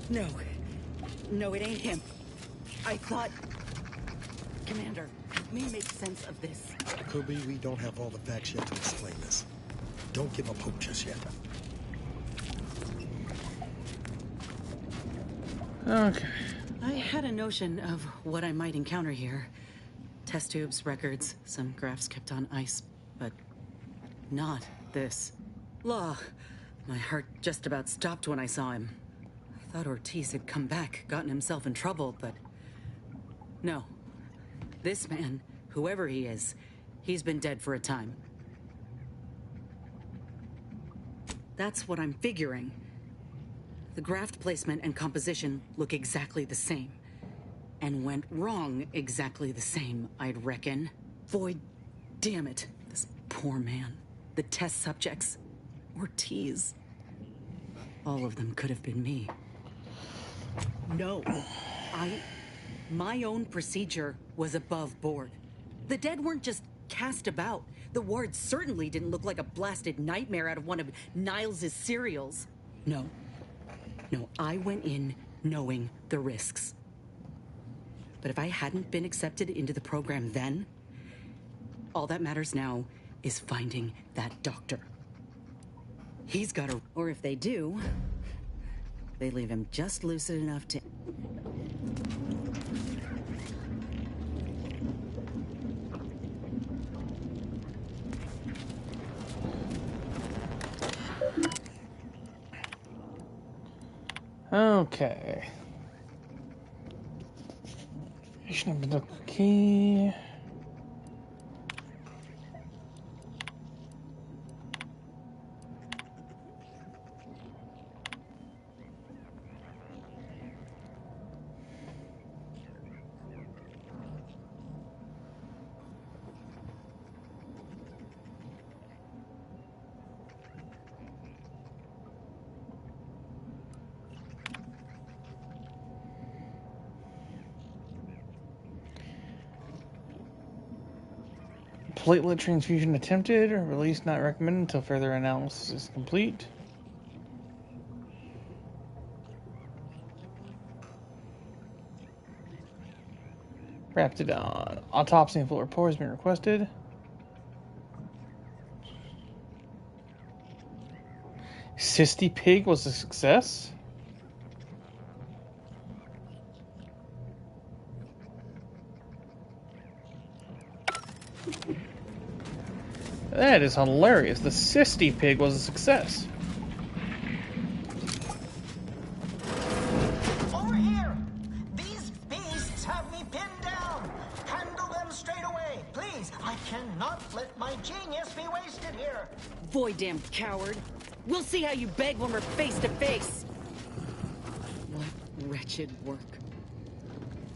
No. No, it ain't him. I thought... Commander, help me make sense of this. Could be we don't have all the facts yet to explain this. Don't give up hope just yet. Okay. I had a notion of what I might encounter here. Test tubes, records, some graphs kept on ice, but not this. Law. My heart just about stopped when I saw him. I thought Ortiz had come back, gotten himself in trouble, but no. This man, whoever he is, he's been dead for a time. That's what I'm figuring. The graft placement and composition look exactly the same. And went wrong exactly the same, I'd reckon. Void, damn it. This poor man. The test subjects. Ortiz. All of them could have been me. No. My own procedure was above board. The dead weren't just cast about. The ward certainly didn't look like a blasted nightmare out of one of Niles' serials. No, I went in knowing the risks. But if I hadn't been accepted into the program then, all that matters now is finding that doctor. He's got to... Or if they do, they leave him just lucid enough to... Okay. Of the key. Platelet transfusion attempted. Release not recommended until further analysis is complete. Wrapped it on. Autopsy and full report has been requested. Cysty Pig was a success. That is hilarious. The Cysty Pig was a success. Over here! These beasts have me pinned down! Handle them straight away, please! I cannot let my genius be wasted here! Void, damn coward! We'll see how you beg when we're face to face! What wretched work.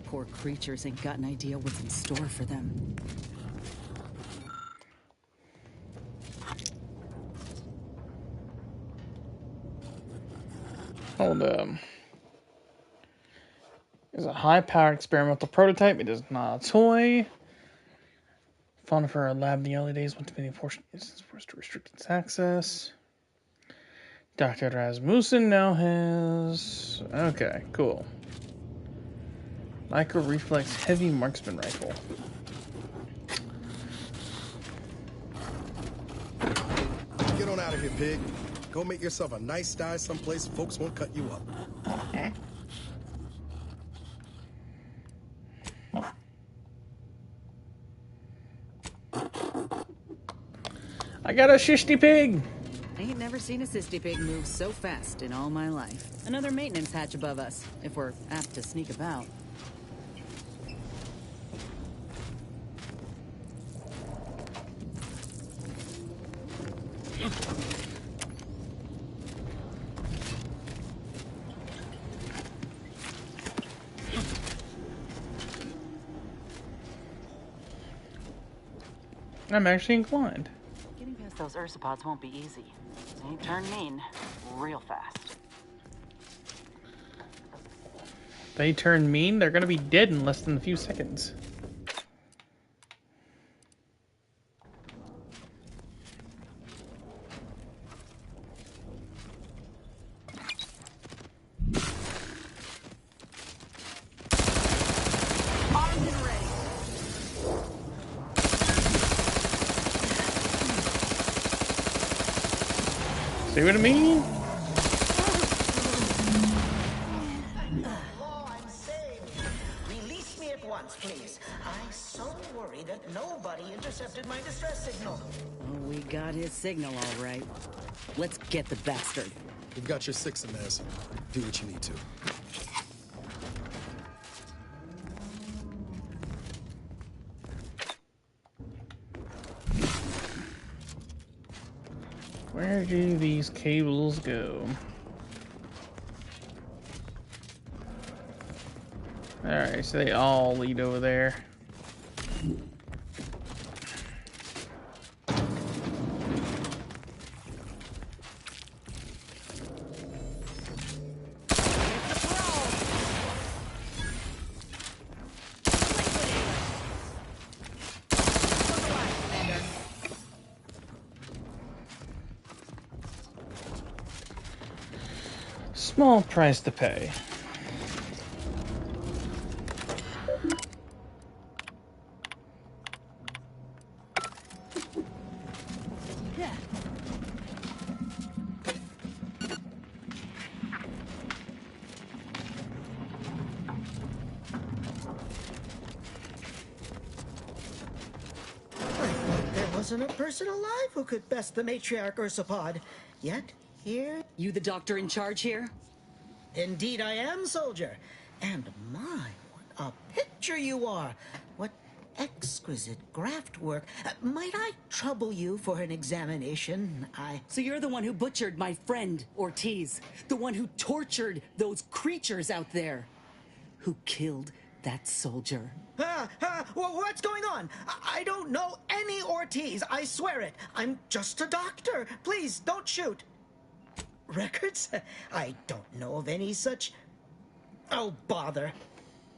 Poor creatures ain't got an idea what's in store for them. Hold up. It's a high-powered experimental prototype. It is not a toy. Found for a lab in the early days. Went to many forced to restrict its access. Dr. Rasmussen now has... Okay, cool. Micro-reflex heavy marksman rifle. Get on out of here, pig. Go make yourself a nice dive someplace folks won't cut you up. I got a Cysty Pig! I ain't never seen a Cysty Pig move so fast in all my life. Another maintenance hatch above us, if we're apt to sneak about. I'm actually inclined. Getting past those ursopods won't be easy. They turn mean real fast. If they turn mean, they're gonna be dead in less than a few seconds. See what I mean? Oh, I'm saved. Release me at once, please. I'm so worried that nobody intercepted my distress signal. Oh, we got his signal all right. Let's get the bastard. You've got your 6 in there, so do what you need to. Where do these cables go? Alright, so they all lead over there. Small price to pay. There wasn't a person alive who could best the matriarch ursopod. Yet, here... You the doctor in charge here? Indeed I am, soldier. And my, what a picture you are. What exquisite graft work. Might I trouble you for an examination? So you're the one who butchered my friend, Ortiz. The one who tortured those creatures out there. Who killed that soldier. What's going on? I don't know any Ortiz, I swear it. I'm just a doctor. Please, don't shoot. Records? I don't know of any such... Oh, bother.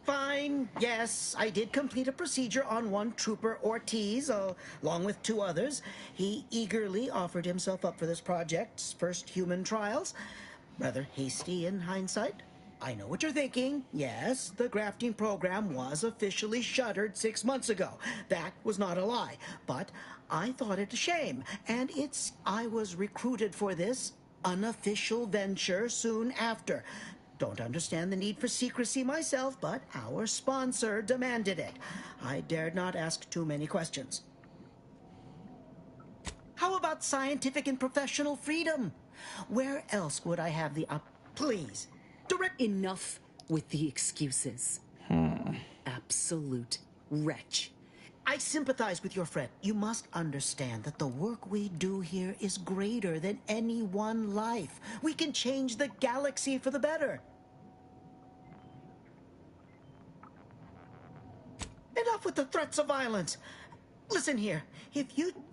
Fine, yes, I did complete a procedure on one Trooper Ortiz, along with 2 others. He eagerly offered himself up for this project's first human trials. Rather hasty in hindsight. I know what you're thinking. Yes, the grafting program was officially shuttered 6 months ago. That was not a lie. But I thought it a shame. And I was recruited for this unofficial venture soon after. Don't understand the need for secrecy myself, but our sponsor demanded it. I dared not ask too many questions. How about scientific and professional freedom? Where else would I have the please? Enough with the excuses. Absolute wretch. I sympathize with your friend. You must understand that the work we do here is greater than any one life. We can change the galaxy for the better. Enough with the threats of violence. Listen here,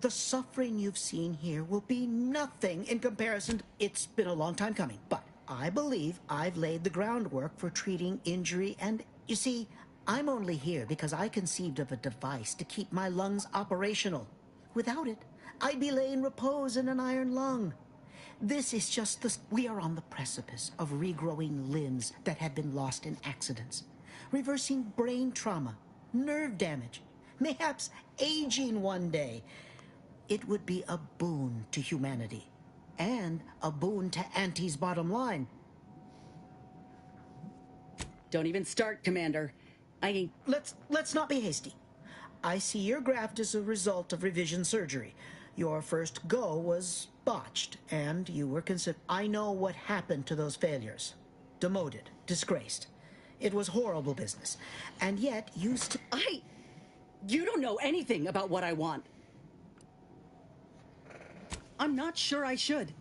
the suffering you've seen here will be nothing in comparison. It's been a long time coming, but I believe I've laid the groundwork for treating injury, and you see, I'm only here because I conceived of a device to keep my lungs operational. Without it, I'd be laying repose in an iron lung. This is just we are on the precipice of regrowing limbs that have been lost in accidents, reversing brain trauma, nerve damage, mayhaps aging one day. It would be a boon to humanity, and a boon to Auntie's bottom line. Don't even start, Commander. Let's not be hasty. I see your graft is a result of revision surgery. Your first go was botched, and you were considered... I know what happened to those failures. Demoted, disgraced. It was horrible business. And yet, you still... You don't know anything about what I want. I'm not sure I should.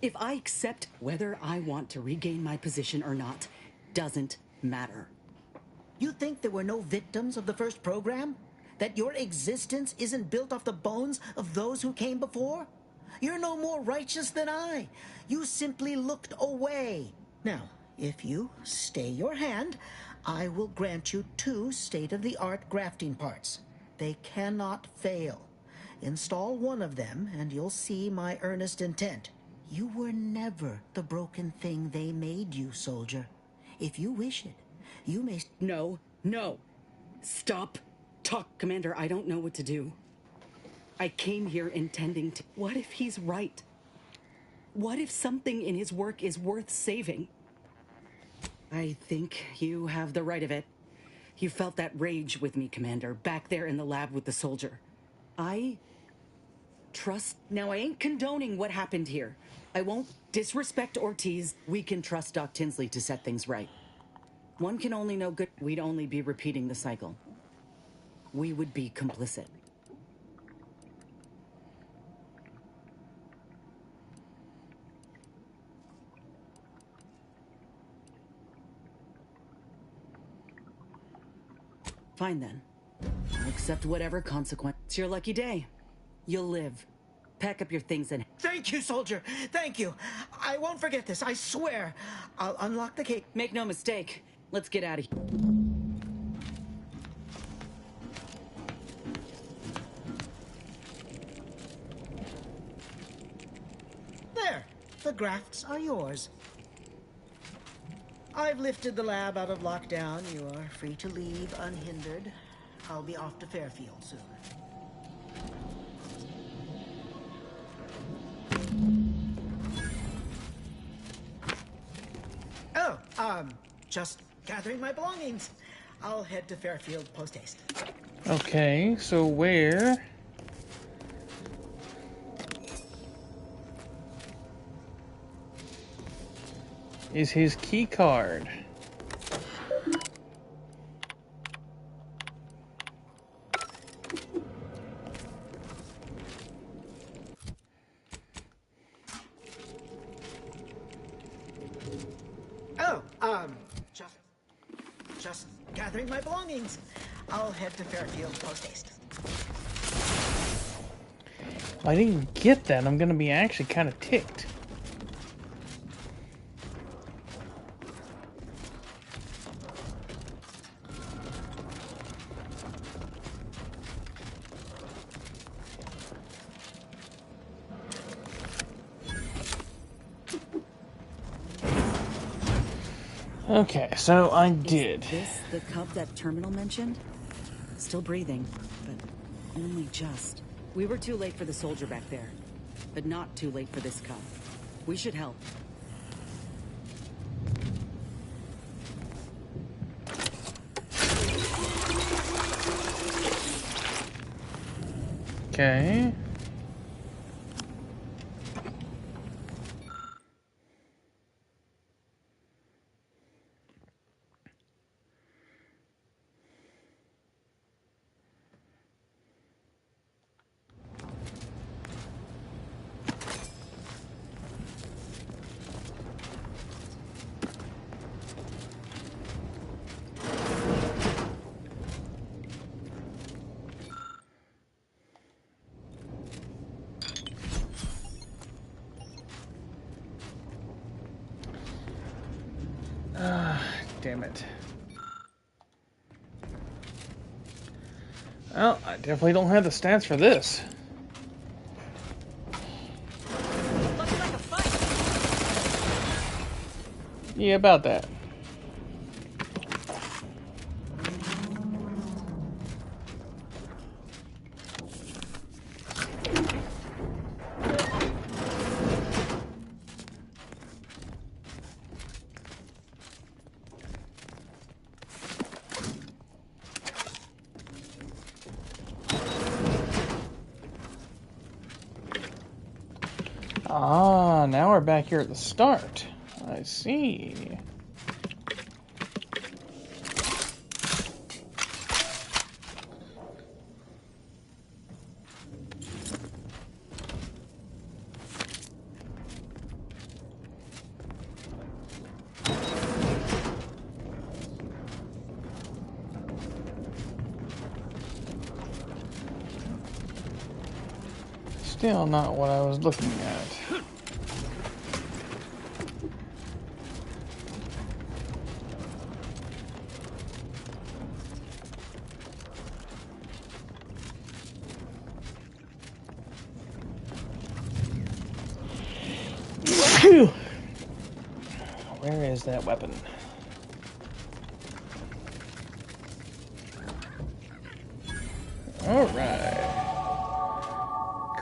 If I accept whether I want to regain my position or not, doesn't matter. You think there were no victims of the first program? That your existence isn't built off the bones of those who came before? You're no more righteous than I. You simply looked away. Now, if you stay your hand, I will grant you 2 state-of-the-art grafting parts. They cannot fail. Install one of them, and you'll see my earnest intent. You were never the broken thing they made you, soldier. If you wish it, you may... No, no. Stop. Talk, Commander. I don't know what to do. I came here intending to... What if he's right? What if something in his work is worth saving? I think you have the right of it. You felt that rage with me, Commander, back there in the lab with the soldier. I trust... Now, I ain't condoning what happened here. I won't disrespect Ortiz. We can trust Doc Tinsley to set things right. One can only know good. We'd only be repeating the cycle. We would be complicit. Fine then. I'll accept whatever consequence. It's your lucky day. You'll live. Pack up your things and... Thank you, soldier. Thank you. I won't forget this, I swear. I'll unlock the cage. Make no mistake. Let's get out of here. There. The grafts are yours. I've lifted the lab out of lockdown. You are free to leave unhindered. I'll be off to Fairfield soon. Oh, just gathering my belongings. I'll head to Fairfield post-haste. Okay, so where... is his key card? Oh, just gathering my belongings. I'll head to Fairfield post-haste. If I didn't get that, I'm gonna be actually kind of ticked. Okay, so I did. Is this the cup that Terminal mentioned? Still breathing, but only just. We were too late for the soldier back there, but not too late for this cup. We should help. Okay. Damn it. Well, I definitely don't have the stats for this. Looks like a fight. Yeah, about that. Ah, now we're back here at the start. I see. still not what I was looking at. Phew. Where is that weapon? Alright.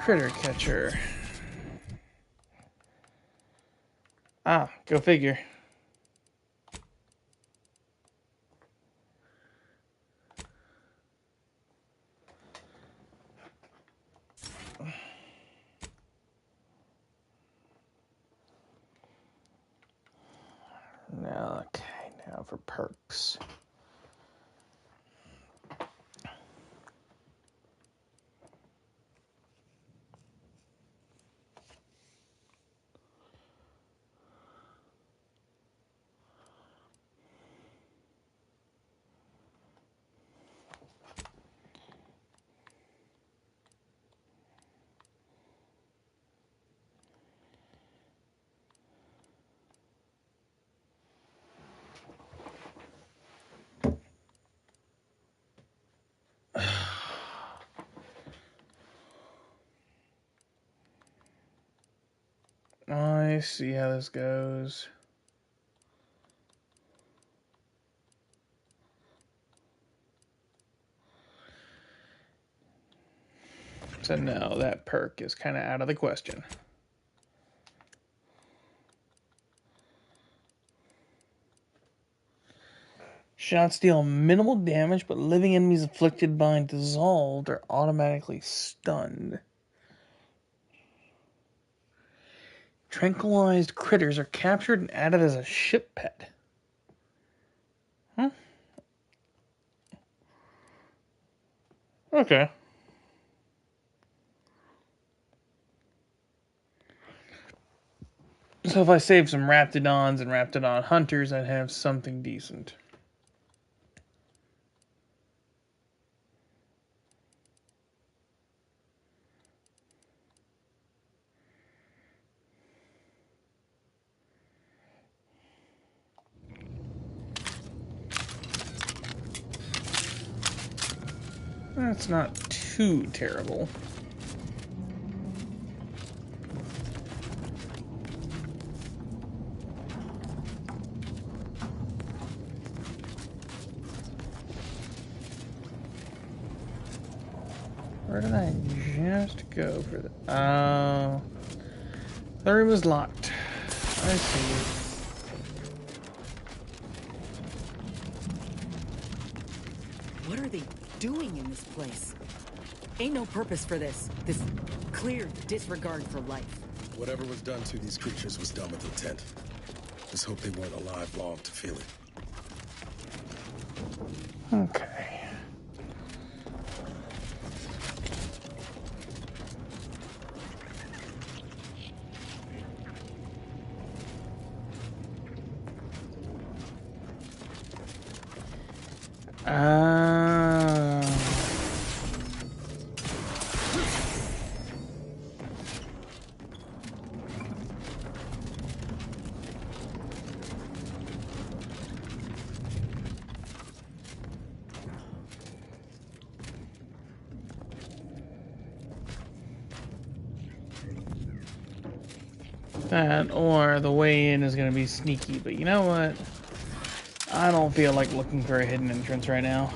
Critter catcher. Ah, go figure. Okay, now for perks. I see how this goes. So no, that perk is kind of out of the question. Shots deal minimal damage, but living enemies afflicted by dissolved are automatically stunned. Tranquilized critters are captured and added as a ship pet. Huh? Okay. So if I save some Raptidons and Raptidon hunters, I'd have something decent. That's not too terrible. Where did I just go for that? Oh, the room is locked. I see. What are they doing in this place? Ain't no purpose for this. This clear disregard for life. Whatever was done to these creatures was done with intent. Just hope they weren't alive long to feel it. Okay. That or the way in is going to be sneaky, but you know what? I don't feel like looking for a hidden entrance right now.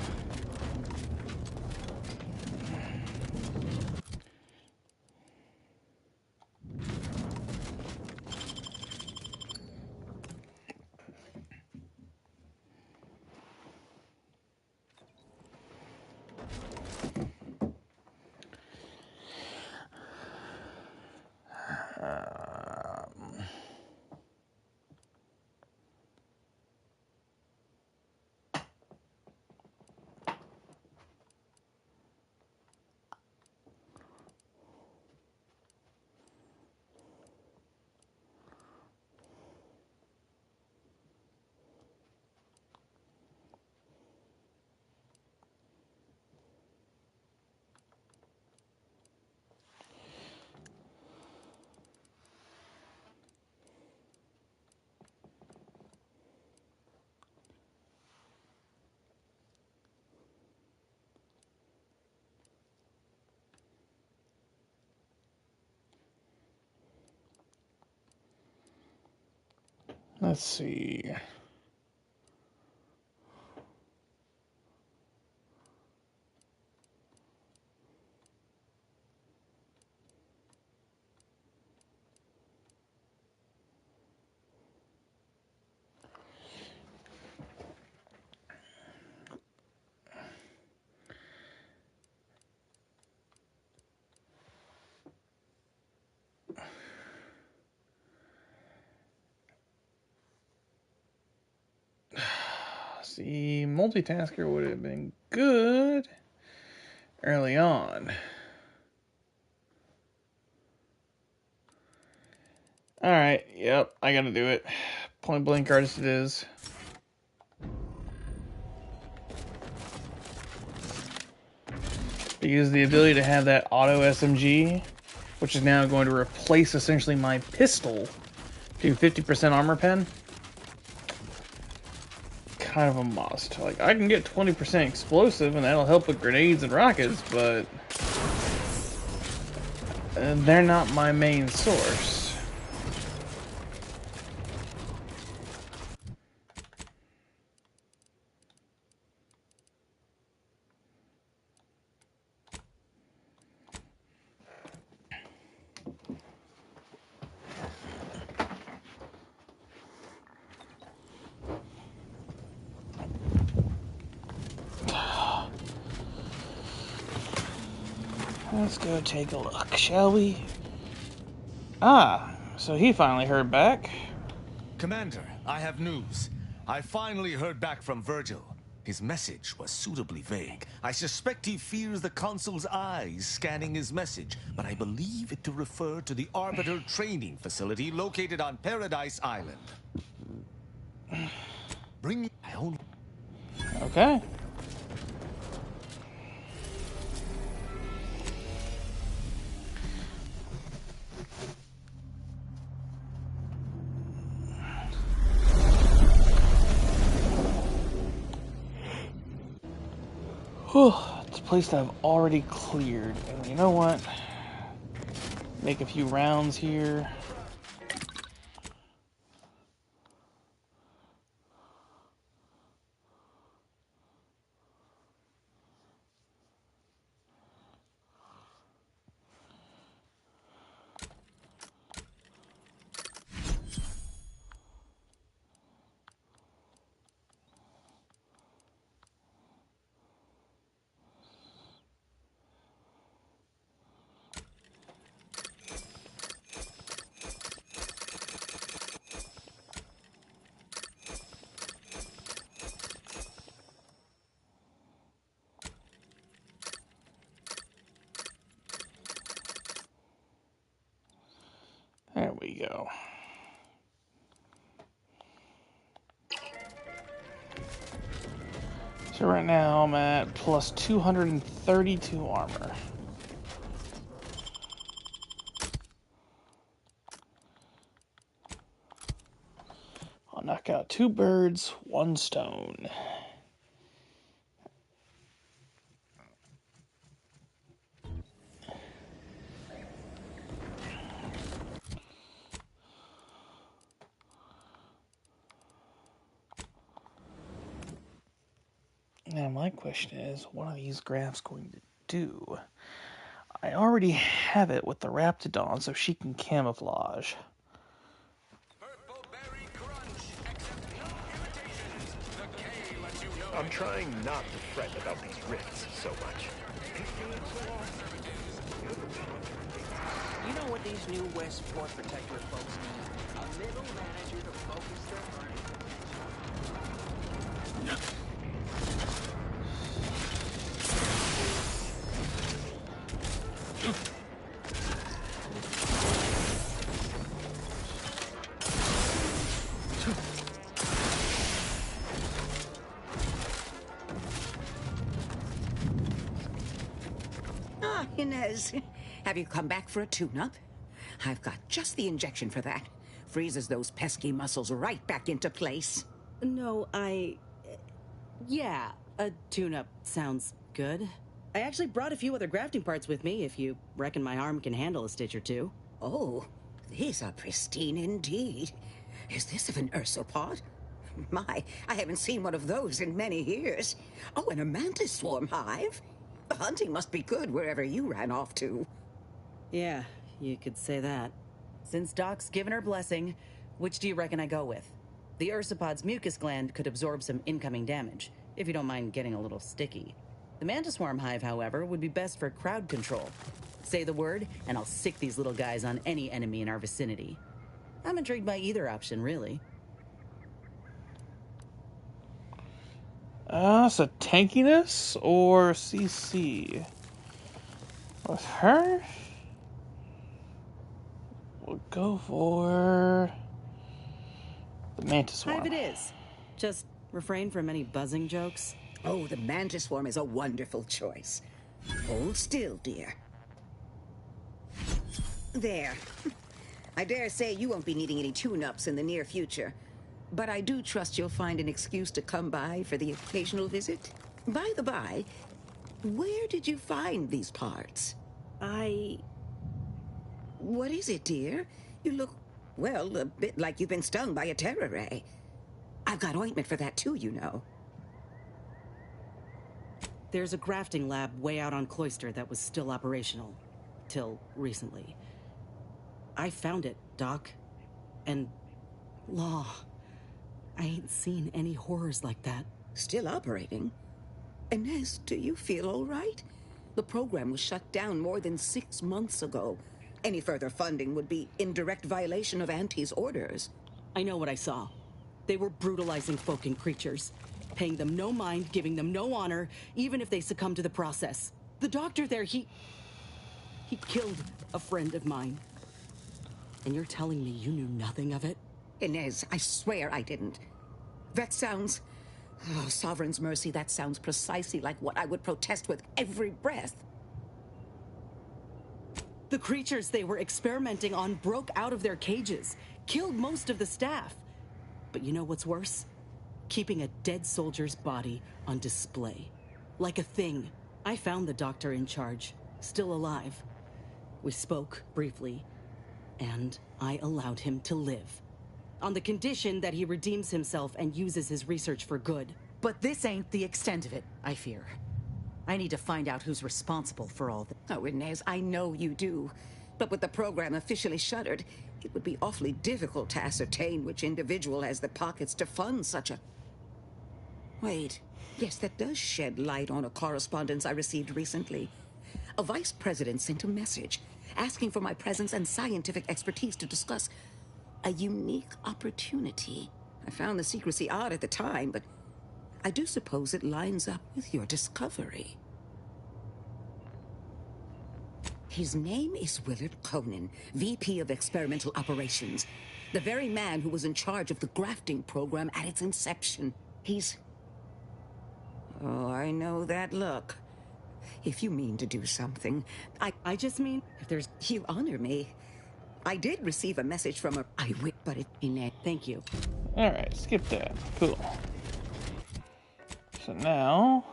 Let's see. See, multitasker would have been good early on. Alright, yep, I gotta do it. Point blank artist it is. Because the ability to have that auto SMG, which is now going to replace essentially my pistol, do 50% armor pen. Kind of a must. Like, I can get 20% explosive and that'll help with grenades and rockets, but they're not my main source. Let's go take a look, shall we? Ah, so he finally heard back. Commander, I have news. I finally heard back from Virgil. His message was suitably vague. I suspect he fears the consul's eyes scanning his message, but I believe it to refer to the Arbiter training facility located on Paradise Island. Bring me my own... Okay. Whew, it's a place that I've already cleared. And you know what? Make a few rounds here. There we go. So right now I'm at plus 232 armor. I'll knock out 2 birds, 1 stone. Now my question is, what are these graphs going to do? I already have it with the Raptidon, so she can camouflage. I'm trying not to fret about these rifts so much. You know what these new Westport Protectorate folks need? A middle manager to focus their learning. Ah, Inez. Have you come back for a tune-up? I've got just the injection for that. Freezes those pesky muscles right back into place. No, yeah, a tune-up sounds good. I actually brought a few other grafting parts with me, if you reckon my arm can handle a stitch or two. Oh, these are pristine indeed. Is this of an ursopod? My, I haven't seen one of those in many years. Oh, and a mantis swarm hive. The hunting must be good wherever you ran off to. Yeah, you could say that. Since Doc's given her blessing, which do you reckon I go with? The ursopod's mucus gland could absorb some incoming damage, if you don't mind getting a little sticky. The mantis swarm hive, however, would be best for crowd control. Say the word, and I'll sick these little guys on any enemy in our vicinity. I'm intrigued by either option, really. So tankiness or CC? With her? We'll go for the mantis swarm. Hive it is. Just refrain from any buzzing jokes. Oh, the mantis swarm is a wonderful choice. Hold still, dear. There. I dare say you won't be needing any tune-ups in the near future. But I do trust you'll find an excuse to come by for the occasional visit. By the by, where did you find these parts? What is it, dear? You look, well, a bit like you've been stung by a terror ray. I've got ointment for that too, you know. There's a grafting lab way out on Cloister that was still operational. Till recently. I found it, Doc. And... Law. I ain't seen any horrors like that. Still operating? Inez, do you feel all right? The program was shut down more than 6 months ago. Any further funding would be in direct violation of Auntie's orders. I know what I saw. They were brutalizing folk and creatures. Paying them no mind, giving them no honor, even if they succumb to the process. The doctor there, he killed a friend of mine. And you're telling me you knew nothing of it? Inez, I swear I didn't. That sounds... Oh, Sovereign's mercy, that sounds precisely like what I would protest with every breath. The creatures they were experimenting on broke out of their cages, killed most of the staff. But you know what's worse? Keeping a dead soldier's body on display. Like a thing. I found the doctor in charge, still alive. We spoke briefly, and I allowed him to live. On the condition that he redeems himself and uses his research for good. But this ain't the extent of it, I fear. I need to find out who's responsible for all this. Oh, Inez, I know you do. But with the program officially shuttered, it would be awfully difficult to ascertain which individual has the pockets to fund such a... Wait. Yes, that does shed light on a correspondence I received recently. A vice president sent a message asking for my presence and scientific expertise to discuss a unique opportunity. I found the secrecy odd at the time, but I do suppose it lines up with your discovery. His name is Willard Conan, VP of Experimental Operations. The very man who was in charge of the grafting program at its inception. He's... Oh, I know that look. If you mean to do something, I just mean, if there's... You honor me. I did receive a message from her. I will, but it... Thank you. Alright, skip that. Cool. So now...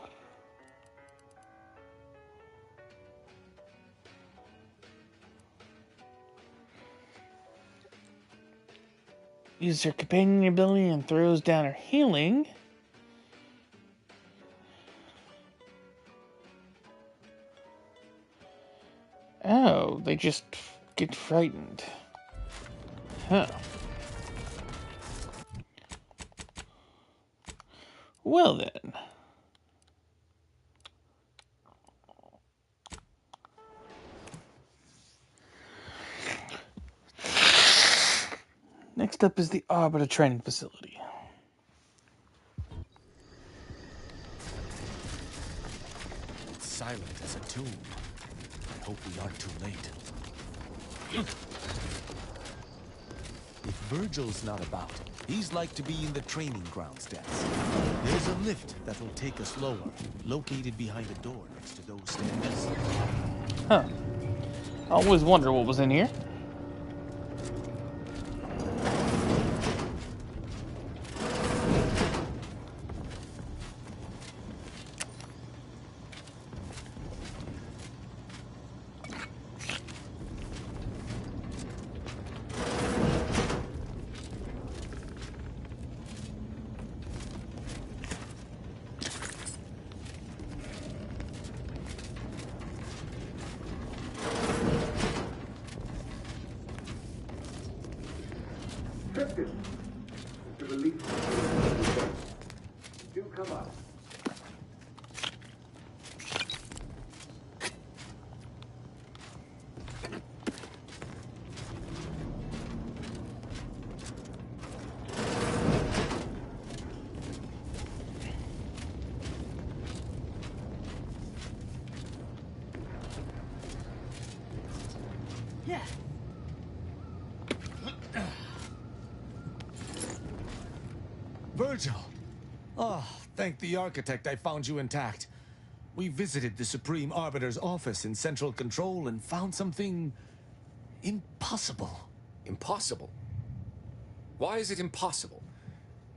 Uses her companion ability and throws down her healing. Oh, they just get frightened. Huh. Well then. Next up is the Arbiter Training Facility. It's silent as a tomb. I hope we aren't too late. If Virgil's not about, he's like to be in the training grounds desk. There's a lift that'll take us lower, located behind a door next to those stairs. Huh. I always wonder what was in here. Tristan, the relief. Do come up. Yeah. Virgil! Oh, thank the architect I found you intact. We visited the Supreme Arbiter's office in Central Control and found something impossible. Impossible? Why is it impossible?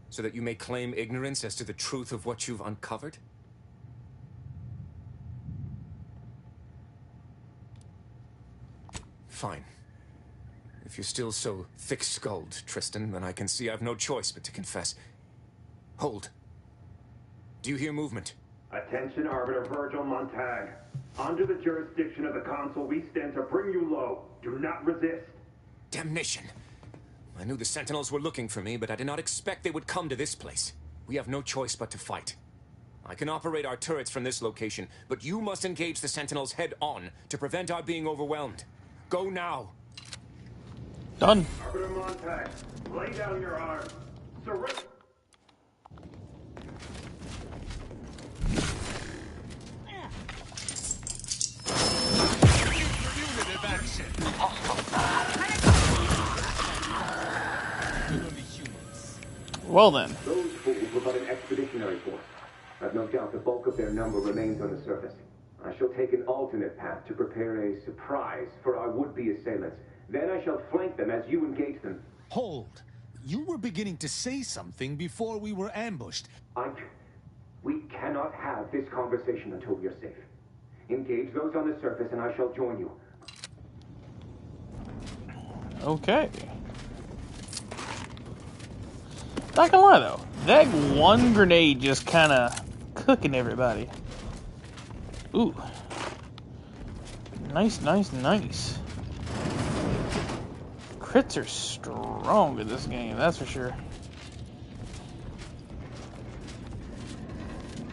So that you may claim ignorance as to the truth of what you've uncovered? Fine. If you're still so thick-skulled, Tristan, then I can see I've no choice but to confess. Hold. Do you hear movement? Attention, Arbiter Virgil Montag. Under the jurisdiction of the Council, we stand to bring you low. Do not resist. Damnation! I knew the Sentinels were looking for me, but I did not expect they would come to this place. We have no choice but to fight. I can operate our turrets from this location, but you must engage the Sentinels head-on to prevent our being overwhelmed. Go now! Done. Arbiter Montag, lay down your arms. Surrender. Unit action! Well then. Those fools were but an expeditionary force. I've no doubt the bulk of their number remains on the surface. I shall take an alternate path to prepare a surprise for our would-be assailants. Then I shall flank them as you engage them. Hold. You were beginning to say something before we were ambushed. We cannot have this conversation until we are safe. Engage those on the surface and I shall join you. Okay. Not gonna lie though, that one grenade just kind of cooking everybody. Ooh. Nice, nice, nice. Crits are strong in this game, that's for sure.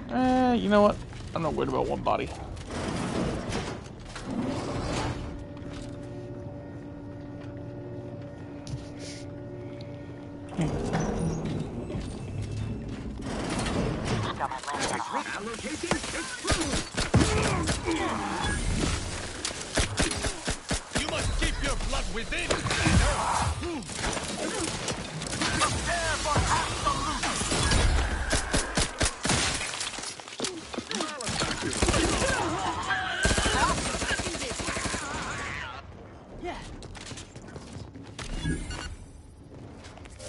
You know what? I'm not worried about one body. You must keep your blood within! Prepare for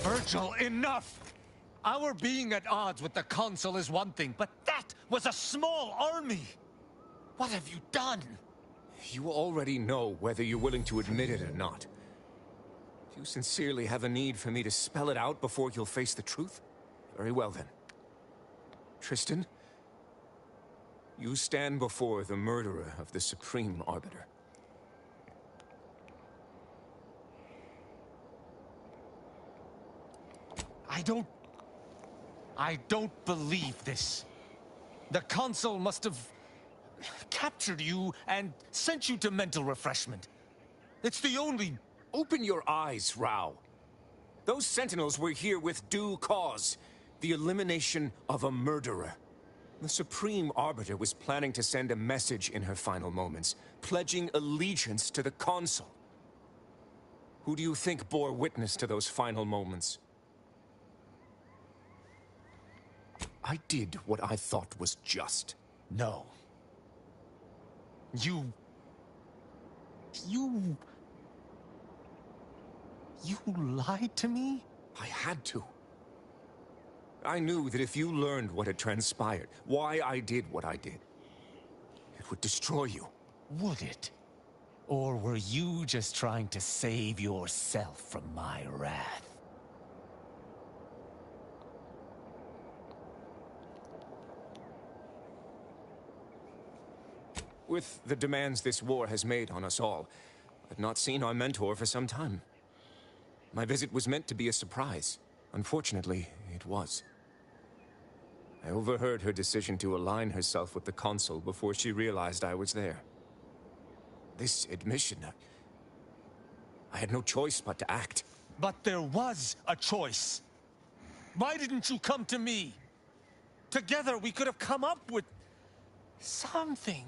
Virgil, enough! Our being at odds with the Council is one thing, but that was a small army! What have you done? You already know whether you're willing to admit it or not. Do you sincerely have a need for me to spell it out before you'll face the truth? Very well then. Tristan, you stand before the murderer of the Supreme Arbiter. I don't believe this. The Council must have captured you and sent you to mental refreshment. It's the only... Open your eyes, Rao. Those Sentinels were here with due cause. The elimination of a murderer. The Supreme Arbiter was planning to send a message in her final moments, pledging allegiance to the Council. Who do you think bore witness to those final moments? I did what I thought was just. No. You lied to me? I had to. I knew that if you learned what had transpired, why I did what I did, it would destroy you. Would it? Or were you just trying to save yourself from my wrath? With the demands this war has made on us all, I've not seen our mentor for some time. My visit was meant to be a surprise. Unfortunately, it was. I overheard her decision to align herself with the Consul before she realized I was there. This admission, I had no choice but to act. But there was a choice. Why didn't you come to me? Together we could have come up with something.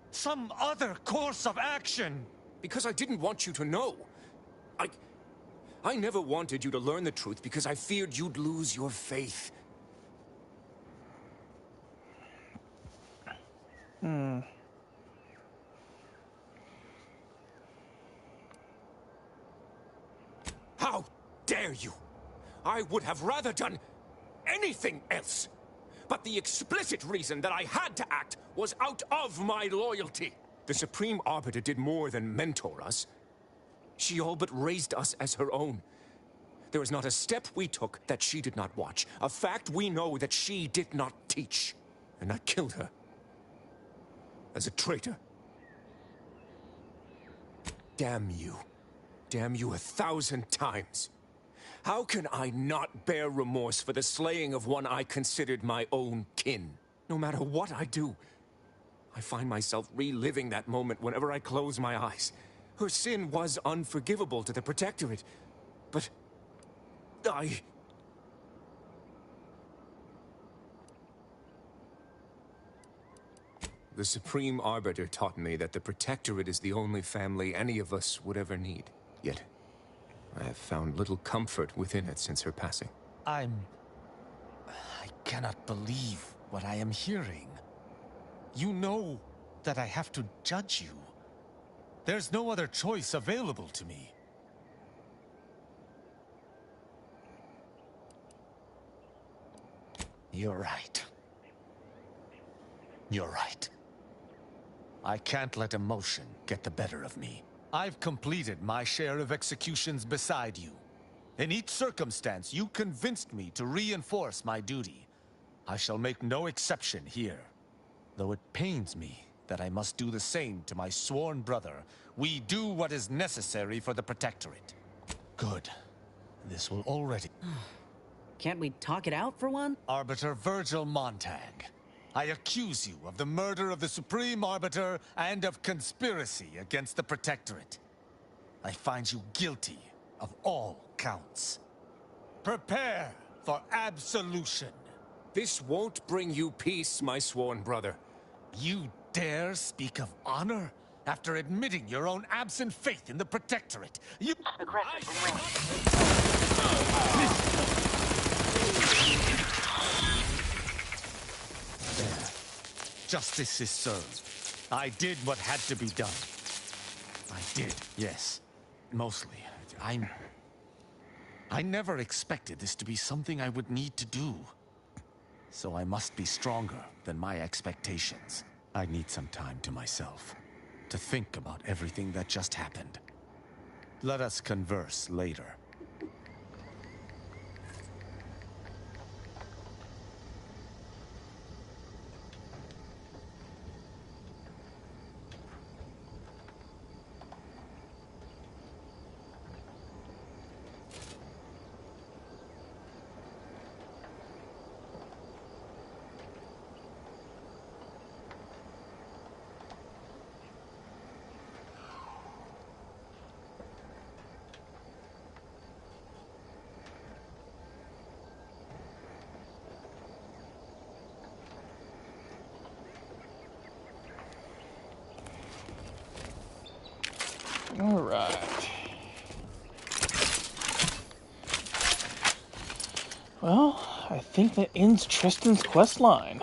Some other course of action. Because I didn't want you to know. I never wanted you to learn the truth because I feared you'd lose your faith. How dare you? I would have rather done anything else. But the explicit reason that I had to act was out of my loyalty. The Supreme Arbiter did more than mentor us. She all but raised us as her own. There is not a step we took that she did not watch. A fact we know that she did not teach. And I killed her. As a traitor. Damn you. Damn you 1,000 times. How can I not bear remorse for the slaying of one I considered my own kin? No matter what I do, I find myself reliving that moment whenever I close my eyes. Her sin was unforgivable to the Protectorate, but The Supreme Arbiter taught me that the Protectorate is the only family any of us would ever need. Yet, I have found little comfort within it since her passing. I cannot believe what I am hearing. You know that I have to judge you. There's no other choice available to me. You're right. You're right. I can't let emotion get the better of me. I've completed my share of executions beside you. In each circumstance, you convinced me to reinforce my duty. I shall make no exception here. Though it pains me that I must do the same to my sworn brother, we do what is necessary for the Protectorate. Good. This will already... Can't we talk it out for one? Arbiter Virgil Montag, I accuse you of the murder of the Supreme Arbiter and of conspiracy against the Protectorate. I find you guilty of all counts. Prepare for absolution. This won't bring you peace, my sworn brother. You dare speak of honor after admitting your own absent faith in the Protectorate? You... There. Justice is served. I did what had to be done. I did, yes. Mostly. I never expected this to be something I would need to do. So I must be stronger than my expectations. I need some time to myself, to think about everything that just happened. Let us converse later. All right. Well, I think that ends Tristan's quest line.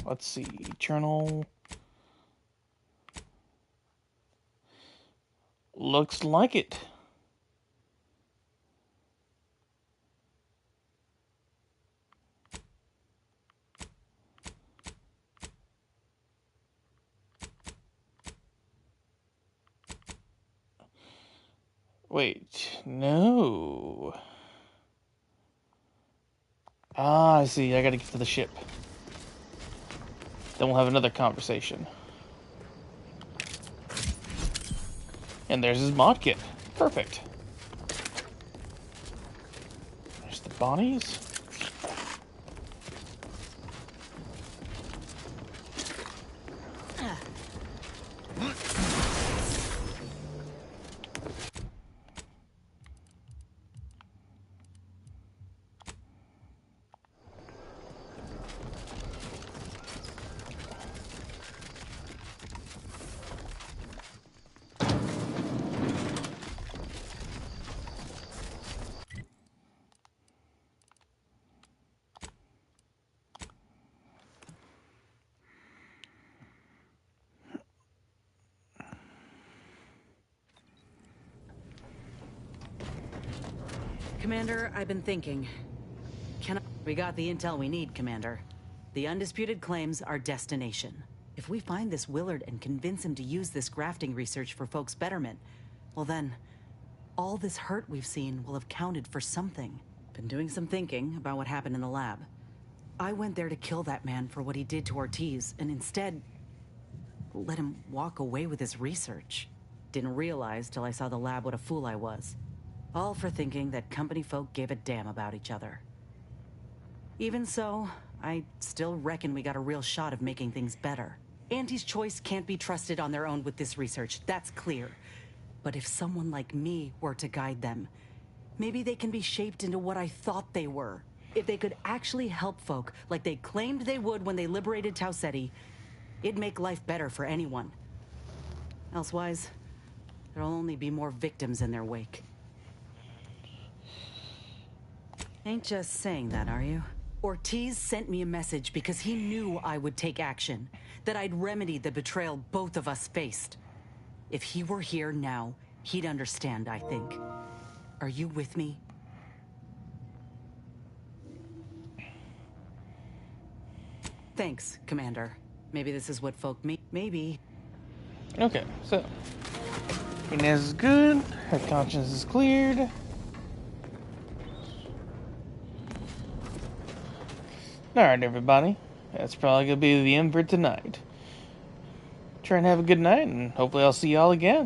Let's see, journal. Looks like it. Wait, no. Ah, I see. I gotta get to the ship. Then we'll have another conversation. And there's his mod kit. Perfect. There's the bodies. Commander, I've been thinking. We got the intel we need, Commander. The undisputed claims our destination. If we find this Willard and convince him to use this grafting research for folks' betterment, well then, all this hurt we've seen will have counted for something. Been doing some thinking about what happened in the lab. I went there to kill that man for what he did to Ortiz, and instead, let him walk away with his research. Didn't realize till I saw the lab what a fool I was. All for thinking that company folk gave a damn about each other. Even so, I still reckon we got a real shot of making things better. Auntie's choice can't be trusted on their own with this research, that's clear. But if someone like me were to guide them, maybe they can be shaped into what I thought they were. If they could actually help folk like they claimed they would when they liberated Tau Ceti, it'd make life better for anyone. Elsewise, there'll only be more victims in their wake. Ain't just saying that, are you? Ortiz sent me a message because he knew I would take action, that I'd remedy the betrayal both of us faced. If he were here now, he'd understand, I think. Are you with me? Thanks, Commander. Maybe this is what folk mean. Maybe. Okay, so Inez is good. Her conscience is cleared. Alright, everybody. That's probably going to be the end for tonight. Try and have a good night, and hopefully I'll see y'all again.